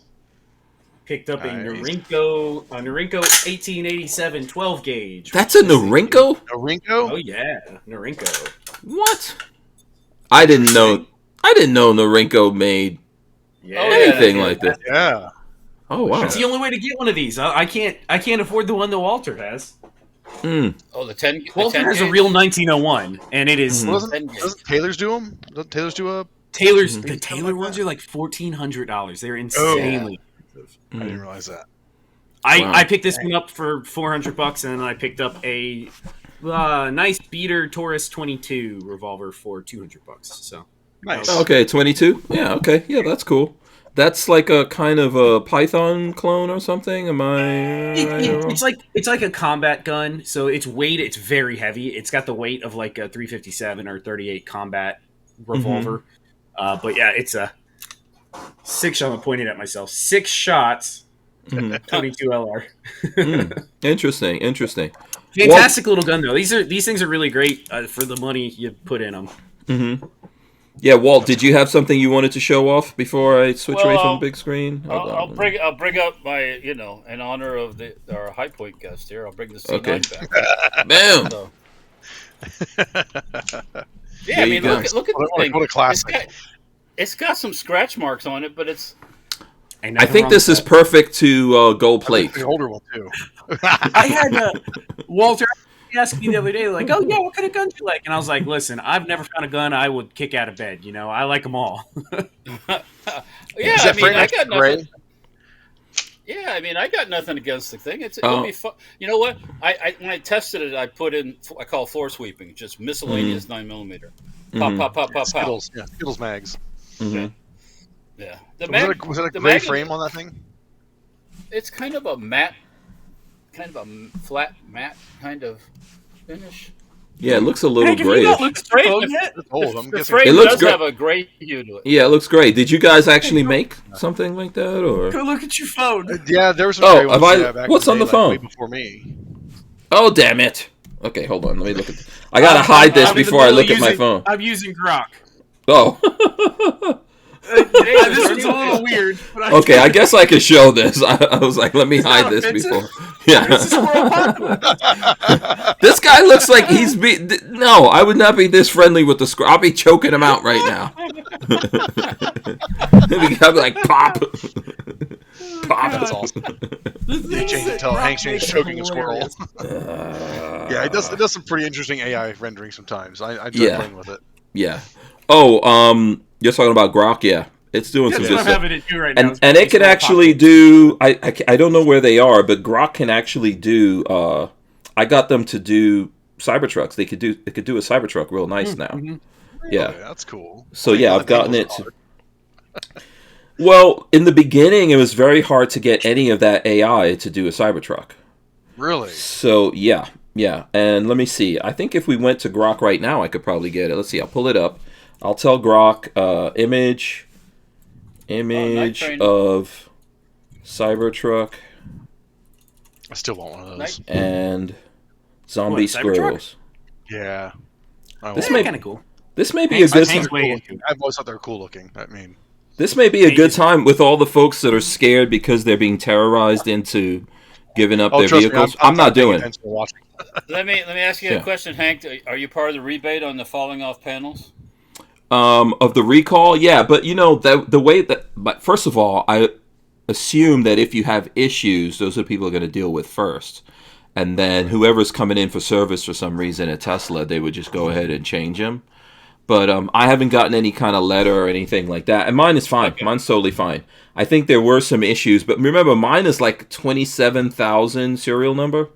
Picked up a Norinco 1887 12 gauge. That's a Norinco? Norinco? Oh yeah, Norinco. What? I didn't know Norinco made anything like that. Yeah. Oh wow. It's the only way to get one of these. I can't afford the one that Walter has. Oh, the 10. Walter has a real 1901, and it is. Doesn't Taylor's do them? Doesn't Taylor's do a? The Taylor ones are like $1,400. They're insanely expensive. I didn't realize that. I picked this one up for $400, and then I picked up a nice beater Taurus 22 revolver for $200. So Nice. Okay, 22. Yeah. Okay. Yeah, that's cool. That's like a kind of a Python clone or something. Am I? It's like a combat gun. So its weight, it's very heavy. It's got the weight of like a 357 or 38 combat revolver. But yeah, it's a 6 shot. I'm pointing at myself. 6 shots. 22 LR. Interesting. Fantastic little gun though. These things are really great for the money you put in them. Mm-hmm. Yeah, Walt, did you have something you wanted to show off before I switch away from the big screen? I'll bring up my, in honor of our High Point guest here. I'll bring the C9 back. Boom. So. Yeah, I mean, look at the thing. What a classic. It's got some scratch marks on it, but it's. I think this is perfect to gold plate. The older one too. I had Walter asked me the other day, like, "Oh yeah, what kind of guns you like?" And I was like, "Listen, I've never found a gun I would kick out of bed. I like them all." Yeah, I mean, I got nothing. Yeah, I mean, I got nothing against the thing. It'll be fun. You know what? I when I tested it, I put in. I call floor sweeping, just miscellaneous 9mm. Pop. Skittles, yeah, Skittles mags. Mm-hmm. Yeah. Was it a gray frame on that thing? It's kind of a matte, flat matte kind of finish. Yeah, it looks a little grayish. The frame does have a gray hue to it. Yeah, it looks great. Did you guys actually make something like that, or? Go look at your phone. Yeah, there was some gray ones. What's on the phone? Way before me. Oh, damn it! Okay, hold on. Let me look at. I gotta hide this before I look at my phone. I'm using Grok. Oh. This is a little weird. But Okay, I guess I could show this. I was like, let me hide this before. Yeah. This guy looks like he's No, I would not be this friendly with the squirrel. I'll be choking him out right now. I'll be like, pop. Pop. That's awesome. They changed it to Hank's choking a squirrel. Yeah, it does some pretty interesting AI rendering sometimes. I enjoy playing with it. Yeah. Oh, you're talking about Grok, yeah. It's doing some good stuff. And it can actually do. I don't know where they are, but Grok can actually do. I got them to do Cybertrucks. It could do a Cybertruck real nice now. Mm-hmm. Yeah, that's cool. So yeah, I've gotten it. Well, in the beginning, it was very hard to get any of that AI to do a Cybertruck. Really? So yeah. And let me see. I think if we went to Grok right now, I could probably get it. Let's see. I'll pull it up. I'll tell Grok image of Cybertruck. I still want one of those. And zombie squirrels. Yeah. This may kind of cool. This may be a good time. I've always thought they were cool looking. I mean, this may be a good time with all the folks that are scared because they're being terrorized into giving up their vehicles. I'm not doing it. Let me ask you a question, Hank. Are you part of the rebate on the falling off panels? Of the recall, yeah, but the way that. But first of all, I assume that if you have issues, those are people are going to deal with first, and then whoever's coming in for service for some reason at Tesla, they would just go ahead and change them. But I haven't gotten any kind of letter or anything like that, and mine is fine. Okay. Mine's totally fine. I think there were some issues, but remember, mine is like 27,000 serial number.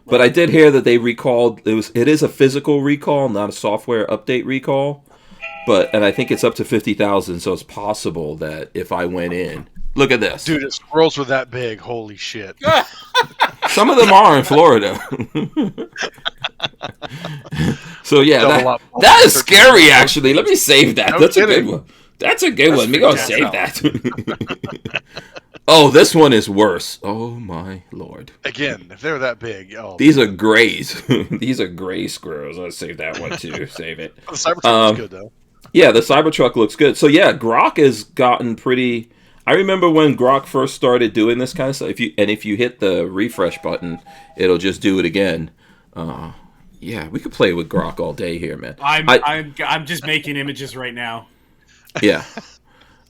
But I did hear that they recalled. It is a physical recall, not a software update recall. And I think it's up to 50,000, so it's possible that if I went in, look at this, dude, if squirrels were that big, holy shit! Some of them are in Florida, So yeah, Double up. that is scary. Actually, let me save that. No That's a kidding. good one. That's a good one. Me gonna save fantastic. that. Oh, this one is worse. Oh my lord. Again, if they're that big, These are grays. These are gray squirrels. I'll save that one too. Save it. the Cybertruck is good though. Yeah, the Cybertruck looks good. So yeah, Grok has gotten pretty. I remember when Grok first started doing this kind of stuff. If you hit the refresh button, it'll just do it again. Yeah, we could play with Grok all day here, man. I'm just making images right now. Yeah,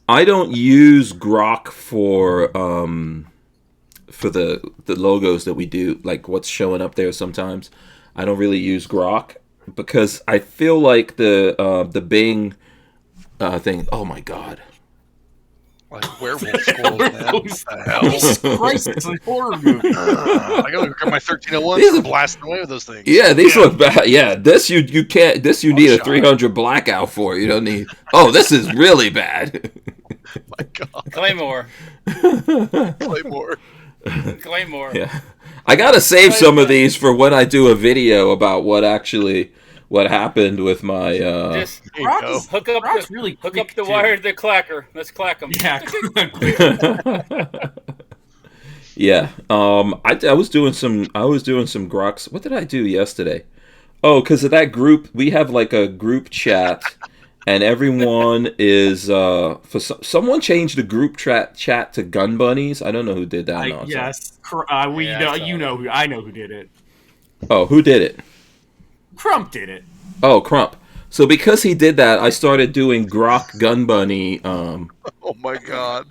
I don't use Grok for the logos that we do, like what's showing up there. Sometimes I don't really use Grok because I feel like the Bing thing. Oh my god. Like werewolf squirrels, man. What the hell? Jesus Christ, it's a horror movie. I gotta grab my 1301 and blast away with those things. Yeah, these look bad. Yeah, this you can't. This you need a 300 blackout for. You don't need. Oh, this is really bad. My God. Claymore. Claymore. Yeah, I gotta save some of these for when I do a video about what happened with my. Just Grok hook up Grok's the, really hook quick, up the too. wire to the clacker. Let's clack them. Yeah. Yeah. I was doing some Groks. What did I do yesterday? Oh, because of that group, we have like a group chat, and everyone is someone changed the group chat to gun bunnies. I don't know who did that. Yes, Yeah, I know who did it. Oh, who did it? Crump did it. Oh, Crump. So because he did that, I started doing Grok Gun Bunny. Oh my God.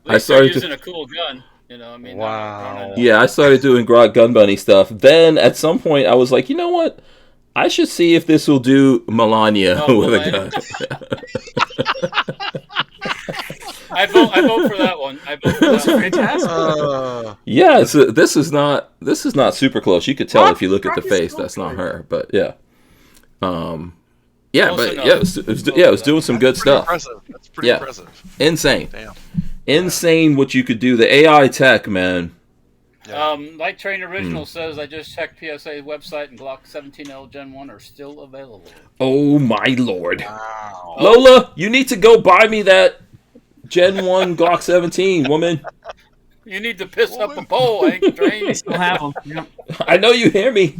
I started using a cool gun. You know, I mean, Wow. Yeah, I started doing Grok Gun Bunny stuff. Then at some point, I was like, you know what? I should see if this will do Melania with a gun. I vote for that one. I vote for that one. Fantastic. Yeah, this is not super close. You could tell if you look at the Grok is face, still that's not good. her. But yeah, Close but enough. yeah, it was doing some good stuff. Impressive. That's pretty Yeah. impressive. Insane, Damn. insane what you could do. The AI tech, man. Yeah. Light Train Original says I just checked PSA's website and Glock 17L Gen 1 are still available. Oh my lord, Wow. Lola, you need to go buy me that Gen 1 Glock 17, woman. You need to piss up a pole, Hank Train. They still have them. Yep. I know you hear me.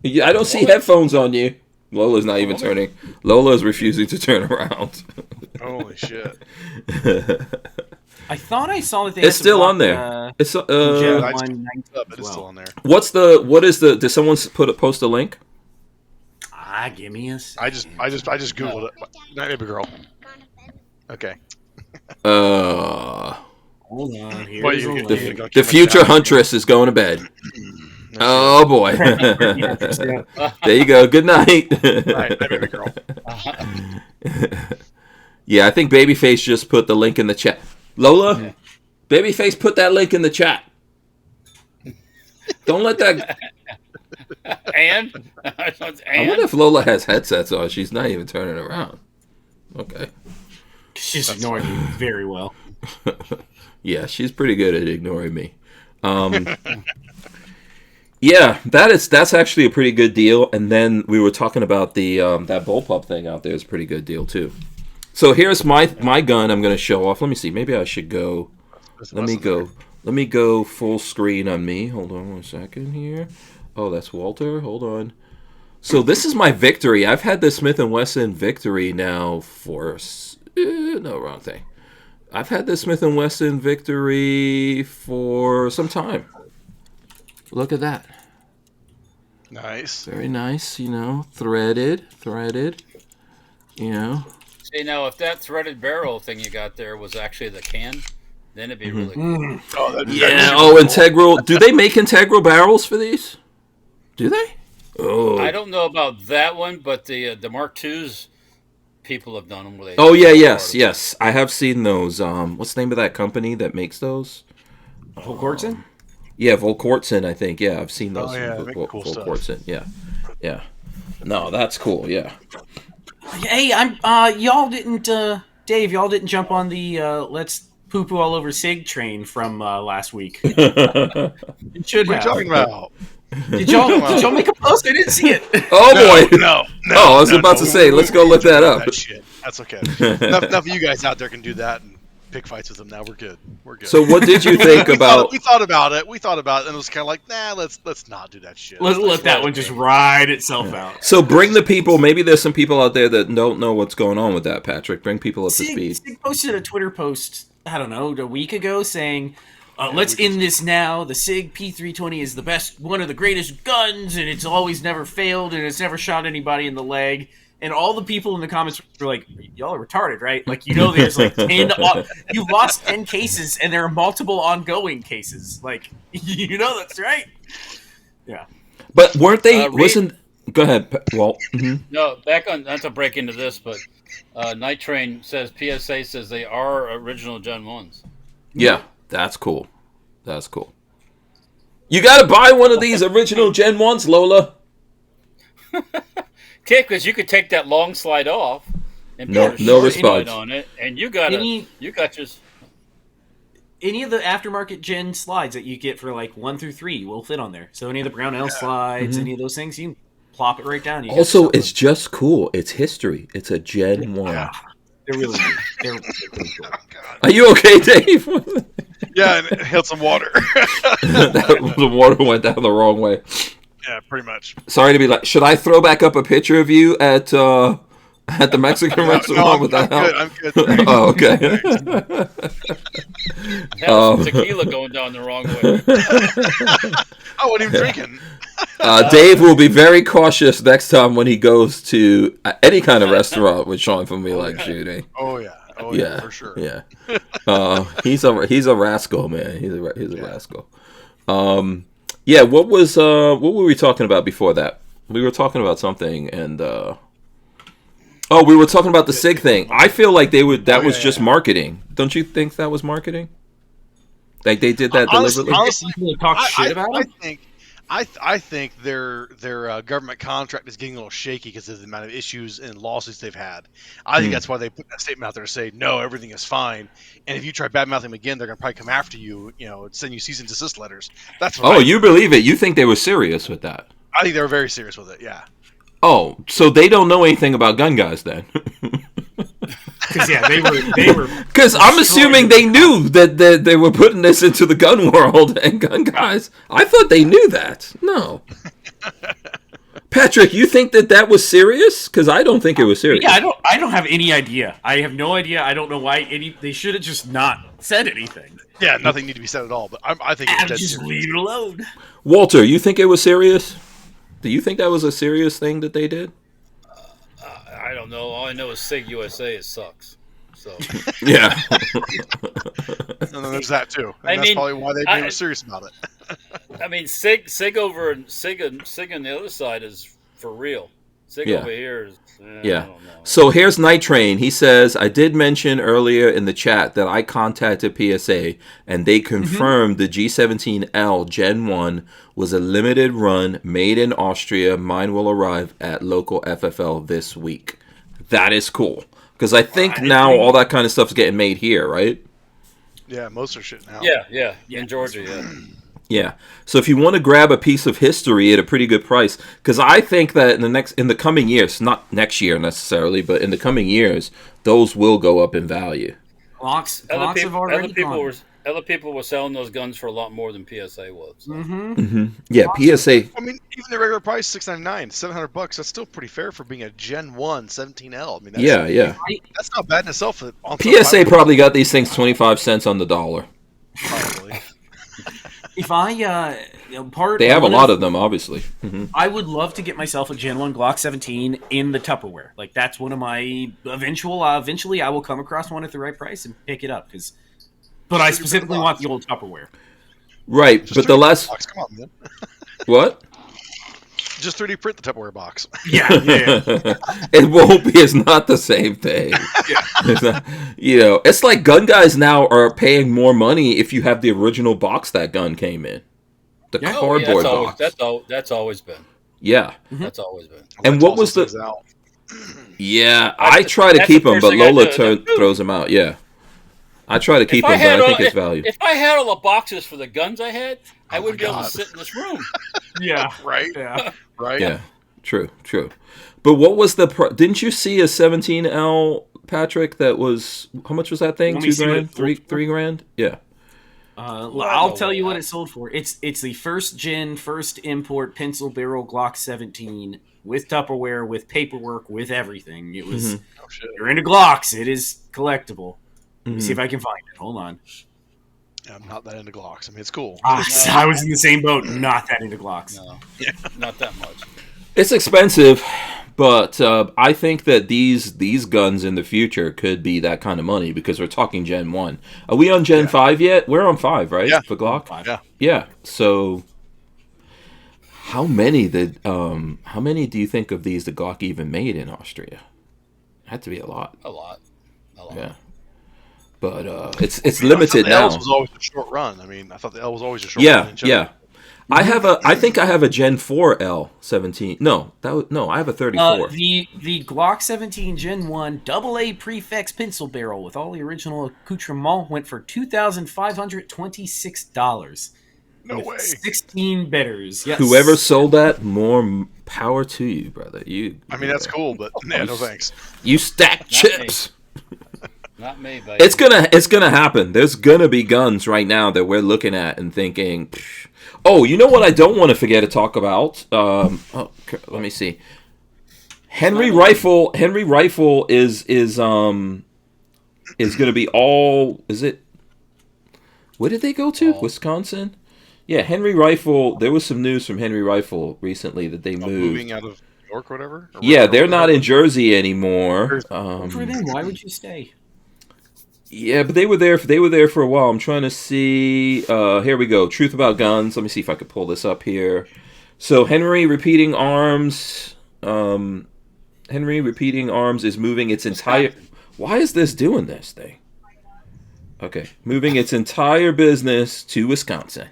I don't see headphones on you. Lola's not even turning. Lola is refusing to turn around. Holy shit. I thought I saw that they. It's had still some on there. Glock, It's Gen I 1 It is as still well. on there. what is the? Did someone post a link? Give me a second. I just googled it. Night neighbor girl. Okay. Hold on. Here's What, a you link. get the- The future huntress is going to bed. Oh boy. There you go. Good night. Night neighbor girl. Yeah, I think Babyface just put the link in the chat. Lola, Babyface put that link in the chat. Don't let that. And? I wonder if Lola has headsets on. She's not even turning around. Okay. She's ignoring you very well. Yeah, she's pretty good at ignoring me. Yeah, that's actually a pretty good deal. And then we were talking about the that bullpup thing out there is a pretty good deal too. So here's my gun. I'm going to show off. Let me see. Maybe I should go. Let me go full screen on me. Hold on 1 second here. Oh, that's Walter. Hold on. So this is my Victory. I've had the Smith & Wesson Victory now for no, wrong thing. I've had the Smith & Wesson Victory for some time. Look at that. Nice. Very nice, threaded, See, now, if that threaded barrel thing you got there was actually the can, then it'd be really cool. Oh, that'd be Yeah, really cool. integral. Do they make integral barrels for these? Do they? Oh. I don't know about that one, but the Mark IIs, people have done them. Where they Oh, yeah, yes. I have seen those. What's the name of that company that makes those? Volkortsen? Yeah, Volkortsen, I think. Yeah, I've seen those. Oh, yeah, they make cool stuff. Volkortsen, yeah. No, that's cool, yeah. Hey, y'all didn't, Dave, y'all didn't jump on the, let's poo-poo all over SIG train from, last week. It should What are you have. talking about? Did y'all make a post? I didn't see it. Oh boy! No. Oh, I was about to say, let's go look that up. That shit. That's okay. enough of you guys out there can do that and pick fights with them. Now we're good. We're good. So, what did you think about? We thought about it. And it was kind of like, nah, let's not do that shit. Let's let that one just ride itself out. So, bring the people. Maybe there's some people out there that don't know what's going on with that, Patrick. Bring people up to speed. Sig posted a Twitter post, I don't know, a week ago saying, let's end this now. The SIG P320 is the best, one of the greatest guns, and it's always never failed, and it's never shot anybody in the leg. And all the people in the comments were like, y'all are retarded, right? Like, there's like 10, you've lost 10 cases, and there are multiple ongoing cases. Like, that's right. Yeah. But weren't they, go ahead, Walt. Mm-hmm. No, back on, not to break into this, but Night Train says, PSA says they are original Gen 1s. Yeah, that's cool. That's cool. You got to buy one of these original Gen 1s, Lola. Because you could take that long slide off and put a no response on it, and you got just any of the aftermarket Gen slides that you get for like 1 through 3 will fit on there. So any of the Brownell slides, any of those things, you can plop it right down. Also, it's just cool. It's history. It's a Gen 1. Yeah. They're really good. They're really cool. Are you okay, Dave? Yeah, and it hit some water. The water went down the wrong way. Yeah, pretty much. Sorry to be like. Should I throw back up a picture of you at the Mexican restaurant with that help? I'm good. Oh, okay. that was tequila going down the wrong way. I wasn't even drinking. Dave will be very cautious next time when he goes to any kind of restaurant with Sean from Me Like Shooting. Oh yeah, for sure. Yeah. He's a rascal, man. He's a rascal. Yeah, what were we talking about before that? We were talking about something, and we were talking about the SIG thing. I feel like that was just marketing. Don't you think that was marketing? Like they did that deliberately? Honestly, People talk shit about it? I think their government contract is getting a little shaky because of the amount of issues and lawsuits they've had. I think that's why they put that statement out there to say, no, everything is fine. And if you try bad-mouthing them again, they're going to probably come after you, send you cease and desist letters. That's what you believe it. You think they were serious with that? I think they were very serious with it, yeah. Oh, so they don't know anything about gun guys then? Because they were. Because I'm assuming they knew that they were putting this into the gun world and gun guys. I thought they knew that. No. Patrick, you think that was serious? Because I don't think it was serious. Yeah, I don't have any idea. I have no idea. I don't know why they should have just not said anything. Yeah, nothing need to be said at all. But I think it's dead just serious. leave it alone. Walter, you think it was serious? Do you think that was a serious thing that they did? I don't know. All I know is SIG USA sucks. So yeah. And then there's that too. And that's probably why they were serious about it. I mean, SIG over and SIG on the other side is for real. SIG over here is. I don't know. So here's Night Train. He says, I did mention earlier in the chat that I contacted PSA and they confirmed the G17L Gen 1 was a limited run made in Austria. Mine will arrive at local FFL this week. That is cool. Because I think now all that kind of stuff is getting made here, right? Yeah, most of shit now. Yeah. In Georgia, yeah. Yeah. So if you want to grab a piece of history at a pretty good price, because I think that in the coming years, not next year necessarily, but in the coming years, those will go up in value. Glocks have already gone. Other people were selling those guns for a lot more than PSA was. So. Yeah, PSA. I mean, even the regular price, $699, $700. That's still pretty fair for being a Gen 1 17L. I mean, that's not bad in itself. PSA probably got these things 25 cents on the dollar. Probably. If I they have a lot of them, obviously. I would love to get myself a Gen 1 Glock 17 in the Tupperware. Like that's one of my eventually I will come across one at the right price and pick it up but I specifically want the old Tupperware. Right, just but the less come on, man. What? Just 3D print the Tupperware box. Yeah. It won't be. It's not the same thing. It's not, it's like gun guys now are paying more money if you have the original box that gun came in. The cardboard box. That's always been. Yeah. That's always been. And what was the... Yeah, I try to keep them, but Lola throws them out. Yeah. I try to keep them, but I think it's value. If I had all the boxes for the guns I had, I wouldn't be able to God. sit in this room. Yeah. Right? Yeah. Right? Yeah, true. But what was didn't you see a 17L, Patrick? That was, how much was that thing? Let me see what $2,000, it sold for. $3,000? Yeah. I'll tell you what it sold for. It's the first gen, first import pencil barrel Glock 17 with Tupperware, with paperwork, with everything. It was. Oh, shit. You're into Glocks. It is collectible. Let me see if I can find it. Hold on. Yeah, I'm not that into Glocks. I mean, it's cool. I was in the same boat. Not that into Glocks. No, not that much. It's expensive, but I think that these guns in the future could be that kind of money because we're talking Gen 1. Are we on Gen 5 yet? We're on 5, right? Yeah. For Glock? 5. Yeah. Yeah. So how many do you think of these the Glock even made in Austria? Had to be a lot. A lot. Yeah. But it's limited the now. L's was always a short run. I mean, I thought the L was always a short run. Yeah, in general. yeah. I think I have a Gen 4 L 17. No, I have a 34. The Glock 17 Gen 1 AA prefix pencil barrel with all the original accoutrement went for $2,526. No way. 16 bidders. Yes. Whoever sold that, more power to you, brother. I mean, that's cool, but yeah, no thanks. You stack chips. Not me, baby. It's gonna happen. There's gonna be guns right now that we're looking at and thinking, psh. Oh, you know what I don't want to forget to talk about? Let me see. Henry Rifle is gonna be all. Is it? Where did they go to? Wisconsin. Yeah, Henry Rifle. There was some news from Henry Rifle recently that they moved. Moving out of New York or whatever? Or Yeah, they're not in Jersey anymore. For them, why would you stay? Yeah, but they were there for a while. I'm trying to see. Here we go. Truth about guns. Let me see if I could pull this up here. So Henry Repeating Arms. Henry Repeating Arms is moving its entire. Why is this doing this thing? Okay, moving its entire business to Wisconsin.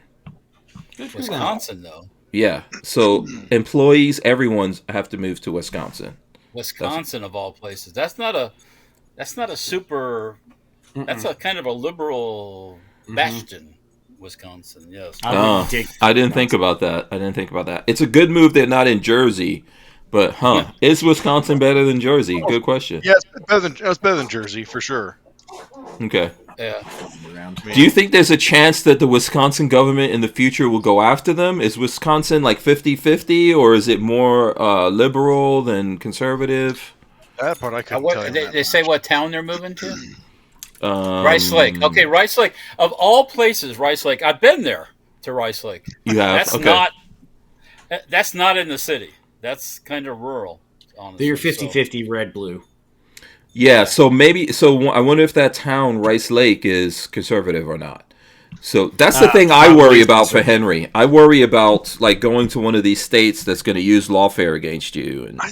Wisconsin, though. Yeah. So employees, everyone's have to move to Wisconsin. Wisconsin of all places. That's not a super. That's a kind of a liberal bastion, Wisconsin. Yes. I didn't think about that. It's a good move they're not in Jersey, but is Wisconsin better than Jersey? Good question. Yeah, it's better than Jersey for sure. Okay. Yeah. Do you think there's a chance that the Wisconsin government in the future will go after them? Is Wisconsin like 50-50, or is it more liberal than conservative? That part I couldn't tell you. They say what town they're moving to? Rice Lake. Okay, Rice Lake. Of all places, Rice Lake. I've been there to Rice Lake. You have? That's not in the city. That's kind of rural, honestly. They're 50-50 red-blue. Yeah, so I wonder if that town, Rice Lake, is conservative or not. So that's the thing I worry about for Henry. I worry about like going to one of these states that's going to use lawfare against you. And I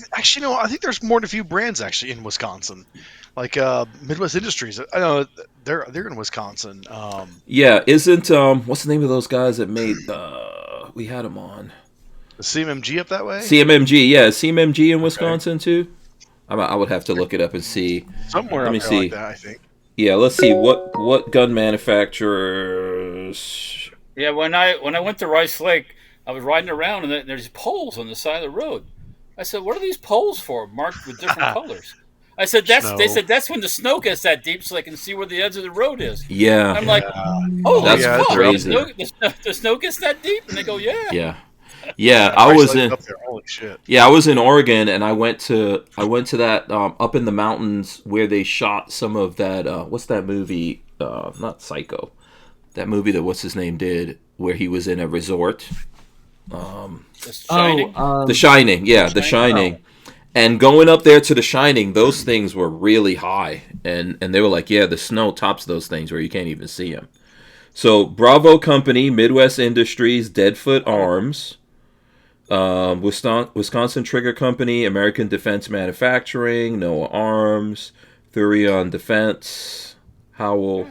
think there's more than a few brands actually in Wisconsin, like Midwest Industries. I know they're in Wisconsin. Yeah, isn't what's the name of those guys that made? We had them on. The CMMG up that way. CMMG, yeah, CMMG in Wisconsin too. I would have to look it up and see. Somewhere Let me up there see. like that, I think. Yeah, let's see what gun manufacturers. Yeah, when I went to Rice Lake, I was riding around and there's poles on the side of the road. I said, "What are these poles for? Marked with different colors." I said, They said that's when the snow gets that deep, so they can see where the edge of the road is. Yeah, I'm like, "Oh, that's fuck. crazy." The snow gets that deep, and they go, "Yeah." Yeah. Yeah, I was in. Up there. Holy shit. Yeah, I was in Oregon, and I went to that up in the mountains where they shot some of that. What's that movie? Not Psycho. That movie that what's his name did, where he was in a resort. The Shining. The Shining. Yeah, The Shining. And going up there to The Shining, those things were really high, and they were like, yeah, the snow tops those things where you can't even see them. So Bravo Company, Midwest Industries, Deadfoot Arms. Wisconsin Trigger Company, American Defense Manufacturing, Noah Arms, Thurion Defense, Howell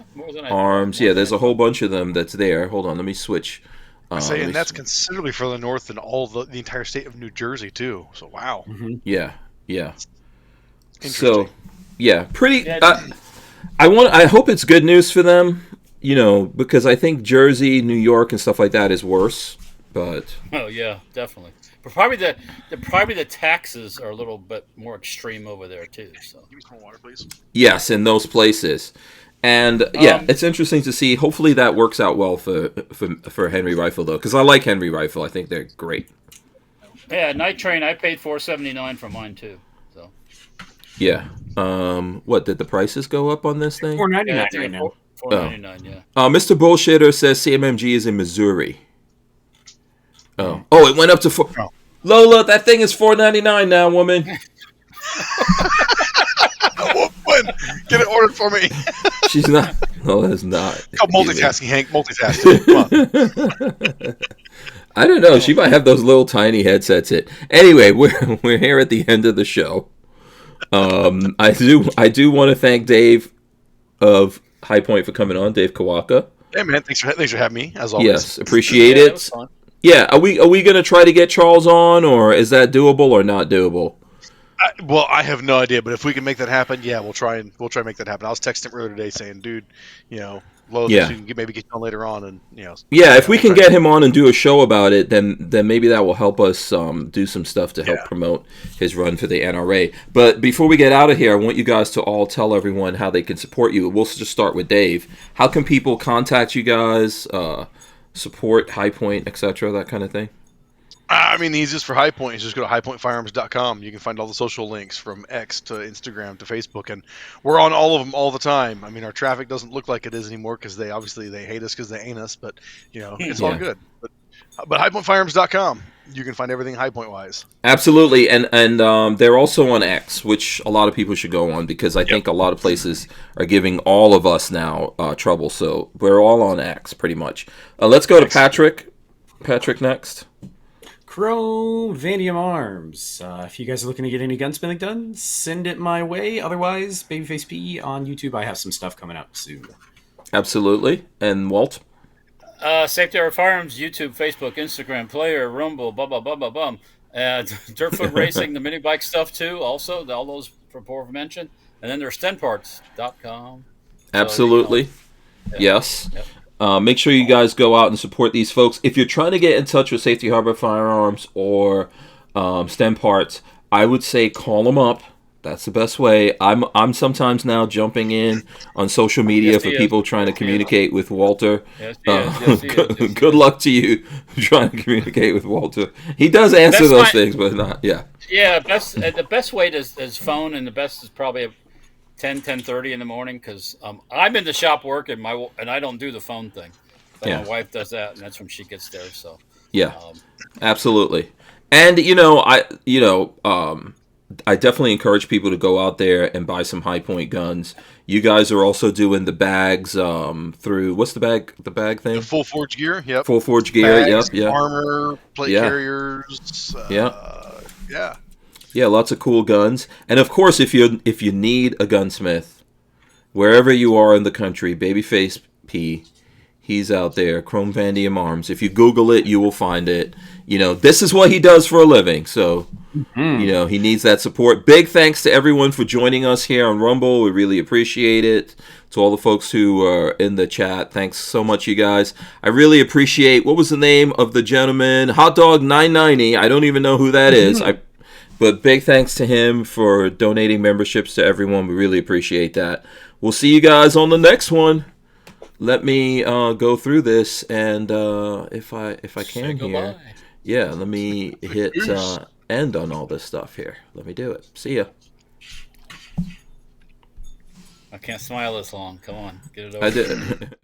Arms. Yeah, there's a whole bunch of them that's there. Hold on, let me switch. And that's considerably further north than all the entire state of New Jersey too. So wow. Mm-hmm. Yeah. Interesting. So, yeah, pretty. I hope it's good news for them. because I think Jersey, New York, and stuff like that is worse. But Oh yeah, definitely. But probably the taxes are a little bit more extreme over there too. So Give me some more water, please. yes, in those places. And it's interesting to see. Hopefully that works out well for Henry Rifle though, because I like Henry Rifle. I think they're great. yeah, Night Train. I paid $4.79 for mine too. So Yeah. What did the prices go up on this thing? $4.99 yeah, right now. $4.99. Yeah. Mr. Bullshitter says CMMG is in Missouri. Oh, it went up to four. Oh. Lola, that thing is $4.99 now, woman. Woman, get it ordered for me. She's not. No, that's not. Oh, multitasking, Hank. Multitasking. Come on. I don't know. She might have those little tiny headsets. Anyway, we're here at the end of the show. I do want to thank Dave of High Point for coming on, Dave Kiwacka. Hey man, thanks for having me as always. Yes, appreciate Yeah, it. that was fun. Yeah, are we gonna try to get Charles on, or is that doable or not doable? Well, I have no idea, but if we can make that happen, yeah, we'll try and make that happen. I was texting him earlier today saying, dude, Lowe's, Yeah. you can maybe get on later on, and Yeah, if we can get him on and do a show about it, then maybe that will help us do some stuff to help promote his run for the NRA. But before we get out of here, I want you guys to all tell everyone how they can support you. We'll just start with Dave. How can people contact you guys, support High Point, etc., that kind of thing? I mean, the easiest for High Point is just go to highpointfirearms.com. You can find all the social links from X to Instagram to Facebook, and we're on all of them all the time. I mean, our traffic doesn't look like it is anymore because they hate us because they ain't us, but it's all good. But highpointfirearms.com, you can find everything High Point wise. Absolutely, and they're also on X, which a lot of people should go on because I think a lot of places are giving all of us now trouble. So we're all on X pretty much. Let's go to Patrick. Patrick next. Chrome Vandium Arms. If you guys are looking to get any gunsmithing done, send it my way. Otherwise, Babyface P on YouTube. I have some stuff coming out soon. Absolutely. And Walt? Safety Hour Firearms, YouTube, Facebook, Instagram, Player, Rumble, blah, blah, blah, blah, blah. Dirtfoot Racing, the mini bike stuff too, also, all those before mentioned. And then there's stenparts.com. Absolutely. Yes. Yep. Make sure you guys go out and support these folks. If you're trying to get in touch with Safety Harbor Firearms or STEM Parts, I would say call them up. That's the best way. I'm sometimes now jumping in on social media for people trying to communicate with Walter. Yes, he is. Good luck to you trying to communicate with Walter. He does answer those things, but not. Yeah. Yeah, the best way is phone, and the best is probably 10:30 in the morning because I'm in the shop working and I don't do the phone thing. But my wife does that, and that's when she gets there. So absolutely. And I definitely encourage people to go out there and buy some High Point guns. You guys are also doing the bags through what's the bag thing? The full forge gear. Yep. Full forge gear. Bags, Yep. Armor, plate carriers. Yeah. Yeah, lots of cool guns. And of course, if you need a gunsmith, wherever you are in the country, Babyface P, he's out there. Chrome Vandium Arms. If you Google it, you will find it. This is what he does for a living. So, he needs that support. Big thanks to everyone for joining us here on Rumble. We really appreciate it. To all the folks who are in the chat, thanks so much, you guys. I really appreciate. What was the name of the gentleman? Hot Dog 990. I don't even know who that is. But big thanks to him for donating memberships to everyone. We really appreciate that. We'll see you guys on the next one. Let me go through this, and if I can here, let me hit end on all this stuff here. Let me do it. See ya. I can't smile this long. Come on, get it over. I did.